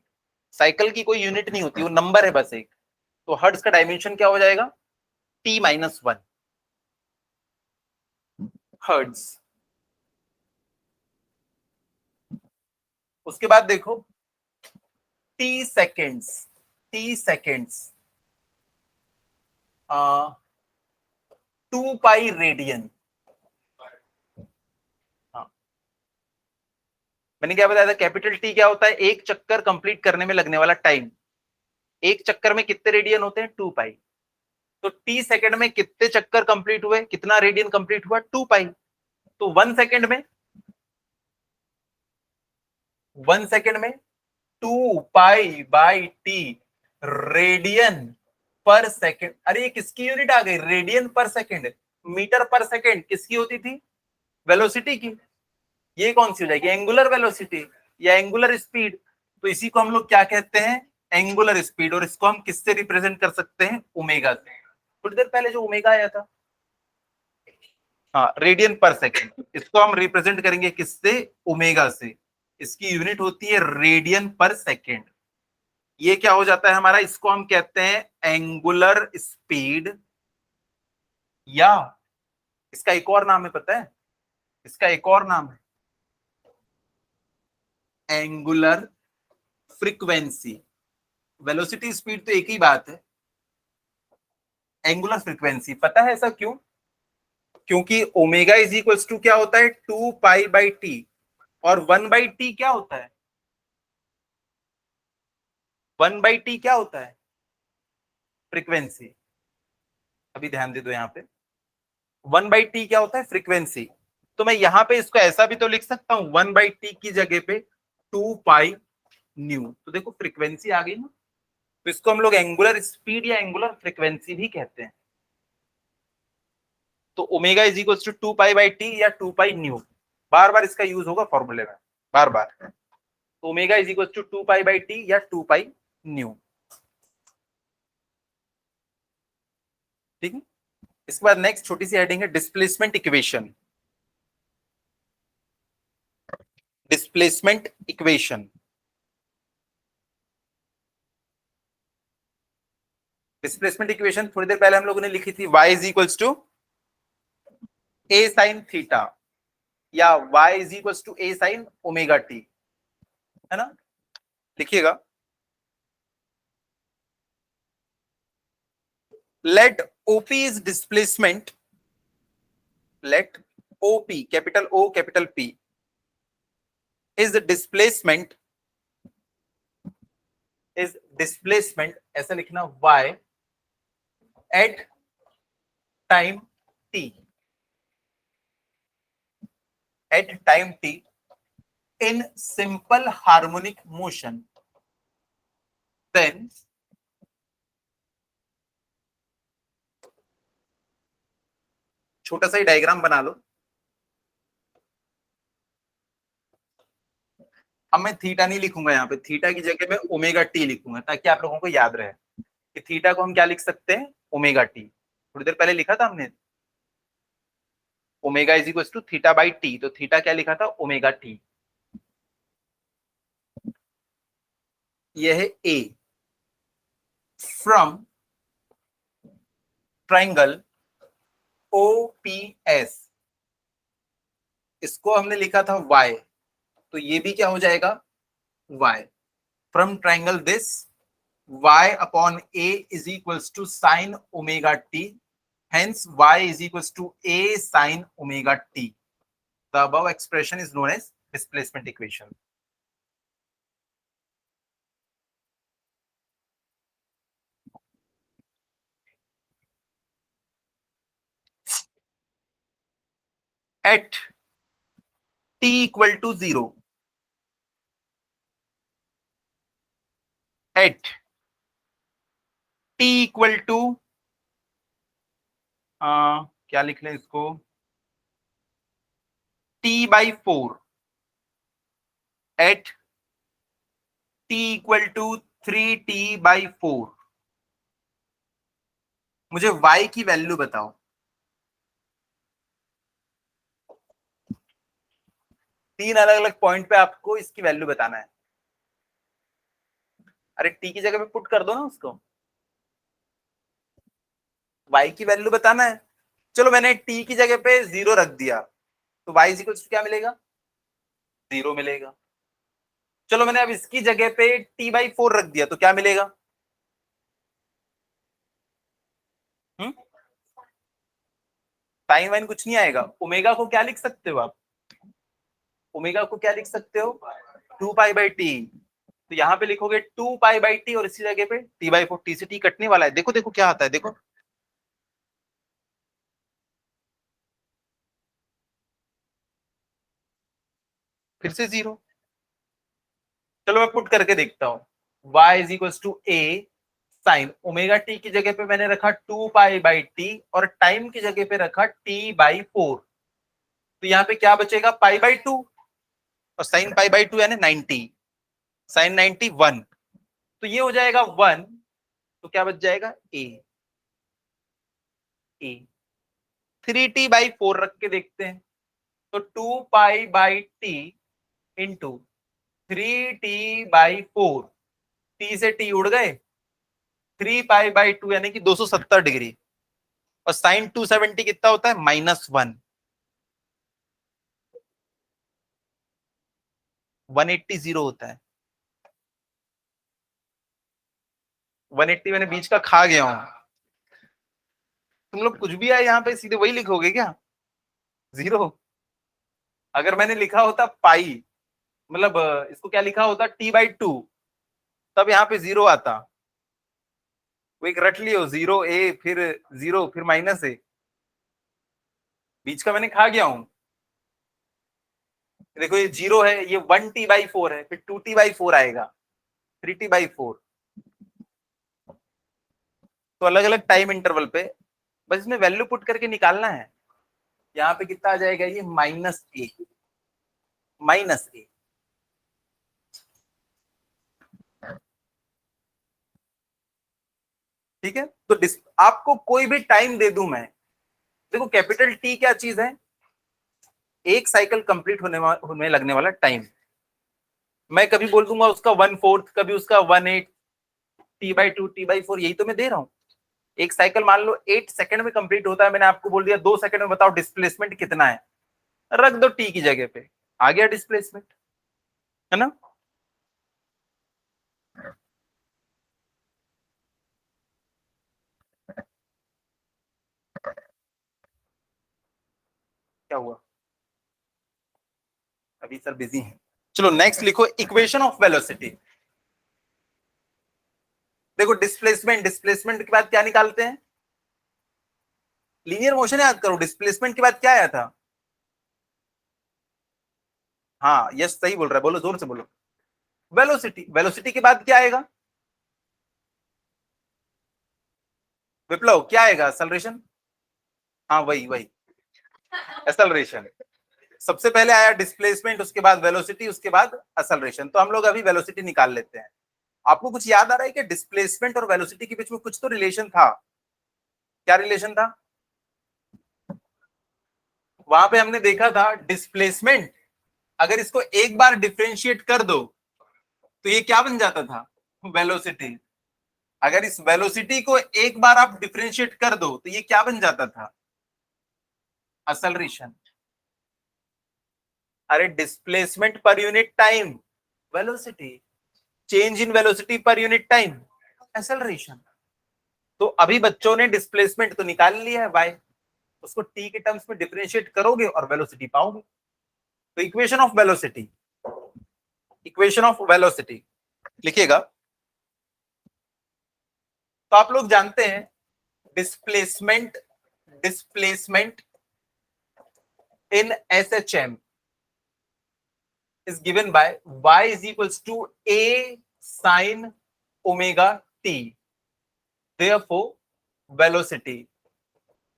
साइकिल की कोई यूनिट नहीं होती, वो नंबर है बस एक। तो हर्ट्ज का डायमेंशन क्या हो जाएगा, T-1 हर्ट्ज। उसके बाद देखो T seconds, T seconds 2 pi radian. हाँ, मैंने क्या बताया था, कैपिटल टी क्या होता है, एक चक्कर कंप्लीट करने में लगने वाला टाइम। एक चक्कर में कितने रेडियन होते हैं, 2 पाई। तो टी सेकंड में कितने चक्कर कंप्लीट हुए, कितना रेडियन कंप्लीट हुआ, 2 पाई। तो 1 सेकंड में, 1 सेकंड में 2 पाई/टी रेडियन पर सेकंड। अरे ये किसकी यूनिट आ गई, रेडियन पर सेकंड। मीटर पर सेकंड किसकी होती थी, वेलोसिटी की। ये कौन सी हो जाएगी, एंगुलर वेलोसिटी या एंगुलर स्पीड। तो इसी को हम लोग क्या कहते हैं, एंगुलर स्पीड। और इसको हम किससे रिप्रेजेंट कर सकते हैं, ओमेगा से। थोड़ी देर पहले जो ओमेगा आया था, हाँ, रेडियन पर सेकंड, इसको हम रिप्रेजेंट करेंगे किससे, ओमेगा से। इसकी यूनिट होती है रेडियन पर सेकंड। ये क्या हो जाता है हमारा, इसको हम कहते हैं एंगुलर स्पीड, या इसका एक और नाम है, पता है इसका एक और नाम है, एंगुलर फ्रीक्वेंसी। वेलोसिटी स्पीड तो एक ही बात है, एंगुलर फ्रीक्वेंसी पता है ऐसा क्यों, क्योंकि ओमेगा इज इक्वल्स टू क्या होता है, 2 पाई/टी, और 1/t क्या होता है, 1/t क्या होता है, फ्रीक्वेंसी। अभी ध्यान दे दो यहाँ पे, 1/t क्या होता है, फ्रीक्वेंसी। तो मैं यहाँ पे इसको ऐसा भी तो लिख सकता हूँ, 1/t की जगह पे 2 पाई न्यू। तो देखो फ्रीक्वेंसी आ गई ना। तो इसको हम लोग एंगुलर स्पीड या एंगुलर फ्रीक्वेंसी भी कहते हैं। तो ओमेगा इज इक्वल टू 2 पाई/टी या 2 पाई न्यू, बार बार इसका यूज होगा फॉर्मूले में, बार बार। ओमेगा इज इक्वल टू 2 पाई/टी या 2 पाई न्यू। ठीक है, इसके बाद नेक्स्ट छोटी सी हेडिंग है displacement equation. Displacement equation, displacement equation थोड़ी देर पहले हम लोगों ने लिखी थी, y is equals to a sin theta, या y is equals to a sin omega T, है ना। लिखिएगा, let OP is displacement, let OP capital O capital P is displacement, is displacement, ऐसा लिखना, y at time t, at time t in simple harmonic motion, then छोटा सा ही diagram बना लो। अब मैं थीटा नहीं लिखूंगा यहाँ पे, थीटा की जगह मैं ओमेगा टी लिखूंगा, ताकि आप लोगों को याद रहे कि थीटा को हम क्या लिख सकते हैं, ओमेगा टी। थोड़ी देर पहले लिखा था हमने, omega is equal to theta by T, तो थीटा क्या लिखा था, ओमेगा टी। यह है ए फ्रॉम ट्राइंगल OPS, इसको हमने लिखा था y, तो ये भी क्या हो जाएगा, y from triangle this, y upon a is equals to sine omega T, hence y is equals to a sin omega t. The above expression is known as displacement equation. At T equal to 0, at T equal to, क्या लिख लें इसको, t/4, eight t equal to 3t/4। मुझे y की value बताओ। तीन अलग अलग पॉइंट पे आपको इसकी वैल्यू बताना है। अरे t की जगह पे पुट कर दो ना उसको, y की वैल्यू बताना है। चलो मैंने t की जगह पे 0 रख दिया, तो y इक्वल क्या मिलेगा, 0 मिलेगा। चलो मैंने अब इसकी जगह पे t/4 रख दिया, तो क्या मिलेगा, साइन वाइन कुछ नहीं आएगा। ओमेगा को क्या लिख सकते हो आप, ओमेगा को क्या लिख सकते हो, 2π/t। तो यहाँ पे लिखोगे 2π/t और इसी जगह पे t/4, t से t कटने वाला है। देखो देखो क्या आता है, देखो फिर से 0। चलो मैं पुट करके देखता हूँ, y is equal to a sine omega T की जगह पे मैंने रखा 2π/t और टाइम की जगह पे रखा t/4। तो यहाँ पे क्या बचेगा, π/2, और साइन π/2 यानी 90, साइन 90 1, तो ये हो जाएगा 1। तो क्या बच जाएगा, a, a 3t/4 रख के देखते हैं, तो 2π/t इंटू 3t/4, t से t उड़ गए, 3π/2 यानी कि 270 डिग्री, और साइन 270 कितना होता है, -1, 180 जीरो होता है। 180 मैंने बीच का खा गया हूं। तुम लोग कुछ भी आए यहाँ पे सीधे वही लिखोगे क्या, 0। अगर मैंने लिखा होता पाई, मतलब इसको क्या लिखा होता t/2, तब यहाँ पे 0 आता। वो एक रट लियो, 0 a फिर 0 फिर -a, बीच का मैंने खा गया हूं। देखो ये 0 है, ये 1t/4 है, फिर 2t/4 आएगा, 3t/4। तो अलग अलग टाइम इंटरवल पे बस इसमें वैल्यू पुट करके निकालना है। यहाँ पे कितना आ जाएगा, ये -a, -a। ठीक है, तो आपको कोई भी टाइम दे दूं मैं, देखो कैपिटल टी क्या चीज है, एक साइकिल कंप्लीट होने लगने वाला टाइम। मैं कभी बोल दूंगा उसका 1/4, कभी उसका 1/8, t/2 t/4, यही तो मैं दे रहा हूं। एक साइकिल मान लो 8 सेकंड में कंप्लीट होता है, मैंने आपको बोल दिया 2 सेकंड में बताओ डिस्प्लेसमेंट कितना है, रख दो टी की जगह पे, आ गया डिस्प्लेसमेंट, है ना। क्या हुआ, अभी सर बिजी है। चलो नेक्स्ट लिखो, इक्वेशन ऑफ वेलोसिटी। देखो डिस्प्लेसमेंट, डिस्प्लेसमेंट के बाद क्या निकालते हैं, लीनियर मोशन याद करो, डिस्प्लेसमेंट के बाद क्या आया था, हाँ यस सही बोल रहा है, बोलो जोर से बोलो, वेलोसिटी। वेलोसिटी के बाद क्या आएगा, विप्लव क्या आएगा, एक्सेलरेशन, हाँ वही वही एक्सेलरेशन। सबसे पहले आया डिस्प्लेसमेंट, उसके बाद वेलोसिटी, उसके बाद एक्सेलरेशन। तो हम लोग अभी वेलोसिटी निकाल लेते हैं। आपको कुछ याद आ रहा है कि डिस्प्लेसमेंट और वेलोसिटी के बीच में कुछ तो रिलेशन था, क्या रिलेशन था, वहां पे हमने देखा था डिस्प्लेसमेंट अगर इसको एक बार डिफ्रेंशिएट कर दो तो ये क्या बन जाता था, वेलोसिटी। अगर इस वेलोसिटी को एक बार आप डिफ्रेंशिएट कर दो तो ये क्या बन जाता था, एक्सेलरेशन। अरे displacement per unit time velocity, change in velocity per unit time acceleration. तो अभी बच्चों ने डिस्प्लेसमेंट तो निकाल लिया है बाय, उसको टी के टर्म्स में डिफरेंशिएट करोगे और वेलोसिटी पाओगे। तो equation of velocity, equation of velocity लिखिएगा। तो आप लोग जानते हैं displacement, displacement in SHM is given by y is equals to a sin omega t. Therefore, velocity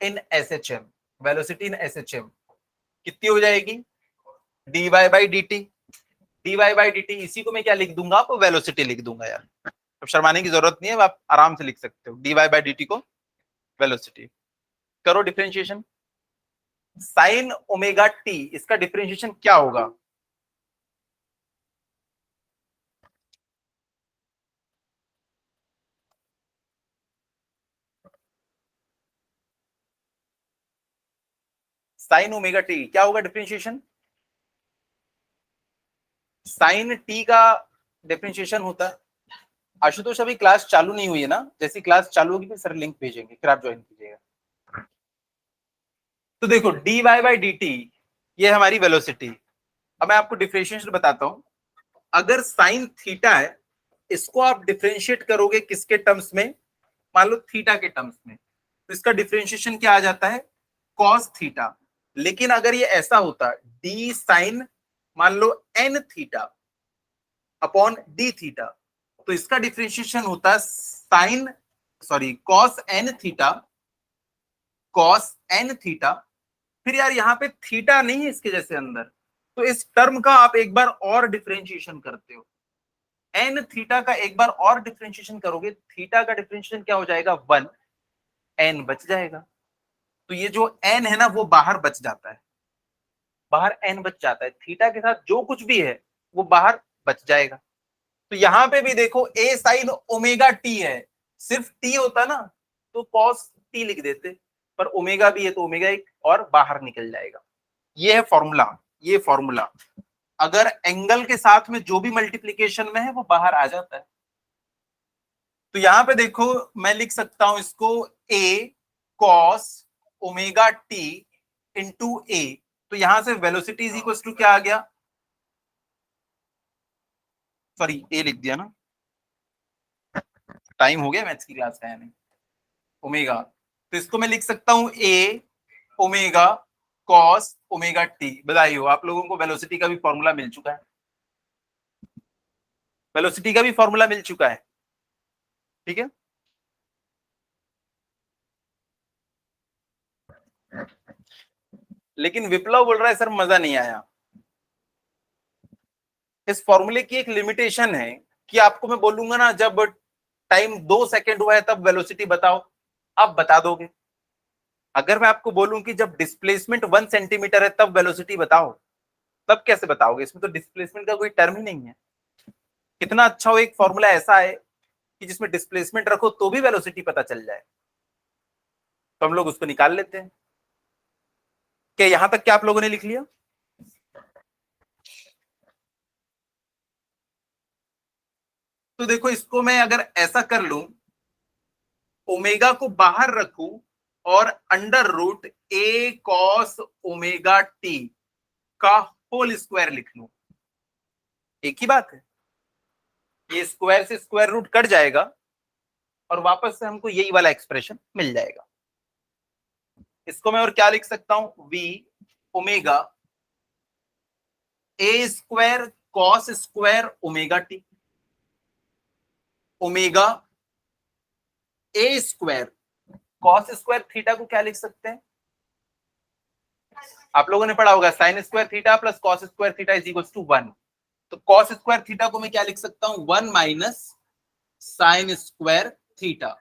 in SHM, velocity in SHM कितनी हो जाएगी? dy by dt. dy by dt इसी को मैं क्या लिख दूंगा? आपको वेलोसिटी लिख दूंगा यार, अब शर्माने की जरूरत नहीं है, आप आराम से लिख सकते हो dy by dt को वेलोसिटी। करो डिफरेंशिएशन। साइन ओमेगा टी, इसका डिफरेंशिएशन क्या होगा? साइन ओमेगा टी क्या होगा डिफरेंशिएशन? साइन टी का डिफरेंशिएशन होता है। आशुतोष अभी क्लास चालू नहीं हुई है ना, जैसी क्लास चालू होगी फिर सर लिंक भेजेंगे, फिर आप ज्वाइन कीजिएगा। तो देखो dy बाई dt ये हमारी वेलोसिटी। अब मैं आपको डिफरेंशिएशन बताता हूं। अगर साइन थीटा है, इसको आप डिफरेंशिएट करोगे किसके टर्म्स में? मान लो थीटा के टर्म्स में, तो इसका डिफरेंशिएशन क्या आ जाता है? Cos theta. लेकिन अगर ये ऐसा होता डी साइन मान लो N theta upon D theta, तो इसका डिफरेंशिएशन होता है sine cos N theta, cos N theta. फिर यार यहाँ पे थीटा नहीं है इसके जैसे अंदर, तो इस टर्म का आप एक बार और डिफरेंशिएशन करते हो। एन थीटा का एक बार और डिफरेंशिएशन करोगे, थीटा का डिफरेंशिएशन क्या हो जाएगा? 1, एन बच जाएगा। तो ये जो एन है ना वो बाहर बच जाता है, बाहर एन बच जाता है, थीटा के साथ जो कुछ भी है वो बाहर बच जाएगा। तो यहां पे भी देखो ए साइन ओमेगा टी है, सिर्फ टी होता ना तो कॉस टी लिख देते, पर ओमेगा भी है तो ओमेगा एक और बाहर निकल जाएगा। ये है फॉर्मूला, ये फॉर्मूला। अगर एंगल के साथ में जो भी मल्टीप्लीकेशन में है वो बाहर आ जाता है। तो यहां पे देखो मैं लिख सकता हूं इसको ए कॉस ओमेगा टी इंटू ए। तो यहां से वेलोसिटी इज इक्वल टू क्या आ गया? सॉरी ए लिख दिया ना, टाइम हो गया मैथ्स की क्लास का यानी ओमेगा। तो इसको मैं लिख सकता हूं ए ओमेगा कॉस ओमेगा टी। बधाई हो, आप लोगों को वेलोसिटी का भी फॉर्मूला मिल चुका है, वेलोसिटी का भी फॉर्मूला मिल चुका है। ठीक है, लेकिन विप्लव बोल रहा है सर मजा नहीं आया। इस फॉर्मूले की एक लिमिटेशन है कि आपको मैं बोलूंगा ना जब टाइम 2 सेकंड हुआ है तब वेलोसिटी बताओ, आप बता दोगे। अगर मैं आपको बोलूं कि जब डिस्प्लेसमेंट 1 सेंटीमीटर है तब वेलोसिटी बताओ, तब कैसे बताओगे? इसमें तो डिस्प्लेसमेंट का कोई टर्म ही नहीं है। कितना अच्छा हो एक फॉर्मूला ऐसा है कि जिसमें डिस्प्लेसमेंट रखो तो भी वेलोसिटी पता चल जाए, तो हम लोग उसको निकाल लेते हैं। क्या यहां तक क्या आप लोगों ने लिख लिया? तो देखो इसको मैं अगर ऐसा कर लूं, ओमेगा को बाहर रखूं और अंडर रूट ए कॉस ओमेगा टी का होल स्क्वायर लिख लूं, एक ही बात है। ये स्क्वायर से स्क्वायर रूट कट जाएगा और वापस से हमको यही वाला एक्सप्रेशन मिल जाएगा। इसको मैं और क्या लिख सकता हूं? V omega A square cos square omega T, omega A square cos square theta को क्या लिख सकते हैं? आप लोगों ने पढ़ा होगा sine square theta plus cos square theta is equal to 1। तो कॉस स्क्वायर थीटा को मैं क्या लिख सकता हूं? 1 माइनस साइन स्क्वायर थीटा।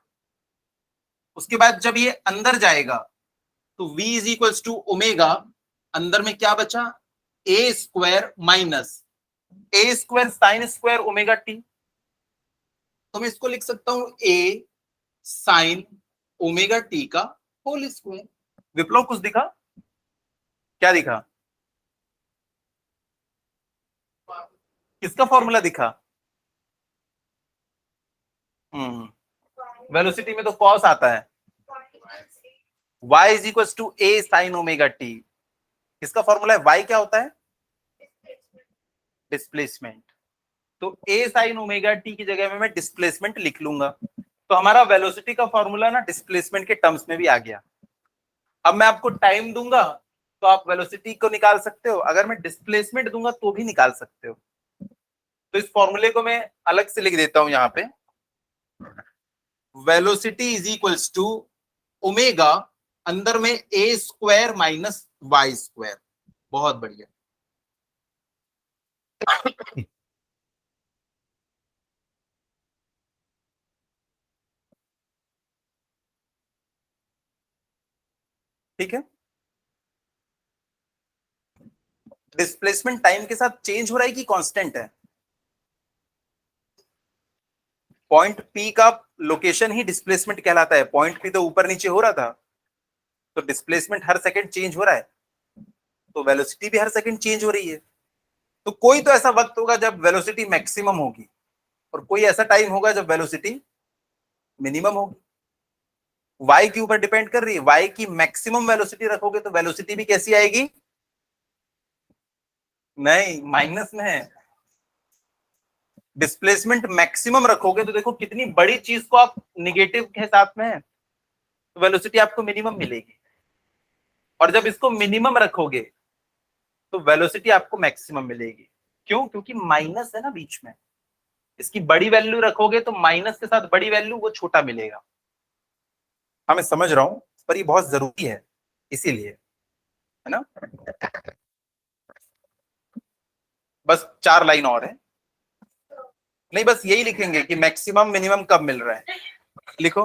उसके बाद जब ये अंदर जाएगा तो v is equal to omega, अंदर में क्या बचा? A square minus A square sine square omega T. तो मैं इसको लिख सकता हूं ए साइन ओमेगा टी का होल स्क्वायर। विप्लव कुछ दिखा? क्या दिखा? किसका फॉर्मूला दिखा? वेलोसिटी में तो कॉस आता है, y is equal to A sine omega T. इसका फॉर्मूला है y क्या होता है? डिस्प्लेसमेंट। तो ए साइन ओमेगा टी की जगह में मैं डिस्प्लेसमेंट लिख लूंगा। तो हमारा वेलोसिटी का फॉर्मूला ना डिस्प्लेसमेंट के टर्म्स में भी आ गया। अब मैं आपको टाइम दूंगा, तो आप वेलोसिटी को निकाल सकते हो, अगर मैं डिस्प्लेसमेंट दूंगा तो भी निकाल सकते हो। तो इस फॉर्मूले को मैं अलग से लिख देता हूं यहां पे, velocity is equals to omega अंदर में A square minus Y square. बहुत बढ़िया। ठीक है, डिस्प्लेसमेंट टाइम के साथ चेंज हो रहा है कि कांस्टेंट है? पॉइंट पी का लोकेशन ही डिस्प्लेसमेंट कहलाता है। पॉइंट पी तो ऊपर नीचे हो रहा था, तो डिस्प्लेसमेंट हर सेकंड चेंज हो रहा है, तो वेलोसिटी भी हर सेकंड चेंज हो रही है। तो कोई तो ऐसा वक्त होगा जब वेलोसिटी मैक्सिमम होगी, और कोई ऐसा टाइम होगा जब वेलोसिटी मिनिमम होगी। वाई के ऊपर डिपेंड कर रही है। वाई की मैक्सिमम वेलोसिटी रखोगे तो वेलोसिटी भी कैसी आएगी? नहीं, माइनस में है। डिस्प्लेसमेंट मैक्सिमम रखोगे तो देखो कितनी बड़ी चीज को आप निगेटिव के साथ में है, तो वेलोसिटी आपको मिनिमम मिलेगी। और जब इसको मिनिमम रखोगे तो वेलोसिटी आपको मैक्सिमम मिलेगी। क्यों? क्योंकि माइनस है ना बीच में। इसकी बड़ी वैल्यू रखोगे तो माइनस के साथ बड़ी वैल्यू वो छोटा मिलेगा। हाँ मैं समझ रहा हूं, पर ये बहुत जरूरी है इसीलिए, है ना। बस 4 लाइन और है। नहीं, बस यही लिखेंगे कि मैक्सिमम मिनिमम कब मिल रहा है। लिखो,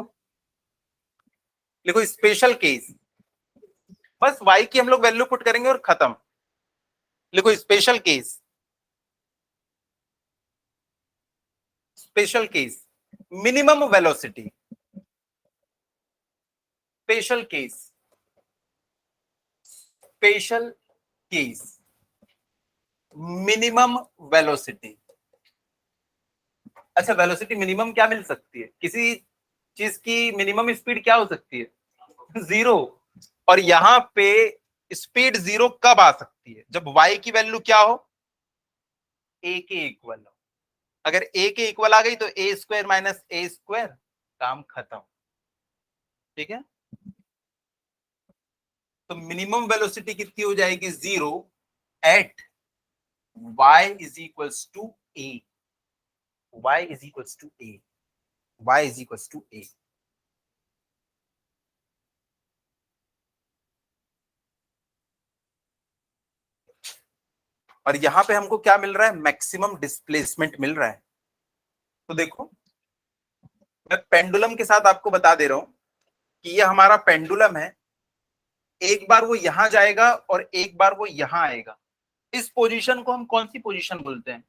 लिखो स्पेशल केस। बस y की हम लोग वैल्यू पुट करेंगे और खत्म। लिखो special case. Special case minimum velocity. Special case, special case minimum velocity. अच्छा, वेलोसिटी मिनिमम क्या मिल सकती है? किसी चीज की मिनिमम स्पीड क्या हो सकती है? जीरो। और यहां पे स्पीड जीरो कब आ सकती है? जब y की वैल्यू क्या हो? a के इक्वल हो। अगर a के इक्वल आ गई तो ए स्क्वायर माइनस ए स्क्वायर, काम खत्म। ठीक है, तो मिनिमम वेलोसिटी कितनी हो जाएगी? Zero at y is equals to A. y is equals to A. y is equals to A. और यहां पे हमको क्या मिल रहा है? मैक्सिमम डिस्प्लेसमेंट मिल रहा है। तो देखो, मैं पेंडुलम के साथ आपको बता दे रहा हूं कि ये हमारा पेंडुलम है। एक बार वो यहां जाएगा और एक बार वो यहां आएगा। इस पोजीशन को हम कौन सी पोजीशन बोलते हैं?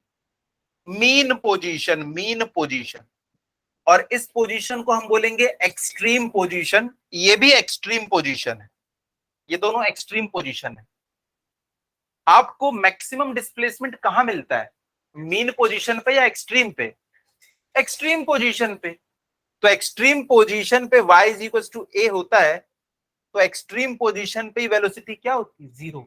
Mean position. Mean position. और इस पोजीशन को हम बोलेंगे एक्सट्रीम पोजीशन। ये भी एक्सट्रीम पोजीशन है। ये दोनों एक्सट्रीम पोजीशन है। आपको मैक्सिमम डिस्प्लेसमेंट कहां मिलता है? मीन पोजीशन पे या एक्सट्रीम पे? एक्सट्रीम पोजीशन पे। तो एक्सट्रीम पोजीशन पे y इज इक्वल टू ए होता है, तो एक्सट्रीम पोजीशन पे वेलोसिटी क्या होती है? जीरो।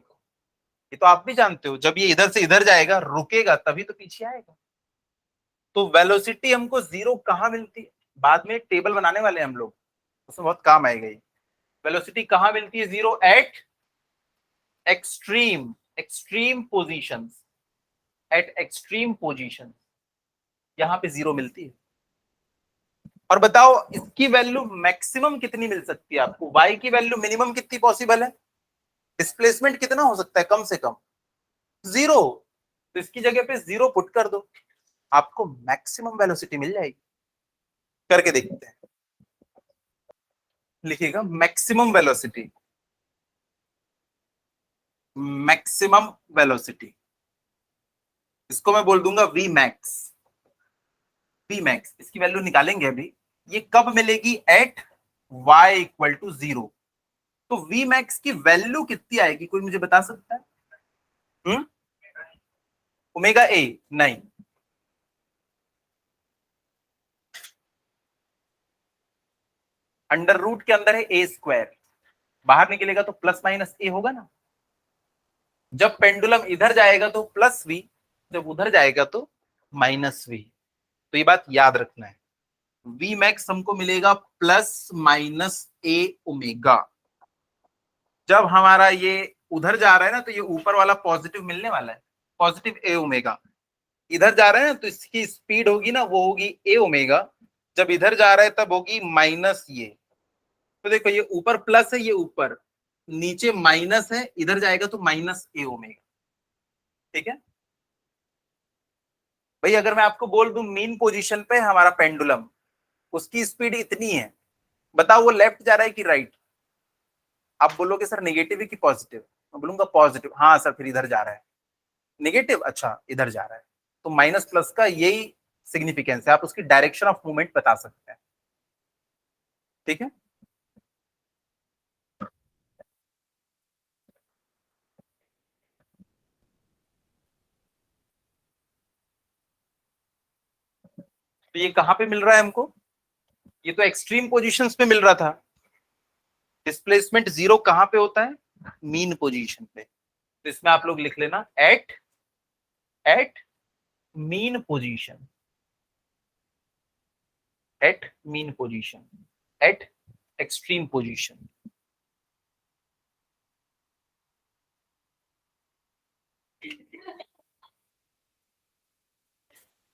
ये तो आप भी जानते हो, जब ये इधर से इधर जाएगा रुकेगा तभी तो पीछे आएगा। तो वेलोसिटी हमको जीरो कहां मिलती है? बाद में एक टेबल बनाने वाले हैं हम लोग, उसमें बहुत काम आएगा ये। वेलोसिटी कहां मिलती है? Zero eight extreme, extreme positions. Eight extreme position यहां पे जीरो मिलती है। और बताओ इसकी वैल्यू मैक्सिमम कितनी मिल सकती है आपको? y की वैल्यू मिनिमम कितनी पॉसिबल है? डिस्प्लेसमेंट कितना हो सकता है कम से कम? जीरो। तो इसकी जगह पे जीरो पुट कर दो, आपको मैक्सिमम वेलोसिटी मिल जाएगी। करके देखते हैं। लिखिएगा मैक्सिमम वेलोसिटी। मैक्सिमम वेलोसिटी, इसको मैं बोल दूंगा वी मैक्स। वी मैक्स, इसकी वैल्यू निकालेंगे अभी। ये कब मिलेगी? At y equal to zero. तो वी मैक्स की वैल्यू कितनी आएगी? कोई मुझे बता सकता है? Omega A? नहीं, अंडर रूट के अंदर है ए स्क्वायर, बाहर निकलेगा तो प्लस माइनस ए होगा ना। जब पेंडुलम इधर जाएगा तो प्लस वी, जब उधर जाएगा तो माइनस वी। तो ये बात याद रखना है। वी मैक्स हमको मिलेगा प्लस माइनस ए ओमेगा। जब हमारा ये उधर जा रहा है ना तो ये ऊपर वाला पॉजिटिव मिलने वाला है, पॉजिटिव ए ओमेगा। इधर जा रहा है ना तो इसकी स्पीड होगी ना, वो होगी ए ओमेगा। जब इधर जा रहा है तब होगी माइनस ये। तो देखो ये ऊपर प्लस है, ये ऊपर, नीचे माइनस है, इधर जाएगा तो माइनस ए ओमेगा। ठीक है भाई, अगर मैं आपको बोल दूं मीन पोजीशन पे हमारा पेंडुलम, उसकी स्पीड इतनी है, बताओ वो लेफ्ट जा रहा है कि राइट? आप बोलोगे सर नेगेटिव है कि पॉजिटिव? मैं बोलूंगा पॉजिटिव। हाँ सर, फिर इधर जा रहा है। नेगेटिव, अच्छा इधर जा रहा है। तो माइनस प्लस का यही सिग्निफिकेंस है, आप उसकी डायरेक्शन ऑफ मूवमेंट बता सकते हैं। ठीक है, तो ये कहां पे मिल रहा है हमको? ये तो एक्सट्रीम पोजीशंस पे मिल रहा था। डिस्प्लेसमेंट जीरो कहां पे होता है? मीन पोजीशन पे। तो इसमें आप लोग लिख लेना at at mean position, at mean position, at extreme position.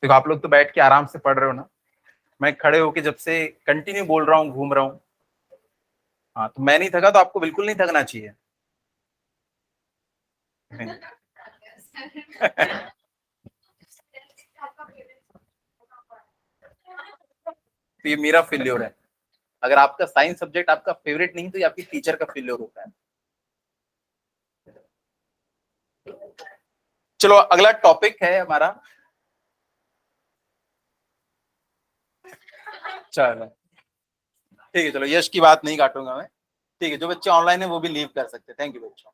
देखो आप लोग तो बैठ के आराम से पढ़ रहे हो ना, मैं खड़े होके जब से कंटिन्यू बोल रहा हूँ, घूम रहा हूँ। हाँ, तो मैं नहीं थका तो आपको बिल्कुल नहीं थकना चाहिए। तो ये मेरा फेल्योर है। अगर आपका साइंस सब्जेक्ट आपका फेवरेट नहीं तो ये आपकी टीचर का फेल्योर होता है। चलो अगला टॉपिक है हमारा, चलो ठीक है, चलो यश की बात नहीं काटूंगा मैं। ठीक है, जो बच्चे ऑनलाइन है वो भी लीव कर सकते हैं। थैंक यू बच्चों।